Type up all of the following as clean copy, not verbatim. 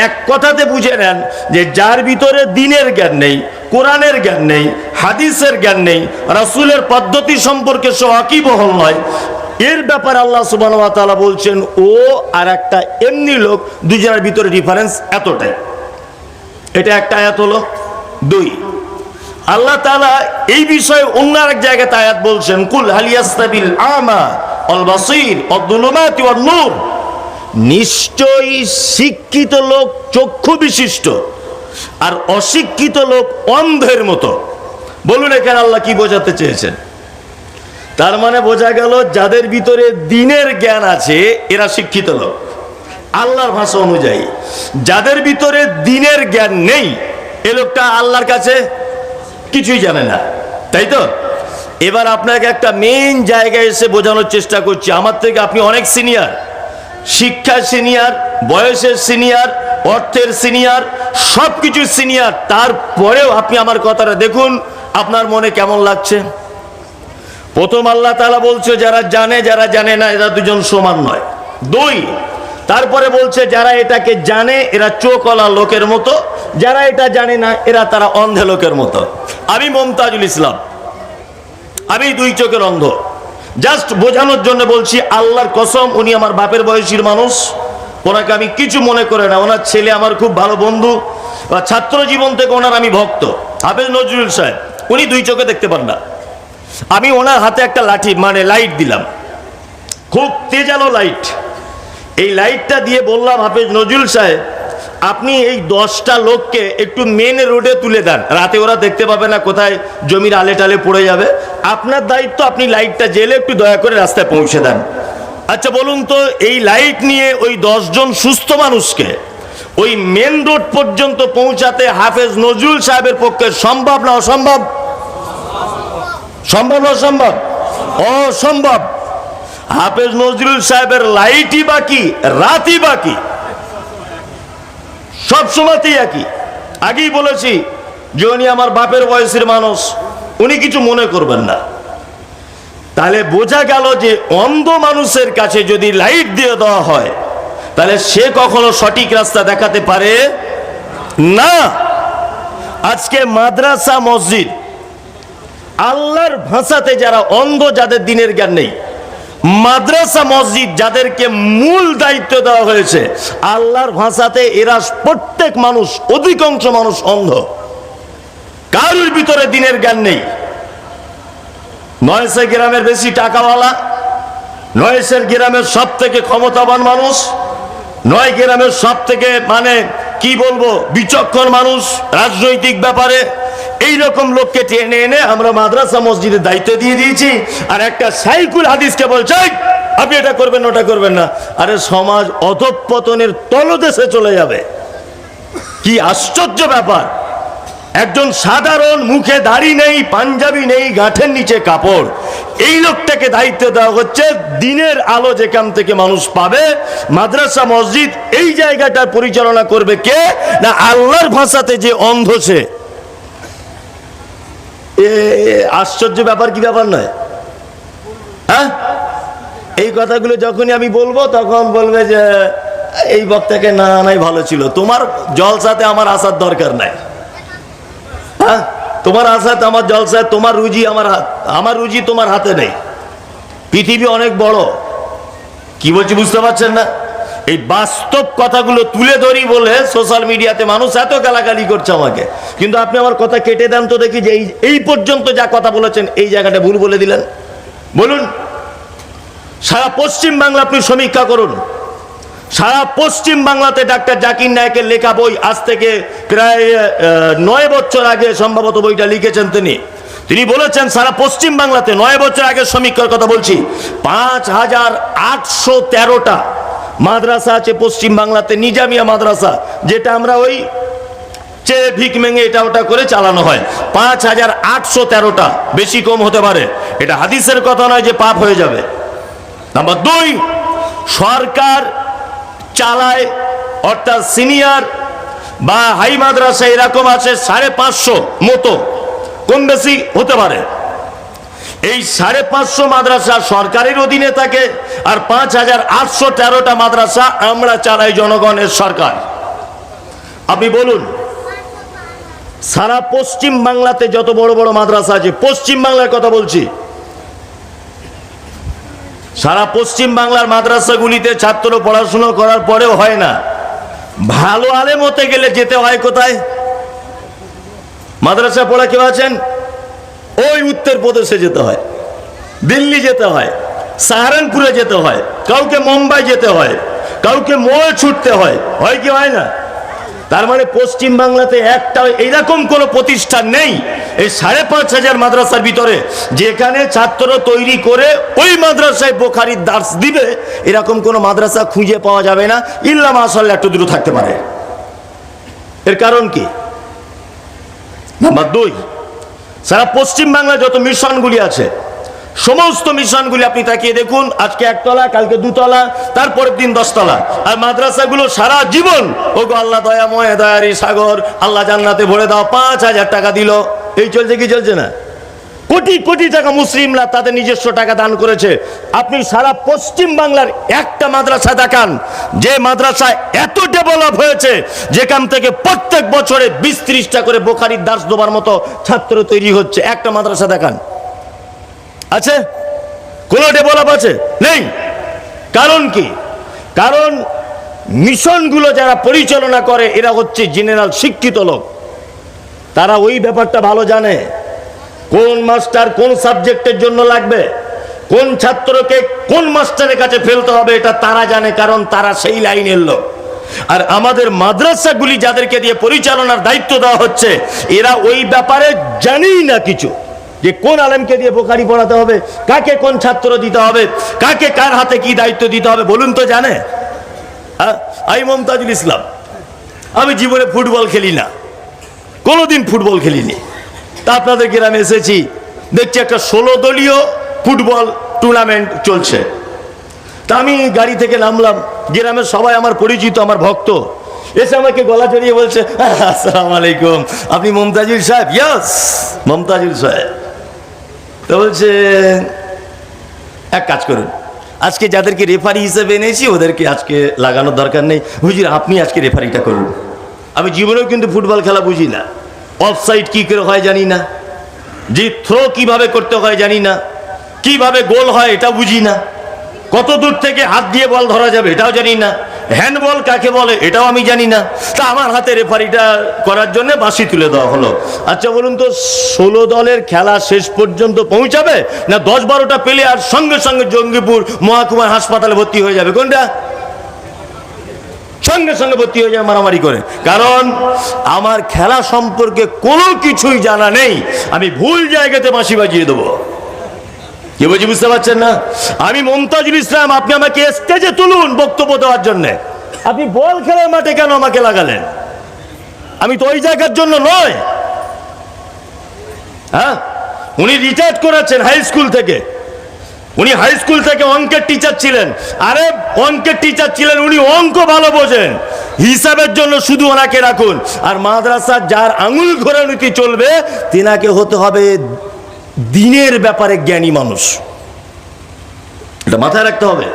এক কথাতে বুঝে নেন যে যার ভিতরে দ্বীনের জ্ঞান নেই, কোরআনের জ্ঞান নেই, হাদিসের জ্ঞান নেই, রাসূলের পদ্ধতি সম্পর্কে সে ওয়াকিবহাল নয়, এর ব্যাপারে আল্লাহ সুবহানাহু ওয়া তাআলা বলছেন ও আর একটা এমনি লোক, দুজনের ভিতরে ডিফারেন্স এতটাই। এটা একটা আয়াত হলো। দুই, আল্লাহ তাআলা এই বিষয়ে অন্য এক জায়গায় আয়াত বলছেন, কুল হাল ইয়াস্তাবিল আমা ওয়াল বাসীর ওয়াদ-দুলুমাতি ওয়ান-নূর, নিশ্চয়ই শিক্ষিত লোক চক্ষু বিশিষ্ট আর অশিক্ষিত লোক অন্ধের মতো। বলুন এখানে আল্লাহ কি বোঝাতে চেয়েছেন? তার মানে বোঝা গেল যাদের ভিতরে দ্বীনের জ্ঞান আছে এরা শিক্ষিত লোক আল্লাহর ভাষা অনুযায়ী। যাদের ভিতরে দ্বীনের জ্ঞান নেই এ লোকটা আল্লাহর কাছে কিছুই জানে না, তাই তো? এবার আপনাকে একটা মেইন জায়গায় এসে বোঝানোর চেষ্টা করছি, আমার থেকে আপনি অনেক সিনিয়র, শিক্ষার সিনিয়র, বয়সের সিনিয়র, অর্থের সিনিয়র, সব কিছু সিনিয়র, তারপরেও আপনি আমার কথাটা দেখুন আপনার মনে কেমন লাগছে। প্রথম আল্লাহ তাআলা বলছে যারা জানে যারা জানে না এরা দুজন সমান নয়। দুই, তারপরে বলছে যারা এটাকে জানে এরা চোখওয়ালা লোকের মতো, যারা এটা জানে না এরা তারা অন্ধে লোকের মতো। আমি মমতাজুল ইসলাম, আমি দুই চোখের অন্ধ। জাস্ট বোঝানোর জন্য বলছি, আল্লাহর কসম উনি আমার বাপের বয়সীর মানুষ, ওনাকে আমি কিছু মনে করে না, ওনার ছেলে আমার খুব ভালো বন্ধু, ছাত্র জীবন থেকে ওনার আমি ভক্ত। হাফেজ নজরুল সাহেব উনি দুই চোখে দেখতে পান না, আমি ওনার হাতে একটা লাঠি মানে লাইট দিলাম, খুব তেজালো লাইট। এই লাইটটা দিয়ে বললাম, হাফেজ নজরুল সাহেব আপনি এই 10টা লোককে একটু মেন রোডে তুলে দেন, রাতে ওরা দেখতে পাবে না কোথায় জমির আলে টালে পড়ে যাবে, আপনার দায়িত্ব, আপনি লাইটটা জেলে একটু দয়া করে রাস্তায় পৌঁছে দেন। আচ্ছা বলুন তো, এই লাইট নিয়ে ওই 10 জন সুস্থ মানুষকে ওই মেন রোড পর্যন্ত পৌঁছাতে হাফেজ নজরুল সাহেবের পক্ষে সম্ভব না অসম্ভব? সম্ভব না অসম্ভব? অসম্ভব। হাফেজ নজরুল সাহেবের লাইটই বাকি, রাতই বাকি, সব সময়তেই একই। আগেই বলেছি যে উনি আমার বাপের বয়সের মানুষ, উনি কিছু মনে করবেন না। তাহলে বোঝা গেল যে অন্ধ মানুষের কাছে যদি লাইট দিয়ে দেওয়া হয় তাহলে সে কখনো সঠিক রাস্তা দেখাতে পারে না। আজকে মাদ্রাসা মসজিদ, আল্লাহর ভাষাতে যারা অন্ধ, যাদের দ্বীনের জ্ঞান নেই, মাদ্রাসা মসজিদ যাদেরকে মূল দায়িত্ব দেওয়া হয়েছে, আল্লাহর ভাষাতে এরা প্রত্যেক মানুষ, অধিকাংশ মানুষ অন্ধ, কারোর ভিতরে দ্বীনের জ্ঞান নেই। 900 গ্রামের বেশি টাকাওয়ালা, 900 গ্রামের সব থেকে ক্ষমতাবান মানুষ, 9 গ্রামের সব থেকে মানে কি বলবো বিচক্ষণ মানুষ রাজনৈতিক ব্যাপারে, এইরকম লোককে টেনে এনে আমরা মাদ্রাসা মসজিদের দায়িত্ব দিয়ে দিয়েছি। আর একটা সাইকুল হাদিসকে বলছে আপনি এটা করবেন ওটা করবেন না, আরে সমাজ অধঃপতনের তলদেশে চলে যাবে। কি আশ্চর্য ব্যাপার! একজন সাধারণ, মুখে দাড়ি নেই, পাঞ্জাবি নেই, গাঁঠের নিচে কাপড়, এই লোকটাকে দায়িত্ব দেওয়া হচ্ছে দিনের আলো যেখান থেকে মানুষ পাবে, মাদ্রাসা মসজিদ, এই জায়গাটা পরিচালনা করবে কে? না আল্লাহর ভাষাতে যে অন্ধ সে। আশ্চর্য ব্যাপার, কি ব্যাপার নয়? হ্যাঁ, এই কথাগুলো যখনই আমি বলবো তখন বলবে যে এই বক্তাকে না আনাই ভালো ছিল, তোমার জলসাতে আমার আসার দরকার নাই। হ্যাঁ, তোমার আসাতে আমার জলসায়, তোমার রুজি আমার রুজি তোমার হাতে নেই। পৃথিবী অনেক বড়, কি বলছি বুঝতে পারছেন না? এই বাস্তব কথাগুলো তুলে ধরি বলে সোশ্যাল মিডিয়াতে মানুষ এত গালাগালি করছে আমাকে, কিন্তু আপনি আমার কথা কেটে দেন তো দেখি যে এই পর্যন্ত যা কথা বলেছেন এই জায়গাটা ভুল বলে দিলেন। বলুন, সারা পশ্চিম বাংলা আপনি সমীক্ষা করুন, সারা পশ্চিম বাংলাতে ডাক্তার জাকির নায়েকের লেখা বই, আজ থেকে প্রায় 9 বছর আগে সম্ভবত বইটা লিখেছেন তিনি বলেছেন সারা পশ্চিম বাংলাতে 9 বছর আগে সমীক্ষার কথা বলছি, 5813টা মাদ্রাসা আছে পশ্চিম বাংলাতে, নিজামিয়া মাদ্রাসা, যেটা আমরা ওই চেয়ে ভিক মেঙে এটা ওটা করে চালানো হয়। 5813টা, বেশি কম হতে পারে, এটা হাদিসের কথা নয় যে পাপ হয়ে যাবে। নাম্বার 2, সরকার চালায়, অর্থাৎ সিনিয়র বা হাই মাদ্রাসা এরকম আছে 550 মতো, কম বেশি হতে পারে। এই 550 মাদ্রাসা সরকারের অধীনে থাকে, আর 5813টা মাদ্রাসা আমরা চালাই, জনগণের সরকার। আপনি বলুন, সারা পশ্চিম বাংলাতে যত বড় বড় মাদ্রাসা আছে, পশ্চিম বাংলার কথা বলছি, সারা পশ্চিম বাংলার মাদ্রাসাগুলিতে ছাত্র পড়াশোনা করার পরেও হয় না। ভালো আলেম হতে গেলে যেতে হয় কোথায়? মাদ্রাসা পড়া কেউ আছেন? ওই উত্তরপ্রদেশে যেতে হয়, দিল্লি যেতে হয়, সাহারানপুরে যেতে হয়, কাউকে মুম্বাই যেতে হয়, কাউকে মোয়ে ছুটতে হয়, হয় কি হয় না? তার মানে পশ্চিম বাংলাতে একটা এইরকম কোন প্রতিষ্ঠান নেই এই 5,500 মাদ্রাসার ভিতরে যেখানে ছাত্র তৈরি করে ওই মাদ্রাসায় বুখারীর দার্স দিবে, এরকম কোন মাদ্রাসা খুঁজে পাওয়া যাবে না, ইল্লা মাশাআল্লাহ একটু দূর থাকতে পারে। এর কারণ কি? নাম্বার 2, সারা পশ্চিম বাংলায় যত মিশনগুলি আছে, সমস্ত মিশনগুলি আপনি তাকিয়ে দেখুন, আজকে 1 তলা, কালকে 2 তলা, তারপরের দিন 10 তলা। আর মাদ্রাসাগুলো সারা জীবন, ওগো আল্লাহ দয়াময় দয়ারি সাগর, আল্লাহ জান্নাতে ভরে দাও, 5,000 টাকা দিল, এই চলছে কি চলছে না? কোটি কোটি টাকা মুসলিমরা তাদের নিজস্ব টাকা দান করেছে। আপনি সারা পশ্চিম বাংলার একটা মাদ্রাসা দেখান যে মাদ্রাসা এত ডেভেলপ হয়েছে, যেখান থেকে প্রত্যেক বছরে 20-30টা করে বুখারীর দার্স দেওয়ার মতো ছাত্র তৈরি হচ্ছে, একটা মাদ্রাসা দেখান। আছে? কোন ডেভেলপ আছে? নেই। কারণ কি? কারণ মিশনগুলো যারা পরিচালনা করে এরা হচ্ছে জেনারেল শিক্ষিত লোক, তারা ওই ব্যাপারটা ভালো জানে, কোন মাস্টার কোন সাবজেক্টের জন্য লাগবে, কোন ছাত্রকে কোন মাস্টারের কাছে ফেলতে হবে, এটা তারা জানে, কারণ তারা সেই লাইনের লোক। আর আমাদের মাদ্রাসাগুলি যাদেরকে দিয়ে পরিচালনার দায়িত্ব দেওয়া হচ্ছে, এরা ওই ব্যাপারে জানেই না কিছু, যে কোন আলেমকে দিয়ে বুখারী পড়াতে হবে, কাকে কোন ছাত্র দিতে হবে, কাকে কার হাতে কি দায়িত্ব দিতে হবে, বলুন তো জানে? আমি মমতাজুল ইসলাম, আমি জীবনে ফুটবল খেলি না, কোনোদিন ফুটবল খেলিনি। তা আপনাদের গ্রামে এসেছি, দেখছি একটা 16 দলীয় ফুটবল টুর্নামেন্ট চলছে। তা আমি গাড়ি থেকে নামলাম, গ্রামের সবাই আমার পরিচিত, আমার ভক্ত, এসে আমাকে গলা জড়িয়ে বলছে, আসসালামু আলাইকুম, আপনি মমতাজুল সাহেব? ইয়েস, মমতাজুল সাহেব। তো বলছে, এক কাজ করুন, আজকে যাদেরকে রেফারি হিসেবে এনেছি ওদেরকে আজকে লাগানোর দরকার নেই, হুজুর আপনি আজকে রেফারিটা করুন। আমি জীবনেও কিন্তু ফুটবল খেলা বুঝি না, অফসাইড কি করে হয় জানি না, যে থ্রো কিভাবে করতে হয় জানি না, কিভাবে গোল হয় এটা বুঝি না, কত দূর থেকে হাত দিয়ে বল ধরা যাবে এটাও জানি না, হ্যান্ডবল কাকে বলে এটাও আমি জানি না। তা আমার হাতে রেফারিটা করার জন্য বাঁশি তুলে দেওয়া হলো। আচ্ছা বলুন তো, 16 দলের খেলা শেষ পর্যন্ত পৌঁছাবে না 10-12টা প্লেয়ার সঙ্গে সঙ্গে জঙ্গিপুর মহকুমা হাসপাতালে ভর্তি হয়ে যাবে? কোনটা? সঙ্গে সঙ্গে ভর্তি হয়ে যায় মারামারি করে। কারণ আমার খেলা সম্পর্কে কোনো কিছুই জানা নেই, আমি ভুল জায়গাতে বাঁশি বাজিয়ে দেবো। কি বলছি বুঝতে পারছেন না? আমি মমতাজুল ইসলাম, আপনি আমাকে স্টেজে তুলুন বক্তব্য দেওয়ার জন্য, আপনি বল খেলার মাঠে কেন আমাকে লাগালেন? আমি তো ওই জায়গার জন্য নয়। হ্যাঁ, উনি রিটায়ার্ড করেছেন হাই স্কুল থেকে, উনি হাই স্কুল থেকে অঙ্কের টিচার ছিলেন। আরে অঙ্কের টিচার ছিলেন, উনি অঙ্ক ভালো বোঝেন, হিসাবের জন্য শুধু ওনাকে রাখুন। আর মাদ্রাসার যার আঙুল ঘোরানীতি চলবে, তিনাকে হতে হবে দিনের ব্যাপারে জ্ঞানী মানুষ, এটা মাথায় রাখতে হবে।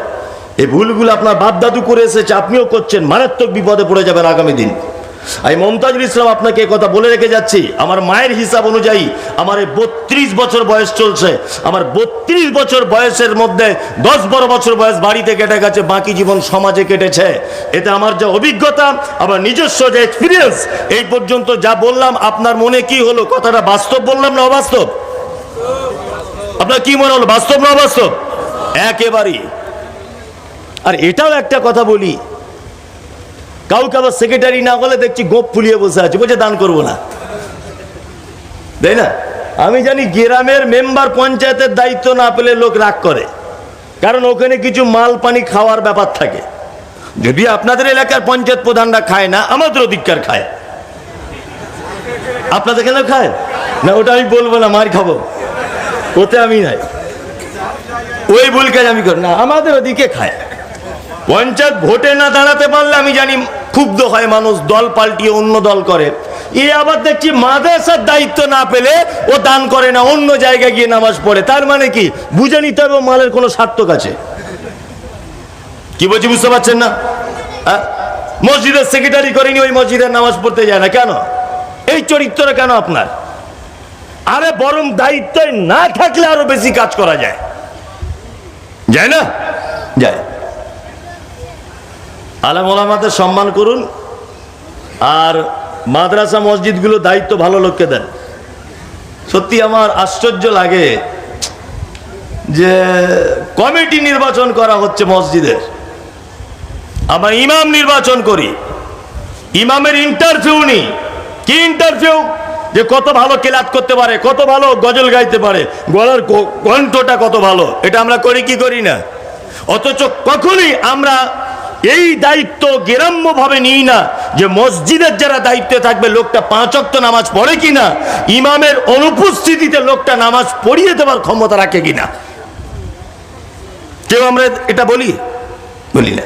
এই ভুলগুলো আপনার বাপ দাদু করে এসেছে, আপনিও করছেন, মারাত্মক বিপদে পড়ে যাবেন আগামী দিন। আমি মমতাজুল ইসলাম আপনাকে কথা বলে রেখে যাচ্ছি, আমার মায়ের হিসাব অনুযায়ী আমার 32 বছর বয়স চলছে, আমার 32 বছর বয়সের মধ্যে 10-12 বছর বয়স বাড়িতে কেটে গেছে, বাকি জীবন সমাজে কেটেছে। এতে আমার যা অভিজ্ঞতা, আমার নিজস্ব যে এক্সপিরিয়েন্স, এই পর্যন্ত যা বললাম, আপনার মনে কি হলো? কথাটা বাস্তব বললাম না অবাস্তব? আপনার কি মনে হলো, বাস্তব না অবাস্তব? একেবারেই। আর এটাও একটা কথা বলি, কাউকে আবার সেক্রেটারি না হলে দেখছি গোপ ফুলিয়ে বসে আছে, বলছে দান করবো না, তাই না? আমি জানি গ্রামের মেম্বার পঞ্চায়েতের দায়িত্ব না পেলে লোক রাগ করে, কারণ ওখানে কিছু মাল পানি খাওয়ার ব্যাপার থাকে। যদি আপনাদের এলাকার পঞ্চায়েত প্রধানরা খায় না, আমাদের অধিকার খায়। আপনাদের কেন খায় না ওটা আমি বলবো না, মার খাবো, ওতে আমি নাই, ওই ভুল কাজ আমি করি না, আমাদের ওদিকে খায়। পঞ্চায়েত ভোটে না দাঁড়াতে পারলে আমি জানি ক্ষুব্ধ হয় মানুষ, দল পাল্টিয়ে অন্য দল করে। এ আবার দেখছি মাদ্রাসার দায়িত্ব না পেলে ও দান করে না, অন্য জায়গায় গিয়ে নামাজ পড়ে। তার মানে কি? বুঝে নিতে হবে মালের কোনো সার্থক আছে। কি বলছি বুঝতে পারছেন না? মসজিদের সেক্রেটারি করেনি, ওই মসজিদের নামাজ পড়তে যায় না কেন? এই চরিত্রটা কেন আপনার? আরে বরং দায়িত্ব না থাকলে আরো বেশি কাজ করা যায়, যায় না? যায়। আলেম ওলামাদের সম্মান করুন, আর মাদ্রাসা মসজিদগুলো দায়িত্ব ভালো লোককে দেন। সত্যি আমার আশ্চর্য লাগে যে কমিটি নির্বাচন করা হচ্ছে মসজিদের, আমরা ইমাম নির্বাচন করি, ইমামের ইন্টারভিউ নিই। কি ইন্টারভিউ? যে কত ভালো কেলাত করতে পারে, কত ভালো গজল গাইতে পারে, গলার কণ্ঠটা কত ভালো। এটা আমরা করি কি করি না? অথচ কখনই আমরা এই দায়িত্ব গ্রাম্যভাবে নিই না যে মসজিদের যারা দায়িত্বে থাকবে লোকটা 5 ওয়াক্ত নামাজ পড়ে কিনা, ইমামের অনুপস্থিতিতে লোকটা নামাজ পড়িয়ে দেওয়ার ক্ষমতা রাখে কিনা। কেউ আমরা এটা বলি? বলি না।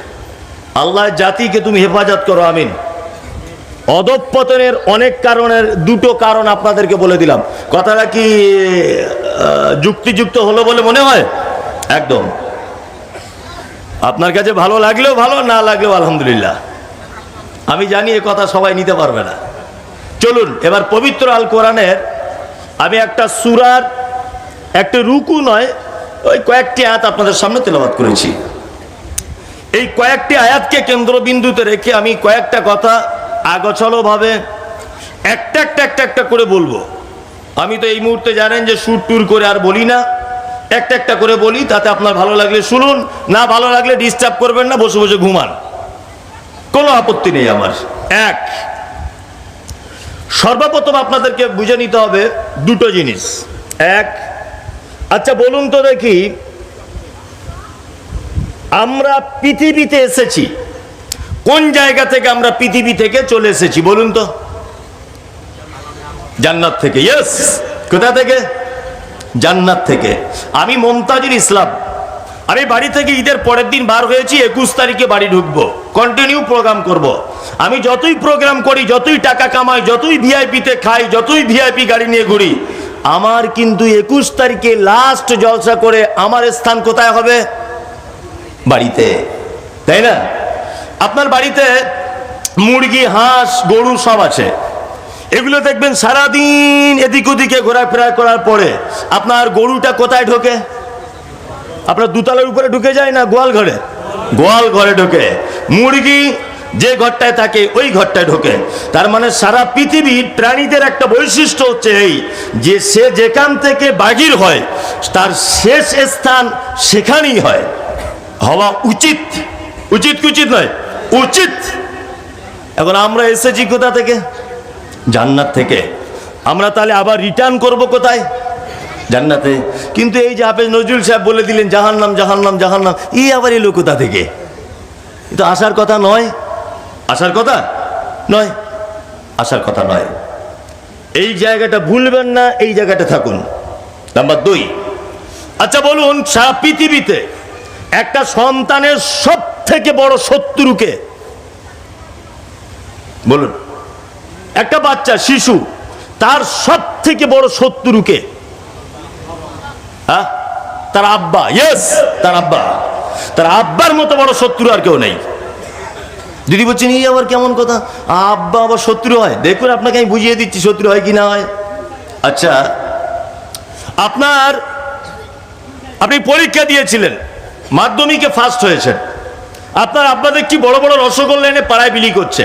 আল্লাহ জাতিকে তুমি হেফাজত করো, আমিন। অধঃপতনের অনেক কারণের দুটো কারণ আপনাদেরকে বলে দিলাম। কথাটা কি যুক্তিযুক্ত হলো বলে মনে হয়? একদম। আপনার কাছে ভালো লাগলেও ভালো, না লাগলেও আলহামদুলিল্লাহ। আমি জানি এ কথা সবাই নিতে পারবে না। চলুন এবার পবিত্র আল কোরআনের আমি একটা সূরার একটা রুকু নয়, ওই কয়েকটি আয়াত আপনাদের সামনে তেলাওয়াত করেছি। এই কয়েকটি আয়াতকে কেন্দ্রবিন্দুতে রেখে আমি কয়েকটা কথা আগোছালো ভাবে একটা একটা করে বলবো। আমি তো এই মুহূর্তে জানেন যে সুর টুর করে আর বলি না, একটা একটা করে বলি, তাতে আপনার ভালো লাগলে শুনুন, না ভালো লাগলে ডিস্টার্ব করবেন না, বসে বসে ঘুমান, কোনো আপত্তি নেই আমার। এক, সর্বপ্রথম আপনাদেরকে বুঝে নিতে হবে দুটো জিনিস। এক, আচ্ছা বলুন তো দেখি, আমরা পৃথিবীতে এসেছি কোন জায়গা থেকে? আমরা পৃথিবী থেকে চলে এসেছি বলুন তো? জান্নাত থেকে। ইয়েস। কোথা থেকে? জান্নাত থেকে। আমি মমতাজুল ইসলাম, আমি বাড়ি থেকে ঈদের পরের দিন বার হয়েছি, 21 তারিখে বাড়ি ঢুকবো, কন্টিনিউ প্রোগ্রাম করব। আমি যতই প্রোগ্রাম করি, যতই টাকা কামাই, যতই ভিআইপিতে খাই, যতই ভিআইপি গাড়ি নিয়ে ঘুরি, আমার কিন্তু 21 তারিখে লাস্ট জলসা করে আমার স্থান কোথায় হবে? বাড়িতে, তাই না? আপনার বাড়িতে মুরগি, হাঁস, গরু সব আছে, এগুলো দেখবেন সারাদিন এদিক ওদিকে ঘোরাফেরা করার পরে আপনার গরুটা কোথায় ঢোকে? আপনার দুতলার উপরে ঢুকে যায় না গোয়াল ঘরে? গোয়াল ঘরে ঢোকে। মুরগি যে ঘরটায় থাকে ওই ঘরটায় ঢোকে। তার মানে সারা পৃথিবীর প্রাণীদের একটা বৈশিষ্ট্য হচ্ছে এই যে সে যেখান থেকে বাহির হয় তার শেষ স্থান সেখানেই হয়, হওয়া উচিত। উচিত কি উচিত নয়? উচিত। এখন আমরা এসেছি কোথা থেকে? জান্নাত থেকে। আমরা তাহলে আবার রিটার্ন করব কোথায়? জান্নাতে। কিন্তু এই যে হাফেজ নজরুল সাহেব বলে দিলেন জাহান্নাম জাহান্নাম জাহান্নাম, এই আবার এলো কোথা থেকে? কিন্তু আসার কথা নয়, আসার কথা নয়, আসার কথা নয়। এই জায়গাটা ভুলবেন না, এই জায়গাটা থাকুন। নাম্বার 2, আচ্ছা বলুন সারা পৃথিবীতে একটা সন্তানের সব থেকে বড় শত্রুকে বলুন? একটা বাচ্চা শিশু, তার সব থেকে বড় শত্রুকে? হ্যাঁ, তার আব্বা। ইয়েস, তার আব্বা। তার আব্বার মতো বড় শত্রু আর কেউ নেই। যদি বলছেন এই আবার কেমন কথা, আব্বা আবার শত্রু হয়? দেখুন আপনাকে আমি বুঝিয়ে দিচ্ছি শত্রু হয় কি না হয়। আচ্ছা, আপনি পরীক্ষা দিয়েছিলেন, মাধ্যমিকে ফার্স্ট হয়েছেন, আপনার আব্বা দেখছি বড় বড় রসগোল্লা এনে পাড়ায় বিলি করছে,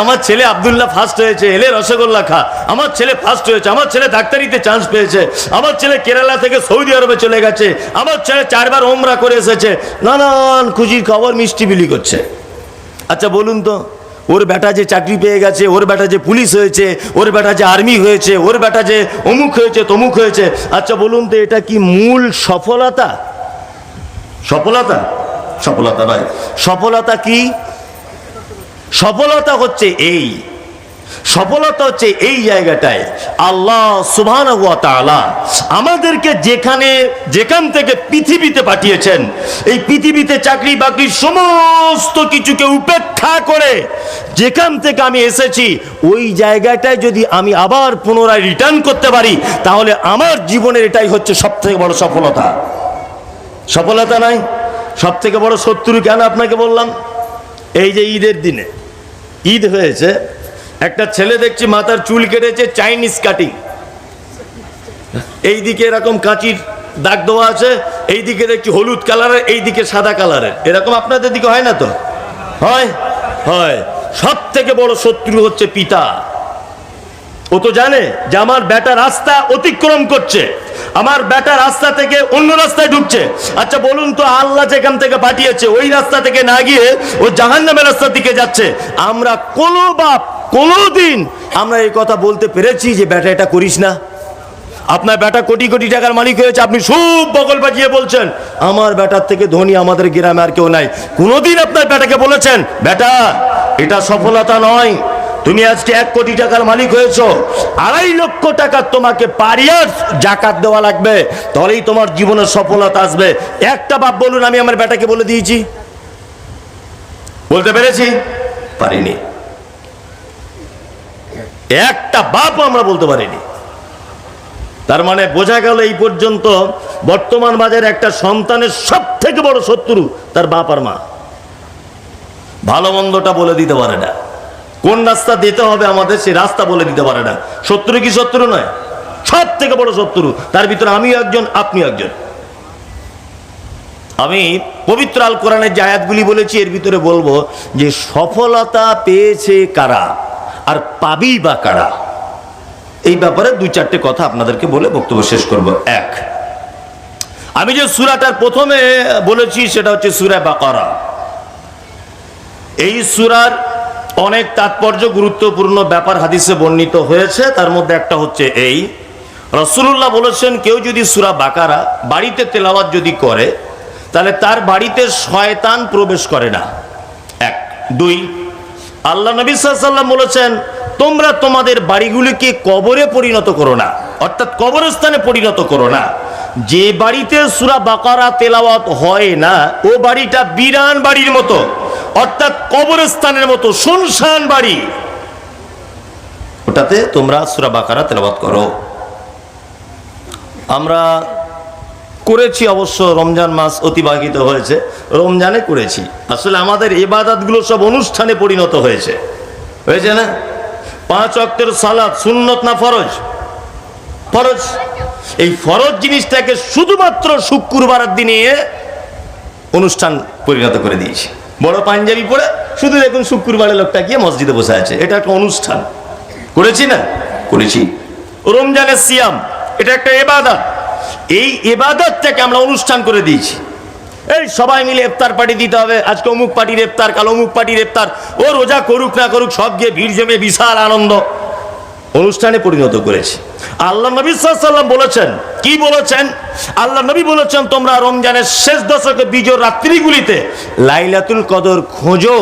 আমার ছেলে আব্দুল্লাহ ফার্স্ট হয়েছে, এলে রসগোল্লা খা, আমার ছেলে ফার্স্ট হয়েছে, আমার ছেলে ডাক্তারিতে চান্স পেয়েছে, আমার ছেলে কেরালা থেকে সৌদি আরবে চলে গেছে, আমার ছেলে 4 বার ওমরা করে এসেছে, নানান খুশির খবর মিষ্টি বিলি করছে। আচ্ছা বলুন তো, ওর বেটা যে চাকরি পেয়ে গেছে, ওর বেটা যে পুলিশ হয়েছে, ওর বেটা যে আর্মি হয়েছে, ওর বেটা যে অমুক হয়েছে তমুক হয়েছে, আচ্ছা বলুন তো এটা কি মূল সফলতা? সফলতা? সফলতা নয়। সফলতা কি? সফলতা হচ্ছে এই, সফলতা হচ্ছে এই জায়গাটায় আল্লাহ সুবহানাহু ওয়া তাআলা আমাদেরকে যেখান থেকে পৃথিবীতে পাঠিয়েছেন, এই পৃথিবীতে চাকরি বাকরি সমস্ত কিছুকে উপেক্ষা করে যেখান থেকে আমি এসেছি ওই জায়গাটায় যদি আমি আবার পুনরায় রিটার্ন করতে পারি, তাহলে আমার জীবনের এটাই হচ্ছে সব থেকে বড় সফলতা। সফলতা নাই? সব থেকে বড় শত্রু কেন আপনাকে বললাম? এই যে ঈদের দিনে ঈদ হয়েছে, একটা ছেলে দেখছি মাথার চুল কেটেছে চাইনিজ কাটিং, এইদিকে এরকম কাঁচির দাগ দেওয়া আছে, এইদিকে দেখছি হলুদ কালারের, এইদিকে সাদা কালারের। এরকম আপনাদের দিকে হয় না তো? হয় হয়। সব থেকে বড় শত্রু হচ্ছে পিতা। ও তো জানে যে আমার বেটা রাস্তা অতিক্রম করছে, আমার বেটা রাস্তা থেকে অন্য রাস্তায় ঢুকছে। আচ্ছা বলুন তো, আল্লাহ যেখান থেকে পাঠিয়েছে ওই রাস্তা থেকে না গিয়ে ও জাহান্নামের রাস্তার দিকে যাচ্ছে। আমরা কোনো বাপ কোনোদিন আমরা এই কথা বলতে পেরেছি যে বেটা এটা করিস না? আপনার বেটা কোটি কোটি টাকার মালিক হয়েছে, আপনি খুব বগল বাজিয়ে বলছেন আমার বেটার থেকে ধনী আমাদের গ্রামে আর কেউ নাই। কোনোদিন আপনার বেটাকে বলেছেন বেটা এটা সফলতা নয়, তুমি আজকে 1 কোটি টাকার মালিক হয়েছো, 2.5 লক্ষ টাকা তোমাকে পারিয়ার জাকাত দেওয়া লাগবে, তাহলেই তোমার জীবনের সফলতা আসবে? একটা বাপ বলুন আমি আমার বেটাকে বলে দিয়েছি? বলতে পেরেছি? পারিনি। একটা বাপও আমরা বলতে পারিনি। তার মানে বোঝা গেল এই পর্যন্ত বর্তমান বাজারে একটা সন্তানের সব থেকে বড় শত্রু তার বাপ আর মা। ভালো মন্দটা বলে দিতে পারে না, কোন রাস্তা দিতে হবে আমাদের সেই রাস্তা বলে দিতে পারে না। শত্রু কি শত্রু নয়? সব থেকে বড় শত্রু। তার ভিতরে আমিও একজন, আপনিও একজন। আমি পবিত্র আল কোরআনের যে আয়াতগুলি বলেছি এর ভিতরে বলবো যে সফলতা পেয়েছে কারা আর পাবি বা কারা, এই ব্যাপারে 2-4টে কথা আপনাদেরকে বলে বক্তব্য শেষ করব। এক, আমি যে সূরাটার প্রথমে বলেছি সেটা হচ্ছে সূরা বাকারা। এই সূরার অনেক তাৎপর্য গুরুত্বপূর্ণ ব্যাপার হাদিসে বর্ণিত হয়েছে। তার মধ্যে একটা হচ্ছে এই, রাসূলুল্লাহ বলেছেন কেউ যদি সূরা বাকারা বাড়িতে তেলাওয়াত যদি করে তাহলে তার বাড়িতে শয়তান প্রবেশ করে না। 1, 2, আল্লাহ নবী সাল্লাল্লাহু আলাইহি ওয়াসাল্লাম বলেছেন তোমরা তোমাদের বাড়িগুলিকে কবরে পরিণত করো না, অর্থাৎ কবরস্থানে পরিণত করো না। যে বাড়িতে সূরা বাকারা তেলাওয়াত হয় না ও বাড়িটা বিরান বাড়ির মতো, অর্থাৎ কবরস্থানের মতো শুনশান বাড়ি, ওটাতে তোমরা সূরা বাকারা তেলাওয়াত করো। আমরা করেছি, অবশ্য রমজান মাস অতিবাহিত হয়েছে, রমজানে করেছি। আসলে আমাদের ইবাদতগুলো সব অনুষ্ঠানে পরিণত হয়েছে, হয়েছে না? 5 ওয়াক্তের সালাত সুন্নত না ফরজ? ফরজ। এই ফরজ জিনিসটাকে শুধুমাত্র শুক্রবারের দিনে অনুষ্ঠান পরিণত করে দিয়েছি। বড় পাঞ্জাবি পরে শুধু দেখুন শুক্রবারে লোকটা গিয়ে মসজিদে বসে আছে, এটা একটা অনুষ্ঠান। করেছি না? করেছি। রমজানের সিয়াম এটা একটা ইবাদত, এই ইবাদতটাকে আমরা অনুষ্ঠান করে দিয়েছি। এই সবাই মিলে ইফতার পার্টি দিতে হবে, আজকে অমুক পার্টির ইফতার, কাল অমুক পার্টির ইফতার, ও রোজা করুক না করুক সব গিয়ে ভিড় জমে বিশাল আনন্দ, অনুষ্ঠানে পরিণত করেছি। আল্লাহ নবী সাল্লাল্লাহু আলাইহি ওয়াসাল্লাম বলেছেন, কি বলেছেন? আল্লাহ নবী বলেছেন তোমরা রমজানের শেষ দশকে বিজয় রাত্রিগুলিতে লাইলাতুল কদর খোঁজো,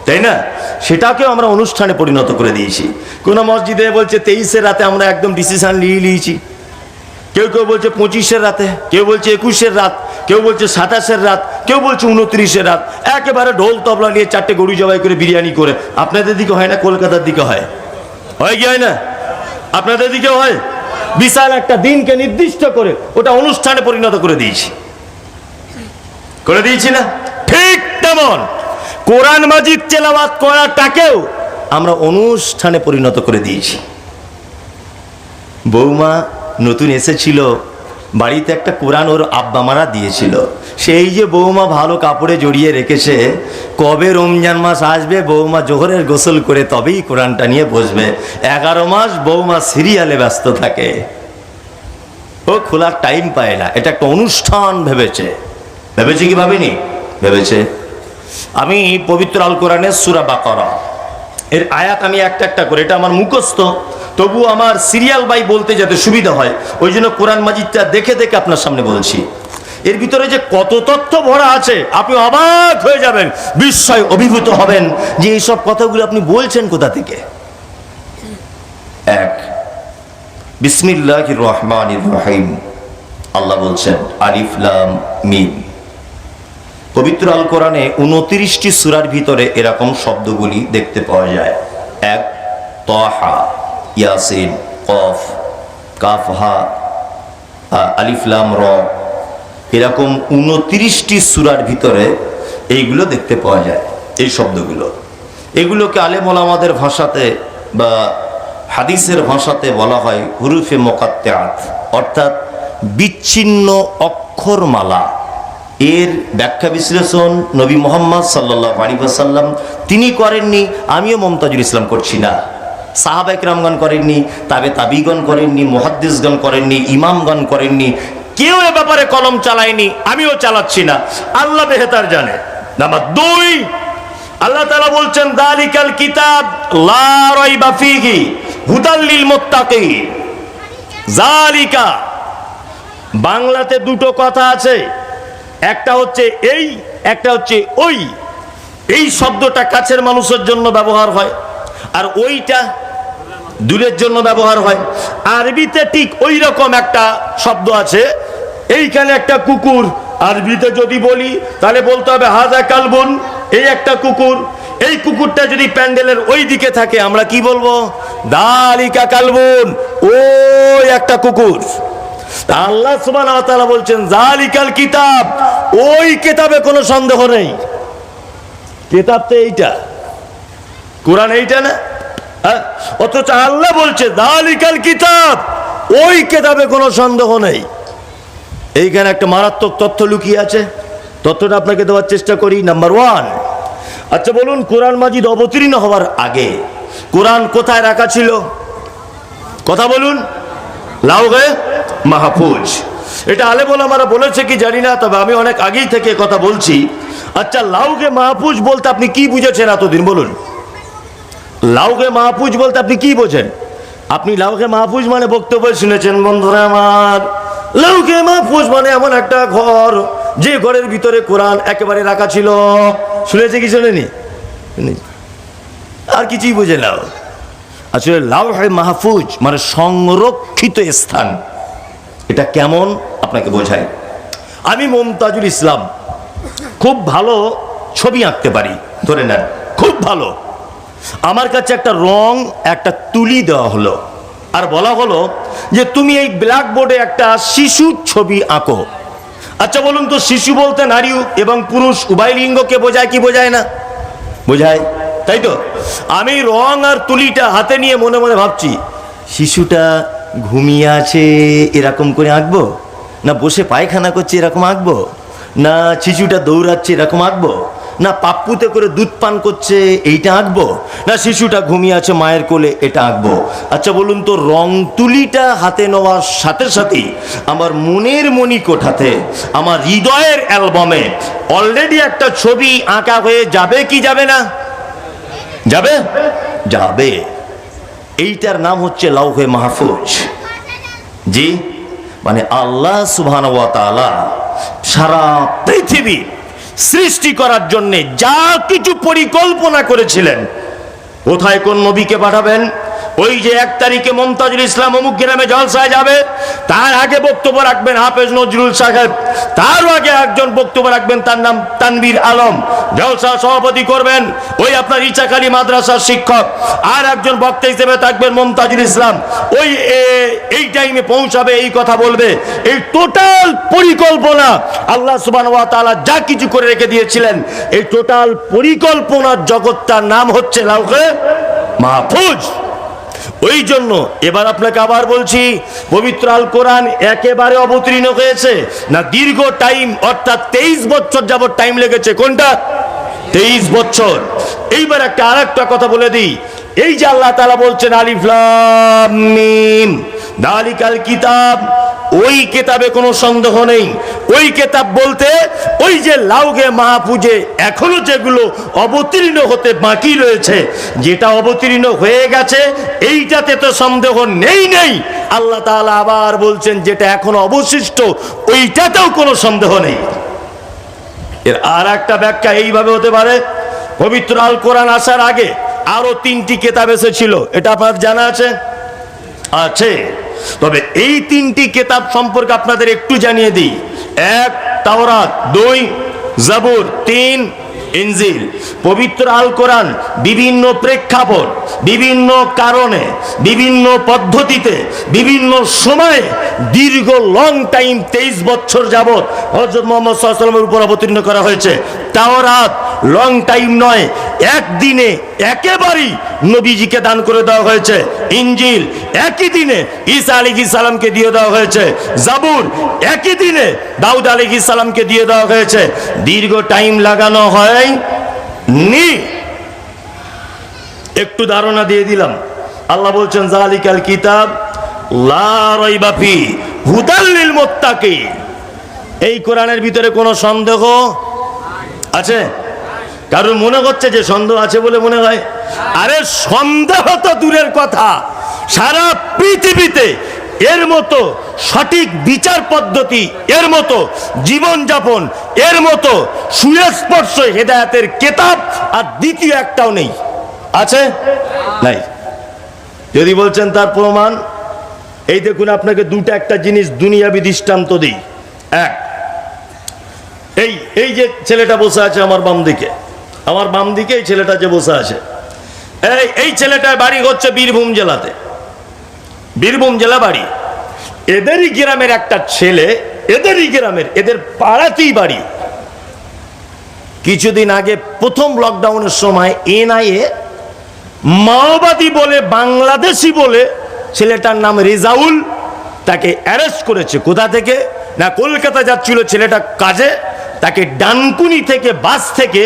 তাই না? সেটাকেও আমরা অনুষ্ঠানে পরিণত করে দিয়েছি। কোন মসজিদে বলছে 23-এর রাতে আমরা একদম ডিসিশন নিয়ে নিয়েছি, কেউ কেউ বলছে 25-এর রাতে, কেউ বলছে 21-এর রাত, কেউ বলছে 27-এর রাত, কেউ বলছে 29-এর রাত। একেবারে ঢোল তবলা নিয়ে 4টে গরু জবাই করে বিরিয়ানি করে। আপনাদের দিকে হয় না? কলকাতার দিকে হয়, হয় কি হয় না? আপনাদের দিকেও হয়? বিশাল একটা দিনকে নির্দিষ্ট করে ওটা অনুষ্ঠানে পরিণত করে দিয়েছি, করে দিয়েছি না? ঠিক তেমন কোরআন মাজিদ তেলাওয়াত করাটাকেও আমরা অনুষ্ঠানে পরিণত করে দিয়েছি। বৌমা নতুন এসেছিল, বাড়িতে একটা কোরআন ওর আব্বা মারা দিয়েছিল, সেই যে বৌমা ভালো কাপড়ে জড়িয়ে রেখেছে, কবে রমজান মাস আসবে বৌমা জোহরের গোসল করে তবেই কোরআনটা নিয়ে বসবে। 11 মাস বৌমা সিরিয়ালে ব্যস্ত থাকে, ও খোলার টাইম পায় না। এটা একটা অনুষ্ঠান ভেবেছে, ভেবেছে কি ভাবেনি? ভেবেছে। আমি পবিত্র আল কোরআনের সূরা বাকারা এর আয়াত আমি একটা একটা করে, এটা আমার মুখস্থ, তবু আমার সিরিয়াল বাই বলতে যাতে সুবিধা হয় ওই জন্য কোরআন মাজিদটা দেখে দেখে আপনার সামনে বলছি। এর ভিতরে যে কত তথ্য ভরা আছে আপনি অবাক হয়ে যাবেন, বিস্ময় অভিভূত হবেন যে এইসব কথাগুলো আপনি বলছেন কোথা থেকে। 1, বিসমিল্লাহির রহমানির রহিম। আল্লাহ বলছেন আলিফ লাম মিম। পবিত্র আল কোরআনে 29টি সূরার ভিতরে এরকম শব্দগুলি দেখতে পাওয়া যায়। 1, তাহা, ইয়াসিন, কফ, কাফ হা, আলিফ লাম র, এরকম 29টি সূরার ভিতরে এইগুলো দেখতে পাওয়া যায়, এই শব্দগুলো। এগুলোকে আলেম ওলামাদের ভাষাতে বা হাদিসের ভাষাতে বলা হয় হুরুফে মুকাত্তাআত, অর্থাৎ বিচ্ছিন্ন অক্ষরমালা। এর ব্যাখ্যা বিশ্লেষণ নবী মুহাম্মদ সাল্লাল্লাহু আলাইহি ওয়াসাল্লাম তিনি করেননি, আমিও মুমতাজুল ইসলাম করছি না। সাহাবা একরামগণ করেননি, তাবিগণ করেননি, মুহাদ্দিসগণ করেননি, ইমামগণ করেননি, কেউ এ ব্যাপারে কলম চালায়নি, আমিও চালাচ্ছি না, আল্লাহ বেহেতার জানে। নাম্বার 2, আল্লাহ তাআলা বলছেন যালিকাল কিতাব লা রাইবা ফীহি হুদাল লিল মুত্তাকিন। যালিকা বাংলাতে দুটো কথা আছে, একটা হচ্ছে এই, একটা হচ্ছে ওই। এই শব্দটা কাছের মানুষের জন্য ব্যবহার হয়, আর ওইটা দূরের জন্য ব্যবহার হয়। আরবিতে ঠিক ওই রকম একটা শব্দ আছে। এইখানে একটা কুকুর, আরবিতে যদি বলি তাহলে বলতে হবে হাযা কালবুন, এই একটা কুকুর। এই কুকুরটা যদি প্যান্ডেলের ওই দিকে থাকে আমরা কি বলবো? যালিকা কালবুন, ওই একটা কুকুর। আল্লাহ সুবহানাহু ওয়া তাআলা বলছেন যালিকাল কিতাব, ওই কিতাবে কোনো সন্দেহ নেই। কিতাব তো এইটা, কোরআন এইটা না? অথচ আল্লাহ বলছে যালিকাল কিতাব, ওই কিতাবে কোনো সন্দেহ নেই। এইখানে একটা মারাত্মক তথ্য লুকিয়ে আছে, তথ্যটা আপনাকে দেওয়ার চেষ্টা করি। নাম্বার 1, আচ্ছা বলুন, কোরআন মাজিদ অবতীর্ণ হওয়ার আগে কোরআন কোথায় রাখা ছিল? কথা বলুন। লাউহে মাহফুজ। এটা আলেম ওলামারা বলেছে কি জানি না, তবে আমি অনেক আগেই থেকে কথা বলছি। আচ্ছা, লাউহে মাহফুজ বলতে আপনি কি বুঝেছেন এতদিন? বলুন, লাউহে মাহফুজ বলতে আপনি কি বোঝেন? আপনি লাউহে মাহফুজ মানে বক্তব্য শুনেছেন বন্ধুরা আমার। লাউহে মাহফুজ মানে এমন একটা ঘর, যে ঘরের ভিতরে কোরআন একেবারে রাখা ছিল। শুনেছে কি শোনেনি? আর কিছুই বুঝে নাও। আসলে লাউহে মাহফুজ মানে সংরক্ষিত স্থান। এটা কেমন আপনাকে বোঝাই। আমি মুমতাজুল ইসলাম খুব ভালো ছবি আঁকতে পারি, ধরে নেন, খুব ভালো। আমার কাছে একটা রং, একটা তুলি দেওয়া হলো, আর বলা হলো যে তুমি এই ব্ল্যাকবোর্ডে একটা শিশুর ছবি আঁকো। আচ্ছা বলুন তো, শিশু বলতে নারী এবং পুরুষ উভয় লিঙ্গকে বোঝায় কি বোঝায় না? বোঝায়, তাই তো? আমি রং আর তুলিটা হাতে নিয়ে মনে মনে ভাবছি, শিশুটা ঘুমিয়ে আছে এরকম করে আঁকবো, না বসে পায়খানা করছে এরকম আঁকবো, না শিশুটা দৌড়াচ্ছে এরকম আঁকবো, না পাপ্পুতে করে দুধ পান করছে এইটা আঁকবো, না শিশুটা ঘুমিয়ে আছে মায়ের কোলে এটা আঁকবো। আচ্ছা বলুন তো, রং তুলিটা হাতে নেওয়ার সাথে সাথেই আমার মনের মণিকোঠাতে, আমার হৃদয়ের অ্যালবামে অলরেডি একটা ছবি আঁকা হয়ে যাবে কি যাবে না? যাবে, যাবে। এইটার নাম হচ্ছে লাউহে মাহফুজ। জি, মানে আল্লাহ সুবহানাহু ওয়া তাআলা সারা পৃথিবী সৃষ্টি করার জন্য যা কিছু পরিকল্পনা করেছিলেন, কোথায় কোন নবীকে পাঠাবেন, ওই যে 1 তারিখে মুমতাজুল ইসলাম অমুক গ্রামে জলসায় যাবে, তার আগে বক্তব্য রাখবেন হাফেজ নজরুল সাহেব, তারও আগে একজন বক্তব্য রাখবেন, তার নাম তানভীর আলম, জলসা সভাপতি করবেন ওই আপনার ইচাখালী মাদ্রাসার শিক্ষক, আর একজন বক্তা হিসেবে থাকবেন মুমতাজুল ইসলাম, ওই এই টাইমে পৌঁছাবে, এই কথা বলবে। এই টোটাল পরিকল্পনা আল্লাহ সুবহানাহু ওয়া তাআলা যা কিছু করে রেখে দিয়েছিলেন, এই টোটাল পরিকল্পনার জগৎটার নাম হচ্ছে লাউহে মাহফুজ। ওই জন্য এবার আপনাকে আবার বলছি, পবিত্র আল কোরআন একেবারে অবতীর্ণ হয়েছে না দীর্ঘ টাইম, অর্থাৎ 23 বছর যাবত টাইম লেগেছে। কোনটা? 23 বছর। এইবার একটা আরেকটা কথা বলে দিই, এই যে আল্লাহ তাআলা বলছেন আলিফ লাম মিম যালিকাল কিতাব, ওই কিতাবে কোনো সন্দেহ নেই। ওই কিতাব বলতে ওই যে লাউহে মাহফুজে এখনো যেগুলো অবতীর্ণ হতে বাকি রয়েছে, যেটা অবতীর্ণ হয়ে গেছে এইটাতে তো সন্দেহ নেই। আল্লাহ তাআলা আবার বলছেন যেটা এখনো অবশিষ্ট ওইটাতেও কোনো সন্দেহ নেই। এর আর একটা ব্যাখ্যা এইভাবে হতে পারে, পবিত্র আল কোরআন আসার আগে আরো 3টি কিতাব এসেছিল, এটা আপনার জানা আছে? আছে। তবে এই 3টি কিতাব সম্পর্কে আপনাদের একটু জানিয়ে দিই। 1 তাওরাত, 2 জাবুর, 3 ইনজিল। পবিত্র আল কোরআন বিভিন্ন প্রেক্ষাপট, বিভিন্ন কারণে, বিভিন্ন পদ্ধতিতে, বিভিন্ন সময়ে দীর্ঘ লং টাইম 23 বছর যাবত হযরত মুহাম্মদ সাল্লাল্লাহু আলাইহি ওয়াসাল্লামের উপর অবতীর্ণ করা হয়েছে। তাওরাত লং টাইম নয়, একদিনে একেবারেই নবীজিকে দান করে দেওয়া হয়েছে। ইনজিল একই দিনে ঈসা আলাইহিস সালামকে দিয়ে দেওয়া হয়েছে। জাবুর একই দিনে দাউদ আলাইহিস সালামকে দিয়ে দেওয়া হয়েছে। দীর্ঘ টাইম লাগানো হয় নি। একটু ধারণা দিয়ে দিলাম। আল্লাহ বলছেন জালিকাল কিতাব লা রাইবা ফি হুদাল লিল মুত্তাকিন। এই কোরআনের ভিতরে কোনো সন্দেহ আছে? কারণ মনে হচ্ছে যে সন্দেহ আছে বলে মনে হয়? আরে সন্দেহ তো দূরের কথা, সারা পৃথিবীতে এর মতো সঠিক বিচার পদ্ধতি, এর মতো জীবনযাপন, এর মতো সুস্পর্শ হেদায়েতের কিতাব আর দ্বিতীয় একটাও নেই। আছে? নাই। যদি বলছেন তার প্রমাণ, এই দেখুন আপনাকে দুটো একটা জিনিস দুনিয়াবি দৃষ্টান্ত দিই। এক, এই যে ছেলেটা বসে আছে আমার বাম দিকে, আমার বাম দিকে এই ছেলেটা যে বসে আছে, এই ছেলেটার বাড়ি হচ্ছে বীরভূম জেলাতে, বীরভূম জেলা বাড়ি। এদেরই গ্রামের একটা ছেলে, এদেরই গ্রামের, এদের পাড়াতেই বাড়ি। কিছুদিন আগে প্রথম লকডাউনের সময় এনআইএ মাওবাদী বলে, বাংলাদেশি বলে ছেলেটার নাম রেজাউল, তাকে অ্যারেস্ট করেছে। কোথা থেকে? না, কলকাতা যাচ্ছিল ছেলেটা কাজে, তাকে ডানকুনি থেকে বাস থেকে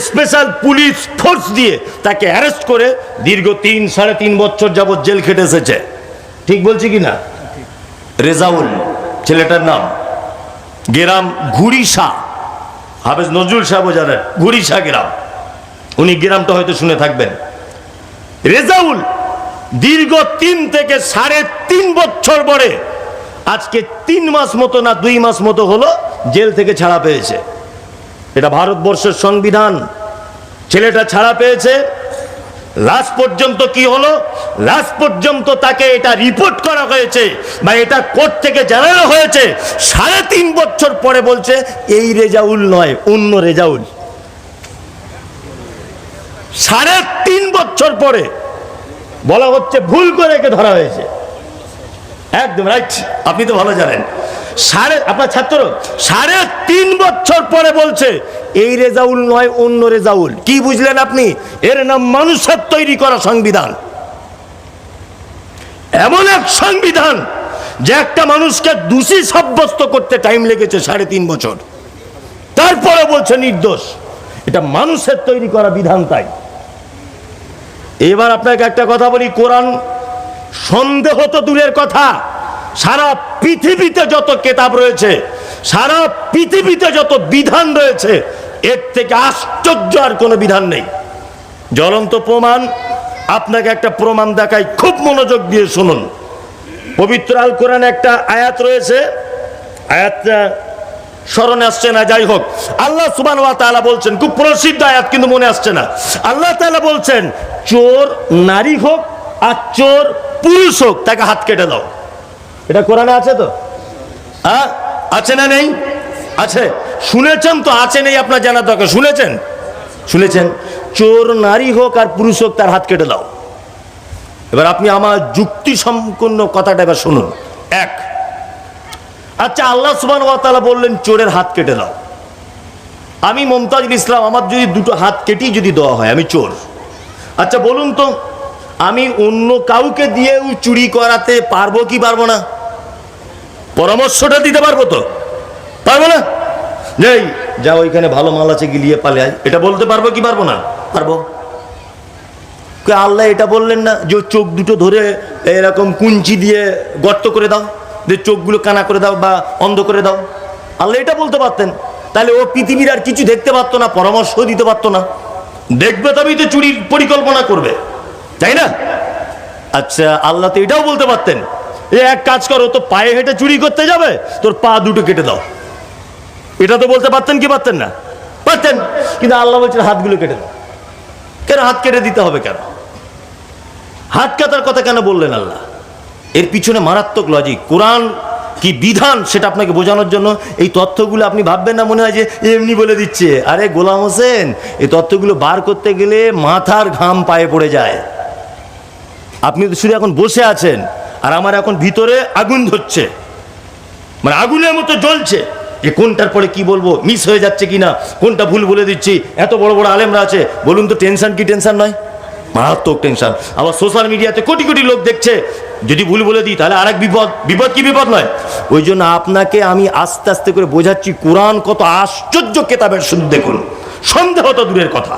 স্পেশাল পুলিশ ফোর্স দিয়ে তাকে অ্যারেস্ট করে দীর্ঘ 3-3.5 বছর যাবৎ জেল খেটে এসেছে। ঠিক বলছি কি না? রেজাউল ছেলেটার নাম। গ্রাম ঘুড়িশা, হাফেজ নজরুল সাহেব জানেন ঘুড়িশা গ্রাম, উনি গ্রামটা হয়তো শুনে থাকবেন। রেজাউল দীর্ঘ 3 থেকে 3.5 বছর পরে আজকে 3 মাস মতো না 2 মাস মতো হলো জেল থেকে ছাড়া পেয়েছে। এটা ভারতবর্ষের সংবিধান। ছেলেটা ছাড়া পেয়েছে। লাস্ট পর্যন্ত কি হলো? লাস্ট পর্যন্ত তাকে এটা রিপোর্ট করা হয়েছে বা এটা কোর্ট থেকে জানানো হয়েছে। 3.5 বছর পরে বলছে এই রেজাউল নয়, অন্য রেজাউল। 3.5 বছর পরে বলা হচ্ছে ভুল করে একে ধরা হয়েছে। একদম রাইট, আপনি তো ভালো জানেন। আপনার ছাত্র 3.5 বছর পরে বলছে এই রেজাউল নয়, অন্য রেজাউল। কি বুঝলেন আপনি? এর নাম মানুষের তৈরি করা সংবিধান। এমন এক সংবিধান যে একটা মানুষকে দোষী সাব্যস্ত করতে টাইম লেগেছে 3.5 বছর, তারপরে বলছে নির্দোষ। এটা মানুষের তৈরি করা বিধান। তাই এবার আপনাকে একটা কথা বলি, কোরআন সন্দেহ তো দূরের কথা, সারা পৃথিবীতে যত কিতাব রয়েছে, সারা পৃথিবীতে যত বিধান রয়েছে, এর থেকে আশ্চর্য আর কোনো বিধান নেই। জ্বলন্ত প্রমাণ, আপনাকে একটা প্রমাণ দেখাই, খুব মনোযোগ দিয়ে শুনুন। পবিত্র আল কোরআনে একটা আয়াত রয়েছে, আয়াতটা স্মরণে আসছে না, যাই হোক। আল্লাহ সুবহানাহু ওয়া তাআলা বলছেন, খুব প্রসিদ্ধ আয়াত কিন্তু মনে আসছে না। আল্লাহ তাআলা বলছেন চোর নারী হোক আর চোর পুরুষ হোক তাকে হাত কেটে দাও। এটা কোরআনে আছে তো? আছে না নেই? আছে। শুনেছেন তো? আছে নেই আপনার জানা দরকার। শুনেছেন? শুনেছেন। চোর নারী হোক আর পুরুষ হোক তার হাত কেটে দাও। এবার আপনি আমার যুক্তি সম্পন্ন কথাটা এবার শুনুন। এক, আচ্ছা আল্লাহ সুবহানাহু ওয়া তাআলা বললেন চোরের হাত কেটে দাও। আমি মুমতাজুল ইসলাম, আমার যদি দুটো হাত কেটেই যদি দেওয়া হয়, আমি চোর। আচ্ছা বলুন তো, আমি অন্য কাউকে দিয়েও চুরি করাতে পারবো কি পারবো না? পরামর্শটা দিতে পারবো তো? পারবো না? নেই, যা ওইখানে ভালো মাল আছে গিলিয়ে পালে আয়, এটা বলতে পারবো কি পারবো না? পারবো। আল্লাহ এটা বললেন না যে চোখ দুটো ধরে এরকম কুঞ্চি দিয়ে গর্ত করে দাও, যে চোখগুলো কানা করে দাও বা অন্ধ করে দাও? আল্লাহ এটা বলতে পারতেন, তাহলে ও পৃথিবীর আর কিছু দেখতে পারতো না, পরামর্শ দিতে পারতো না। দেখবে তবেই তো চুরির পরিকল্পনা করবে, তাই না? আচ্ছা আল্লাহ তো এটাও বলতে পারতেন, এক কাজ করো, তো পায়ে হেঁটে চুরি করতে যাবে, তোর পা দুটো কেটে দাও। এটা তো বলতে পারতেন কি পারতেন না? পারতেন। কিন্তু আল্লাহ বলছেন হাতগুলো কেটে দাও। কেন হাত কেটে দিতে হবে? কেন হাত কাটার কথা কেন বললেন আল্লাহ? এর পিছনে মারাত্মক লজিক। কোরআন কি বিধান সেটা আপনাকে বোঝানোর জন্য এই তথ্যগুলো। আপনি ভাববেন না মনে হয় যে এমনি বলে দিচ্ছে। আরে গোলাম হোসেন, এই তথ্যগুলো বার করতে গেলে মাথার ঘাম পায়ে পড়ে যায়। আপনি তো শুধু এখন বসে আছেন, আর আমার এখন ভিতরে আগুন ধরছে, মানে আগুনের মতো জ্বলছে। যে কোনটার পরে কি বলবো, মিস হয়ে যাচ্ছে কিনা, কোনটা ভুল বলে দিচ্ছি। এত বড় বড় আলেমরা আছে, বলুন তো টেনশন কি টেনশন নয়? মারাত্মক টেনশন। আবার সোশ্যাল মিডিয়াতে কোটি কোটি লোক দেখছে, যদি ভুল বলে দিই তাহলে আরেক বিপদ। বিপদ কি বিপদ নয়? ওই জন্য আপনাকে আমি আস্তে আস্তে করে বোঝাচ্ছি, কোরআন কত আশ্চর্য কেতাবের, শুধু দেখুন, সন্দেহ তো দূরের কথা।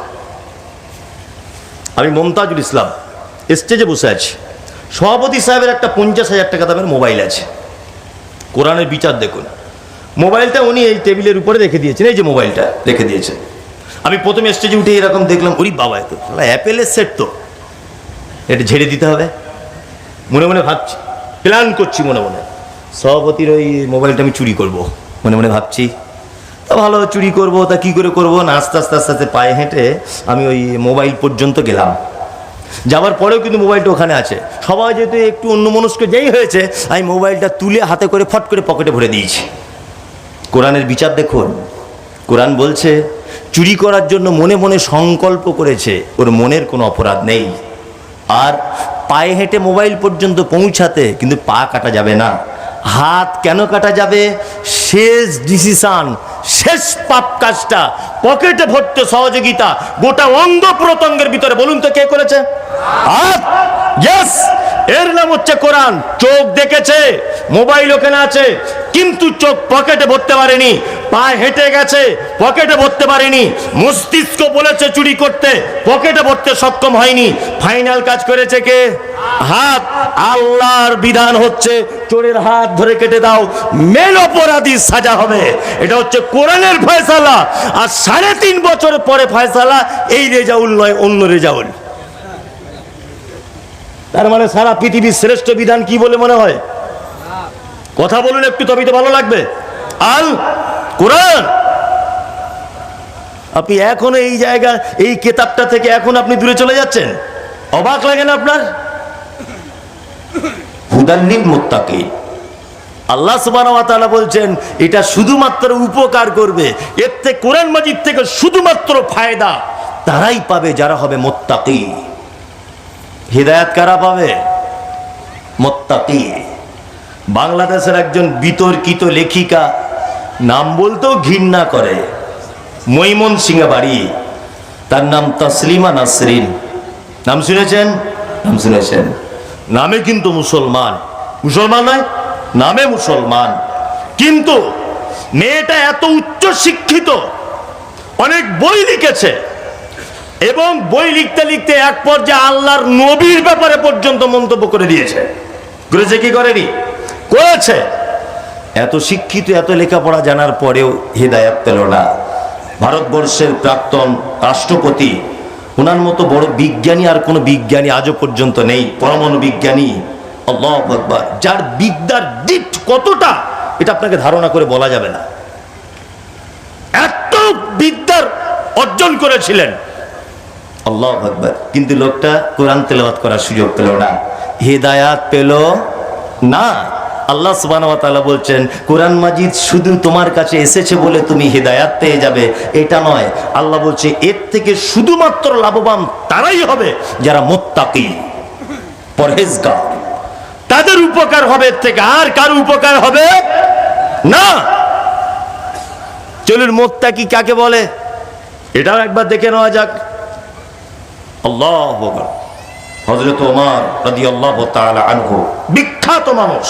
আমি মমতাজুল ইসলাম স্টেজে বসে আছি, সভাপতি সাহেবের একটা 50,000 টাকা দামের মোবাইল আছে। কোরআনের বিচার দেখুন, মোবাইলটা উনি এই টেবিলের উপরে রেখে দিয়েছেন, এই যে মোবাইলটা রেখে দিয়েছেন। আমি প্রথমে স্টেজে উঠে এরকম দেখলাম, ওরে বাবা, এত অ্যাপেলের সেট, তো এটা ঝেড়ে দিতে হবে। মনে মনে ভাবছি, প্ল্যান করছি মনে মনে, সভাপতির ওই মোবাইলটা আমি চুরি করব, মনে মনে ভাবছি। তা ভালো, চুরি করব, তা কি করে করবো না, আস্তে আস্তে আস্তে আস্তে পায়ে হেঁটে আমি ওই মোবাইল পর্যন্ত গেলাম। যাওয়ার পরেও কিন্তু মোবাইলটা ওখানে আছে। সবাই যেহেতু একটু অন্যমনস্ক যেই হয়েছে, আমি মোবাইলটা তুলে হাতে করে ফট করে পকেটে ভরে দিয়েছি। কোরআনের বিচার দেখুন, কোরআন বলছে চুরি করার জন্য মনে মনে সংকল্প করেছে, ওর মনের কোনো অপরাধ নেই। আর পায়ে হেঁটে মোবাইল পর্যন্ত পৌঁছাতে কিন্তু পা কাটা যাবে না। হাত কেন কাটা যাবে? শেষ ডিসিশন, শেষ পাপ কাজটা পকেটে ভরতে সহযোগিতা গোটা অঙ্গ প্রত্যঙ্গের ভিতরে, বলুন তো কে করেছে? হাত। ইয়েস, এর নাম হচ্ছে কোরআন। চোখ দেখেছে, মোবাইল ওখানে আছে, কিন্তু চোখ পকেটে ভরতে পারেনি। পা হেঁটে গেছে, পকেটে ভরতে পারেনি। মস্তিষ্ক বলেছে চুরি করতে, পকেটে ভরতে সক্ষম হয়নি। ফাইনাল কাজ করেছে কে? হাত। আল্লাহর বিধান হচ্ছে চোরের হাত ধরে কেটে দাও, মেন অপরাধী সাজা হবে। এটা হচ্ছে কোরআনের ফয়সালা। আর 3.5 বছর পরে ফয়সালা, এই রেজাউল নয়, অন্য রেজাউল। তার মানে সারা পৃথিবীর শ্রেষ্ঠ বিধান কি বলে মনে হয়? কথা বলুন একটু, তবেই তো ভালো লাগবে। আল কোরআন। আপনি এখনো এই জায়গা, এই কিতাবটা থেকে এখন আপনি দূরে চলে যাচ্ছেন, অবাক লাগে না আপনার? হুদাল্লিল মুত্তাকিন। আল্লাহ সুবহানাহু ওয়া তাআলা বলছেন এটা শুধুমাত্র উপকার করবে, এর থেকে কোরআন মাজিদ থেকে শুধুমাত্র ফায়দা তারাই পাবে যারা হবে মুত্তাকি। হিদায়াত কারা পাবে? মুত্তাকি। বাংলাদেশের একজন বিতর্কিত লেখিকা, নাম বলতেও ঘৃণা করে, ময়মনসিংহে বাড়ি, তার নাম তসলিমা নাসরিন। নাম শুনেছেন? নাম শুনেছেন। নামে কিন্তু মুসলমান, মুসলমান নয়, নামে মুসলমান, কিন্তু মেয়েটা এত উচ্চ শিক্ষিত, অনেক বই লিখেছে, এবং বই লিখতে লিখতে এক পর্যায়ে আল্লাহর নবীর ব্যাপারে পর্যন্ত মন্তব্য করে দিয়েছে। করেছে কি করেনি? করেছে। এত শিক্ষিত, এত লেখাপড়া জানার পরেও হিদায়াত পেল না। ভারতবর্ষের প্রাক্তন রাষ্ট্রপতি, ওনার মতো বড় বিজ্ঞানী আর কোনো বিজ্ঞানী আজও পর্যন্ত নেই, পরমাণু বিজ্ঞানী। আল্লাহু আকবার। যার বিদ্যার ডিট কতটা এটা আপনাকে ধারণা করে বলা যাবে না। এত বিদ্যার অর্জন করেছিলেন, আল্লাহু আকবার। কিন্তু লোকটা কোরআন তেলাওয়াত করার সুযোগ পেল না, হিদায়াত পেল না। আল্লাহ সুবহানাহু ওয়া তাআলা বলছেন কোরআন মাজিদ শুধু তোমার কাছে এসেছে বলে তুমি হিদায়াত পেয়ে যাবে, এটা নয়। আল্লাহ বলছে এর থেকে শুধুমাত্র লাভবান তারাই হবে যারা মুত্তাকি, পরহেজগার। তাদের উপকার হবে এর থেকে, আর কারো উপকার হবে না। চলুন মুত্তাকি কাকে বলে এটাও একবার দেখে নেওয়া যাক। আল্লাহু আকবার। হযরত ওমর রাদিয়াল্লাহু তাআলা আনহু, বিখ্যাত মানুষ।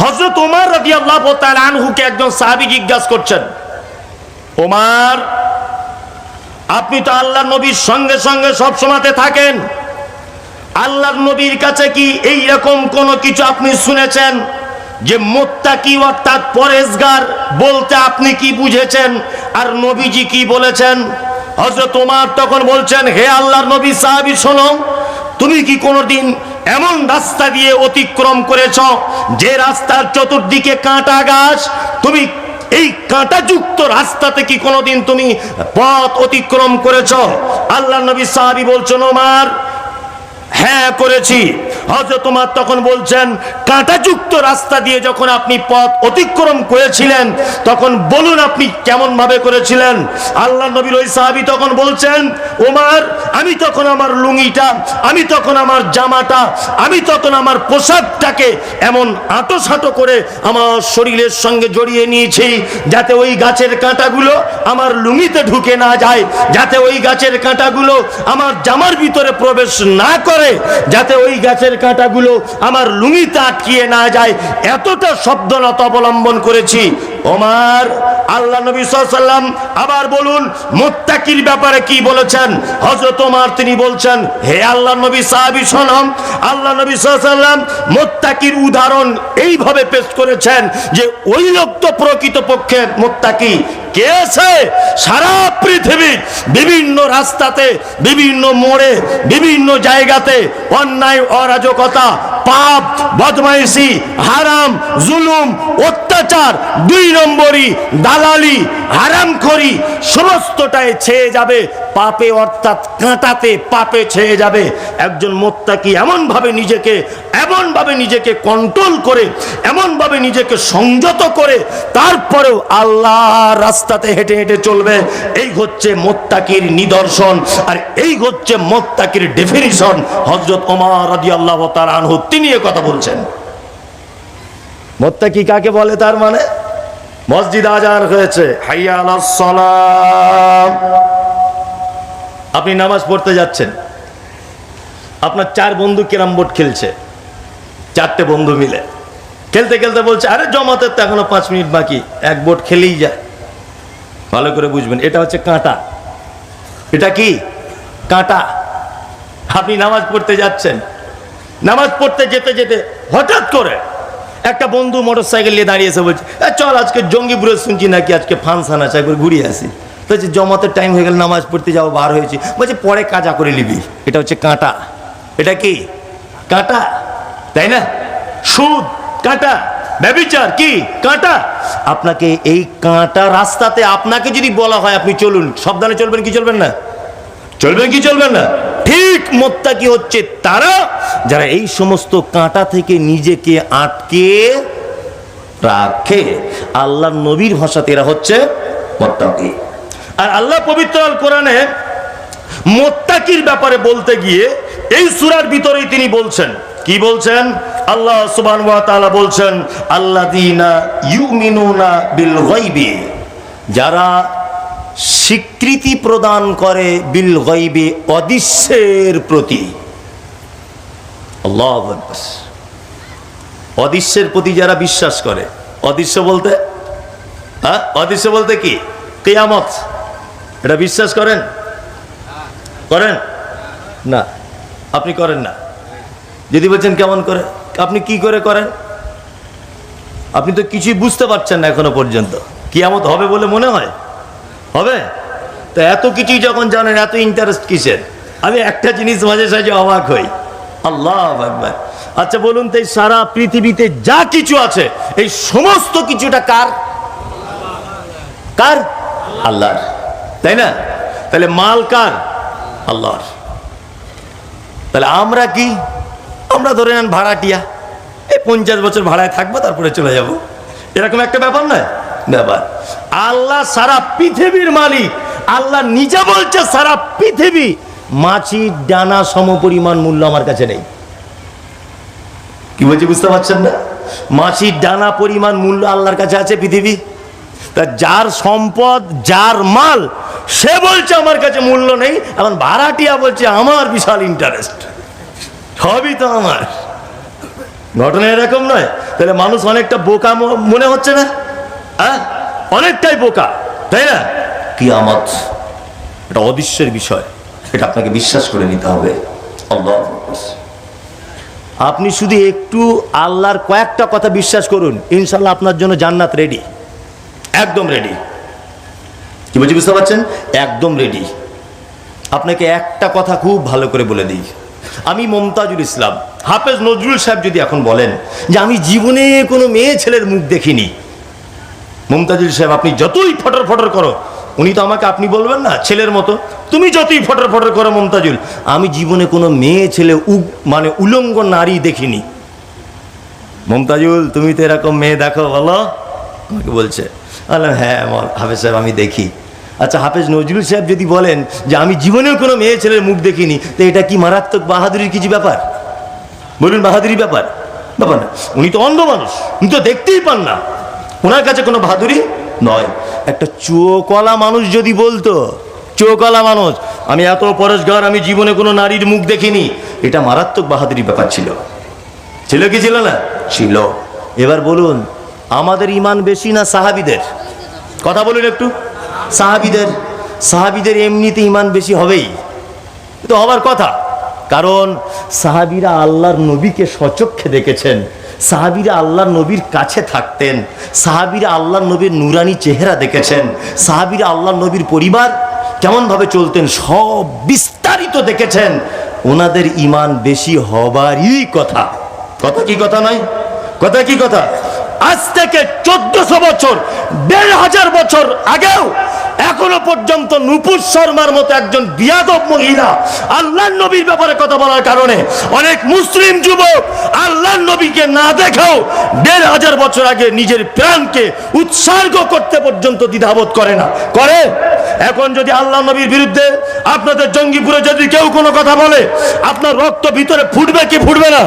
হযরত ওমর রাদিয়াল্লাহু তাআলা আনহুকে একজন সাহাবী জিজ্ঞাসা করছেন, ওমর আপনি তো আল্লাহর নবীর সঙ্গে সঙ্গে সব সময়তে থাকেন, আল্লাহর নবীর কাছে কি এই রকম কোন কিছু আপনি শুনেছেন যে মুত্তাকি অর্থাৎ পরহেজগার বলতে আপনি কি বুঝেছেন, আর নবীজি কি বলেছেন? হযরত ওমর তখন বলছেন, হে আল্লাহর নবী, সাহাবী শোনো, তুমি কি কোনোদিন এমন রাস্তা দিয়ে অতিক্রম করেছ যে রাস্তার চতুর্দিকে কাঁটা গাছ? তুমি এই কাঁটাযুক্ত রাস্তাতে কি কোনোদিন তুমি পথ অতিক্রম করেছ? আল্লাহর নবী সাহাবী বলছেন, ওমর হ্যাঁ করেছি। হযরত ওমর তখন বলছেন, কাঁটাযুক্ত রাস্তা দিয়ে যখন আপনি পথ অতিক্রম করেছিলেন তখন বলুন আপনি কেমন ভাবে করেছিলেন? আল্লাহ নবীর ওই সাহাবী তখন বলছেন, ওমর আমি তখন আমার লুঙ্গিটা, আমি তখন আমার জামাটা, আমি তখন আমার পোশাকটাকে এমন আঁটোসাঁটো করে আমার শরীরের সঙ্গে জড়িয়ে নিয়েছি যাতে ওই গাছের কাঁটাগুলো আমার লুঙ্গিতে ঢুকে না যায়, যাতে ওই গাছের কাঁটাগুলো আমার জামার ভিতরে প্রবেশ না করে, যাতে ওই গাছের কাঁটাগুলো আমার লুঙ্গিতে আটকিয়ে না যায়, এতটা সাবধানতা অবলম্বন করেছি। ওমর, আল্লাহ নবী সাল্লাল্লাহু আলাইহি ওয়াসাল্লাম আবার বলুন মুত্তাকির ব্যাপারে কি বলেছেন? হযরত ওমর তিনি বলছেন, হে আল্লাহ নবী সাহাবী শোনো, আল্লাহ নবী সাল্লাল্লাহু আলাইহি ওয়াসাল্লাম মুত্তাকির উদাহরণ এইভাবে পেশ করেছেন যে ওই লোক তো প্রকৃতপক্ষে মুত্তাকি কে আছে? সারা পৃথিবীর বিভিন্ন রাস্তাতে, বিভিন্ন মোড়ে, বিভিন্ন জায়গাতে অন্যায়, অরাজকতা, পাপ, বদমাইশি, হারাম, জুলুম, অত্যাচার, দুই নম্বরি, দালালি, হারামখোরি সমস্তটাই ছেয়ে যাবে পাপে, অর্থাৎ কাঁটাতে পাপে ছেয়ে যাবে। একজন মুত্তাকি এমনভাবে নিজেকে কন্ট্রোল করে, এমনভাবে নিজেকে সংযত করে তারপরেও আল্লাহর রাস্তাতে হেঁটে হেঁটে চলবে। এই হচ্ছে মুত্তাকির নিদর্শন, আর এই হচ্ছে মুত্তাকির ডেফিনিশন। হযরত ওমর রাদিয়াল্লাহু তাআলা আনহু তিনি এই কথা বলছেন। মুত্তাকি কাকে বলে? তার মানে মসজিদ আজান হয়েছে, হাইয়া আলাস সালাম, আপনি নামাজ পড়তে যাচ্ছেন, আপনার 4 বন্ধু ক্যারাম বোর্ড খেলছে, 4টে বন্ধু মিলে খেলতে খেলতে বলছে, আরে জমাতের তো এখনো 5 মিনিট বাকি, এক বোর্ড খেলেই যায়। ভালো করে বুঝবেন, এটা হচ্ছে কাঁটা। এটা কি? কাঁটা। আপনি নামাজ পড়তে যাচ্ছেন, নামাজ পড়তে যেতে যেতে হঠাৎ করে একটা বন্ধু মোটরসাইকেল নিয়ে দাঁড়িয়েছে, বলছে চল আজকে জঙ্গিপুরে শুনছি নাকি আজকে ফাংশন আছে, একবার ঘুরিয়ে আসি। তো জমাতের টাইম হয়ে গেল, নামাজ পড়তে যাবো, বার হয়েছি, বলছে পরে কাজা করে নিবি। এটা হচ্ছে কাঁটা। এটা কি? কাঁটা, তাই না? সুদ কাঁটা, ব্যভিচার কি? কাঁটা। আপনাকে এই কাঁটা রাস্তাতে আপনাকে যদি বলা হয় আপনি চলুন, সাবধানে চলবেন কি চলবেন না? চলবেন কি চলবেন না? ঠিক মুত্তাকি হচ্ছে তারা যারা এই সমস্ত কাঁটা থেকে নিজেকে আটকে রাখে। আল্লাহ নবীর ভাষাতে এরা হচ্ছে মুত্তাকি। আর আল্লাহ পবিত্র আল কোরআনে মুত্তাকির ব্যাপারে বলতে গিয়ে এই সূরার ভিতরেই তিনি বলছেন, কি বলছেন? আল্লাহ সুবহানাহু ওয়া তাআলা বলছেন, আল্লাযীনা ইউমিনুনা বিল গায়বি, যারা স্বীকৃতি প্রদান করে বিল গায়বি, অদৃশ্যের প্রতি। আল্লাহু আকবার। অদৃশ্যের প্রতি যারা বিশ্বাস করে। অদৃশ্য বলতে অদৃশ্য বলতে কি? কিয়ামত। এটা বিশ্বাস করেন? করেন না? আপনি করেন না। যদি বলছেন কেমন করে, আপনি কি করে করেন? আপনি তো কিছুই বুঝতে পারছেন না এখনো পর্যন্ত। কিয়ামত হবে বলে মনে হয়? হবে? তো এত কিছুই যখন জানেন, এত ইন্টারেস্ট কিসের? আমি একটা জিনিস মাঝে সাঝে অবাক হই, আল্লাহু আকবার। আচ্ছা বলুন তো, এই সারা পৃথিবীতে যা কিছু আছে এই সমস্ত কিছুটা কার? কার? আল্লাহর, তাই না? তাহলে মাল কার? আল্লাহর। তাহলে আমরা কি? আমরা ধরে নেন ভাড়াটিয়া, এই 50 বছর ভাড়ায় থাকবো, তারপরে চলে যাব, এরকম একটা ব্যাপার নয়? ব্যাপার। আল্লাহ সারা পৃথিবীর মালিক। আল্লাহ নিজে বলছে সারা পৃথিবী মাছির ডানা সমপরিমাণ মূল্য আমার কাছে নেই। কি বলছি বুঝতে পারছেন না? মাছির ডানা পরিমাণ মূল্য আল্লাহর কাছে আছে পৃথিবী। তা যার সম্পদ, যার মাল, সে বলছে আমার কাছে মূল্য নেই, এখন ভাড়াটিয়া বলছে আমার বিশাল ইন্টারেস্ট, সবই তো আমার। ঘটনা এরকম নয়? তাহলে মানুষ অনেকটা বোকা মনে হচ্ছে না? হ্যাঁ, অনেকটাই বোকা, তাই না? কিয়ামত এটা অদৃশ্যের বিষয়, এটা আপনাকে বিশ্বাস করে নিতে হবে। আল্লাহু আকবার। আপনি শুধু একটু আল্লাহর কয়েকটা কথা বিশ্বাস করুন, ইনশাল্লাহ আপনার জন্য জান্নাত রেডি, একদম রেডি। কি বলছি বুঝতে পারছেন? একদম রেডি। আপনাকে একটা কথা খুব ভালো করে বলে দিই, আমি মুমতাজুল ইসলাম, হাফেজ নজরুল সাহেব যদি এখন বলেন যে আমি জীবনে কোনো মেয়ে ছেলের মুখ দেখিনি, মুমতাজুল সাহেব আপনি যতই ফটর ফটর করো, উনি তো আমাকে আপনি বলবেন না, ছেলের মতো। তুমি যতই ফটর ফটর করো মমতাজুল, আমি জীবনে কোনো মেয়ে ছেলে মানে উলঙ্গ নারী দেখিনি। মমতাজুল তুমি তো এরকম মেয়ে দেখো, বলো। আমাকে বলছে, বললাম হ্যাঁ হাফেজ সাহেব আমি দেখি। আচ্ছা হাফেজ নজরুল সাহেব যদি বলেন যে আমি জীবনেও কোনো মেয়ে ছেলের মুখ দেখিনি, তো এটা কি মারাত্মক বাহাদুরির কিছু ব্যাপার? বলুন, বাহাদুরি ব্যাপার? ব্যাপার না। উনি তো অন্ধ মানুষ, উনি তো দেখতেই পান না, ওনার কাছে কোনো বাহাদুরি নয়। একটা চোখওয়ালা মানুষ যদি বলতো, চোখওয়ালা মানুষ, আমি এত পরেশগার, আমি জীবনে কোনো নারীর মুখ দেখিনি, এটা মারাত্মক বাহাদুরি ব্যাপার ছিল। ছিল কি ছিল না? ছিল। এবার বলুন, আমাদের ইমান বেশি না সাহাবীদের? কথা বলুন একটু। সাহাবীদের এমনিতে ইমান বেশি হবেই, তো হবার কথা। কারণ সাহাবীরা আল্লাহর নবীকে সচক্ষে দেখেছেন, সাহাবীরা আল্লাহর নবীর কাছে থাকতেন, সাহাবীরা আল্লাহর নবীর নুরানি চেহারা দেখেছেন, সাহাবীরা আল্লাহর নবীর পরিবার কেমনভাবে চলতেন সব বিস্তারিত দেখেছেন। ওনাদের ইমান বেশি হবারই কথা। কথা কি কথা নয়? কথা কি কথা? আজ থেকে 1400 বছর, 1500 বছর আগেও এখনো পর্যন্ত নুপুর শর্মার মতো একজন বিয়াদব মহিলা আল্লাহর নবীর ব্যাপারে কথা বলার কারণে অনেক মুসলিম যুবক আল্লাহর নবীকে না দেখেও 1500 বছর আগে নিজের প্রাণকে উৎসর্গ করতে পর্যন্ত দ্বিধাবোধ করে না, করে। এখন যদি আল্লাহর নবীর বিরুদ্ধে আপনাদের জঙ্গিপুরে যদি কেউ কোনো কথা বলে, আপনার রক্ত ভিতরে ফুটবে কি ফুটবে না?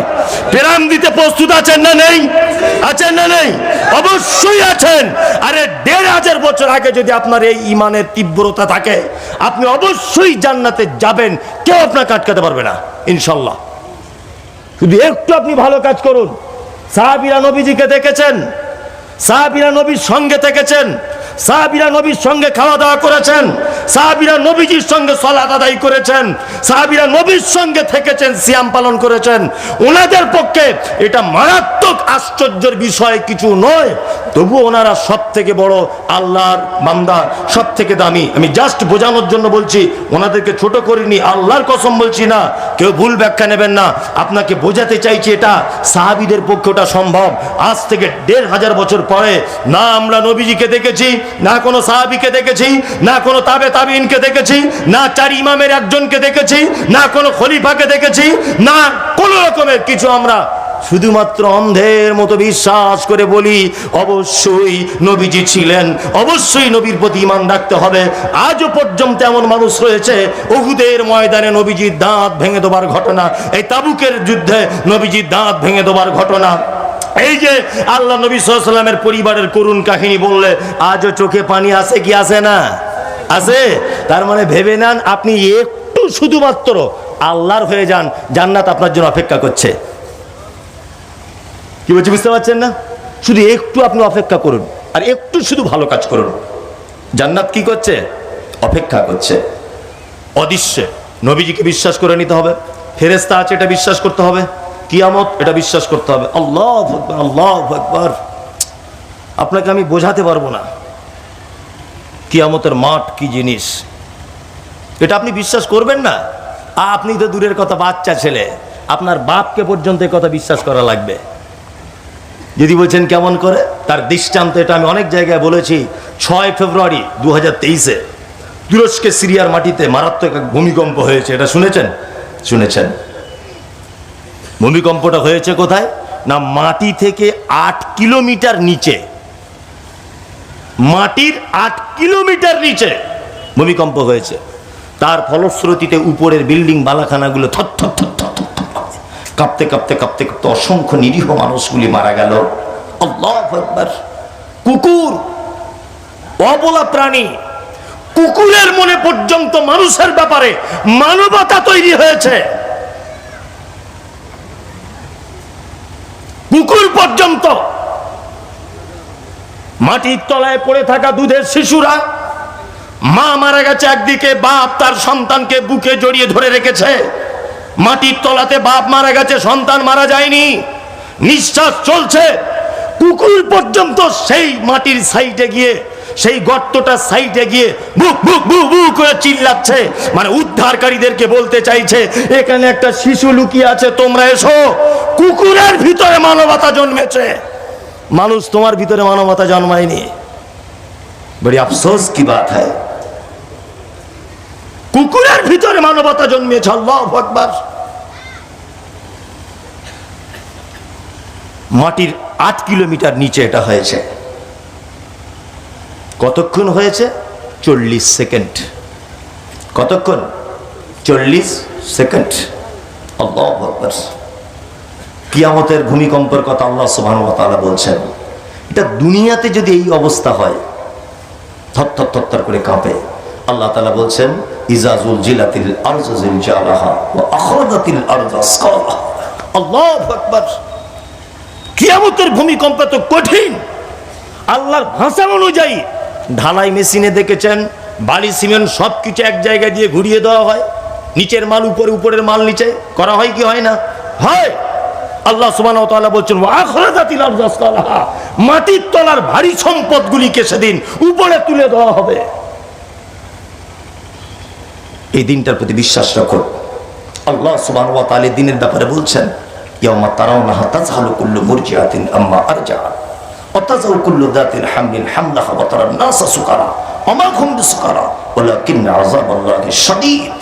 প্রাণ দিতে প্রস্তুত আছেন না নেই? আছেন না নেই? অবশ্যই আছেন। আরে 1500 বছর আগে যদি আপনার এই ইমানের তীব্রতা থাকে, আপনি অবশ্যই জান্নাতে যাবেন, কেউ আপনাকে আটকাতে পারবে না ইনশাল্লাহ। শুধু একটু আপনি ভালো কাজ করুন। সাহাবীরা নবীজিকে দেখেছেন, সাহাবীরা নবীর সঙ্গে থেকেছেন, সাহাবীরা নবীর সঙ্গে খাওয়া দাওয়া করেছেন, সাহাবীরা নবীজির সঙ্গে সালাত আদায় করেছেন, সাহাবীরা নবীর সঙ্গে থেকেছেন, সিয়াম পালন করেছেন। ওনাদের পক্ষে এটা মারাত্মক আশ্চর্যের বিষয় কিছু নয়, তবু ওনারা সব থেকে বড় আল্লাহর বান্দা, সব থেকে দামি। আমি জাস্ট বোঝানোর জন্য বলছি, ওনাদেরকে ছোট করিনি, আল্লাহর কসম বলছি না, কেউ ভুল ব্যাখ্যা নেবেন না। আপনাকে বোঝাতে চাইছি এটা সাহাবীদের পক্ষে ওটা সম্ভব। আজ থেকে 1500 বছর পরে না আমরা নবীজিকে দেখেছি, না কোনো সাহাবীকে দেখেছি, না কোনো তাবে তাবিঈনকে দেখেছি, না 4 ইমামের একজনকে দেখেছি, না কোনো খলিফাকে দেখেছি, না কোনো রকমের কিছু। আমরা শুধুমাত্র অন্ধের মতো বিশ্বাস করে বলি অবশ্যই নবীজি ছিলেন, অবশ্যই নবীর প্রতি ঈমান রাখতে হবে। আজও পর্যন্ত এমন মানুষ রয়েছে, উহুদের ময়দানে নবীজির দাঁত ভেঙে দেবার ঘটনা, এই তাবুকের যুদ্ধে নবীজির দাঁত ভেঙে দেবার ঘটনা, এই যে আল্লাহ নবী সাল্লাল্লাহু আলাইহি ওয়াসাল্লামের পরিবারের করুণ কাহিনী বললে আজও চোখে পানি আসে কি আসে না? আছে। তার মানে ভেবে নেন আপনি একটু শুধুমাত্র আল্লাহর হয়ে যান, জান্নাত আপনার জন্য অপেক্ষা করছে। কি বলছি বুঝতে পারছেন না? শুধু একটু আপনি অপেক্ষা করুন, আর একটু শুধু ভালো কাজ করুন, জান্নাত কি করছে? অপেক্ষা করছে। অদৃশ্যে নবীজিকে বিশ্বাস করে নিতে হবে, ফেরেশতা আছে এটা বিশ্বাস করতে হবে, কিয়ামত এটা বিশ্বাস করতে হবে। আল্লাহু আকবার, আল্লাহু আকবার। আপনাকে আমি বোঝাতে পারবো না কিয়ামতের মাঠ কি জিনিস, এটা আপনি বিশ্বাস করবেন না। আপনি তো দূরের কথা, বাচ্চা ছেলে, আপনার বাপকে পর্যন্ত এই কথা বিশ্বাস করা লাগবে। যদি বলছেন কেমন করে, তার দৃষ্টান্ত এটা আমি অনেক জায়গায় বলেছি। 6 ফেব্রুয়ারি 2023-এ তুরস্কে সিরিয়ার মাটিতে মারাত্মক এক ভূমিকম্প হয়েছে, এটা শুনেছেন? শুনেছেন। ভূমিকম্পটা হয়েছে কোথায় না, মাটি থেকে 8 কিলোমিটার নিচে, মাটির 8 কিলোমিটার নিচে ভূমিকম্প হয়েছে। তার ফলশ্রুতিতে উপরের বিল্ডিং বালাখানাগুলো থরথর কাঁপতে কাঁপতে কাঁপতে কাঁপতে অসংখ্য নিরীহ মানুষগুলি মারা গেল। আল্লাহু আকবার। কুকুর, অবলা প্রাণী, কুকুরের মনে পর্যন্ত মানুষের ব্যাপারে মানবতা তৈরি হয়েছে। কুকুর পর্যন্ত, মাটির তলায় পড়ে থাকা দুধের শিশুরা, মা মারা গেছে একদিকে, বাপ তার সন্তানকে বুকে জড়িয়ে ধরে রেখেছে। মাটির তলাতে বাপ মারা গেছে, সন্তান মারা যায়নি, নিঃশ্বাস চলছে। কুকুর পর্যন্ত সেই মাটির সাইডে গিয়ে, সেই গর্তটার সাইডে গিয়ে বুক বুক বুক বুক করে চিল্লাচ্ছে, মানে উদ্ধারকারীদেরকে বলতে চাইছে এখানে একটা শিশু লুকিয়ে আছে, তোমরা এসো। কুকুরের ভিতরে মানবতা জন্মেছে, মানুষ তোমার ভিতরে মানবতা জন্মায়নি। বড়ি আফসোস কি বাত হয়। কুকুরের ভিতরে মানবতা জন্মেছে। আল্লাহু আকবার। মাটির 8 কিলোমিটার নিচে এটা হয়েছে। কতক্ষণ হয়েছে? 40 সেকেন্ড। কতক্ষণ? 40 সেকেন্ড। আল্লাহু আকবার। কিয়ামতের ভূমিকম্পের কথা আল্লাহ সুবহানাহু ওয়া তাআলা বলছেন। এটা দুনিয়াতে যদি এই অবস্থা হয়, থরথর থরথর করে কাঁপে। আল্লাহ তাআলা বলছেন, ইজা যুলজিলাতিল আরযু জিলজালাহা ওয়া আখরাজাতিল আরযু আসকালাহা। আল্লাহু আকবার। কিয়ামতের ভূমিকম্প তো কঠিন। আল্লাহর ভাষা অনুযায়ী ঢালাই মেশিনে দেখেছেন বালি সিমেন্ট সবকিছু এক জায়গায় দিয়ে ঘুরিয়ে দেওয়া হয়, নিচের মাল উপরে, উপরের মাল নিচে করা হয় কি হয় না? হয়। আল্লাহ সুবহানাহু ওয়া তাআলা বলছেন, ওয়া আখরাজাতিল আরযু আসকালাহা, মাটির তলার ভারী সম্পদগুলিকে সেদিন উপরে তুলে দেওয়া হবে। এই দিনটার প্রতি বিশ্বাস রাখো। আল্লাহ সুবহানাহু ওয়া তাআলা দিনের ব্যাপারে বলছেন, ইয়াওমা তারাউনাহা তাযহালু কুল্লু মুরজিআতিন আম্মা আরজাআত ওয়া তাযউ কুল্লু যাতিল হামলিন হামলাহা ওয়া তারান নাসা সুকারা ওয়া মা হুম বিসুকারা ওয়ালাকিন্না আযাবাল্লাহি শাদীদ।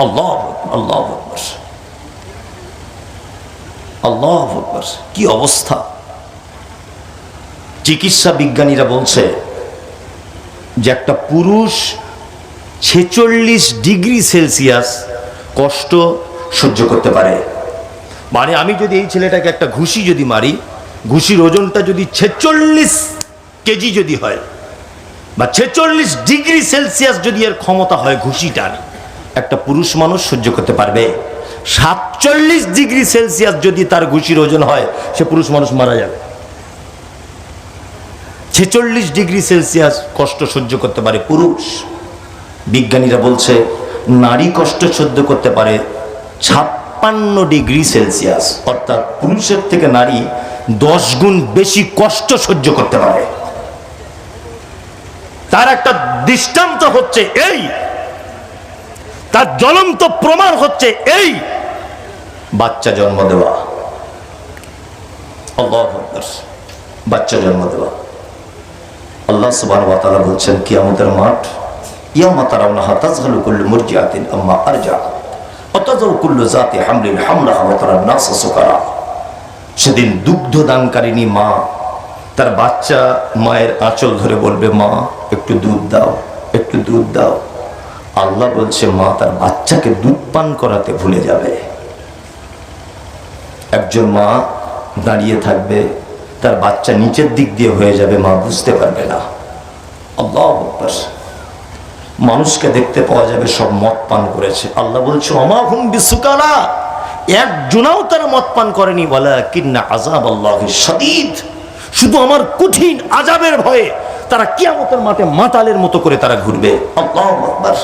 আল্লাহু আকবার, আল্লাহু আকবার, আল্লাহু আকবার। কি অবস্থা! চিকিৎসা বিজ্ঞানীরা বলছে যে একটা পুরুষ 46 ডিগ্রি সেলসিয়াস কষ্ট সহ্য করতে পারে। মানে আমি যদি এই ছেলেটাকে একটা ঘুষি যদি মারি, ঘুষির ওজনটা যদি 46 কেজি যদি হয়, বা 46 ডিগ্রি সেলসিয়াস যদি এর ক্ষমতা হয় ঘুষিটা, একটা পুরুষ মানুষ সহ্য করতে পারবে। 47 ডিগ্রি সেলসিয়াস যদি তার ঘুষির ওজন হয়, সে পুরুষ মানুষ মারা যাবে। 46 ডিগ্রি সেলসিয়াস কষ্ট সহ্য করতে পারে পুরুষ। বিজ্ঞানীরা বলছে নারী কষ্ট সহ্য করতে পারে 56 ডিগ্রি সেলসিয়াস, অর্থাৎ পুরুষের থেকে নারী 10 গুণ বেশি কষ্ট সহ্য করতে পারে। তার একটা দৃষ্টান্ত হচ্ছে এই, তার জ্বলন্ত প্রমাণ হচ্ছে এই, বাচ্চা জন্ম দেওয়া। আল্লাহু আকবার। বাচ্চা জন্ম দেওয়া। আল্লাহ সুবহানাহু ওয়া তাআলা বলছেন, কিয়ামতের মাঠ, ইয়াওমা তারাউনাহা তাযহালু কুল্লু মুরজিআতিন আম্মা আরজাআত ওয়া তাযউ কুল্লু যাতি হামলিন হামলাহা ওয়া তারান নাসা সুকারা। সেদিন দুগ্ধ দানকারিনী মা তার বাচ্চা মায়ের আঁচল ধরে বলবে, মা একটু দুধ দাও, একটু দুধ দাও। আল্লাহ বলছে, মা তার বাচ্চাকে দুধ পান করাতে ভুলে যাবে। একজন মা দাঁড়িয়ে থাকবে, তার বাচ্চা নিচের দিক দিয়ে হয়ে যাবে, মা বুঝতে পারবে না। আল্লাহু আকবার। মানুষকে দেখতে পাওয়া যাবে সব মদ পান করেছে। আল্লাহ বলছে, ওমা হুম বিসুকারা, একজনাও তারা মদ পান করেনি। ওয়ালাকিন্না আযাবাল্লাহি শাদীদ, শুধু আমার কঠিন আযাবের ভয়ে তারা কিয়ামতের মাঠে মাতালের মতো করে তারা ঘুরবে। আল্লাহু আকবার।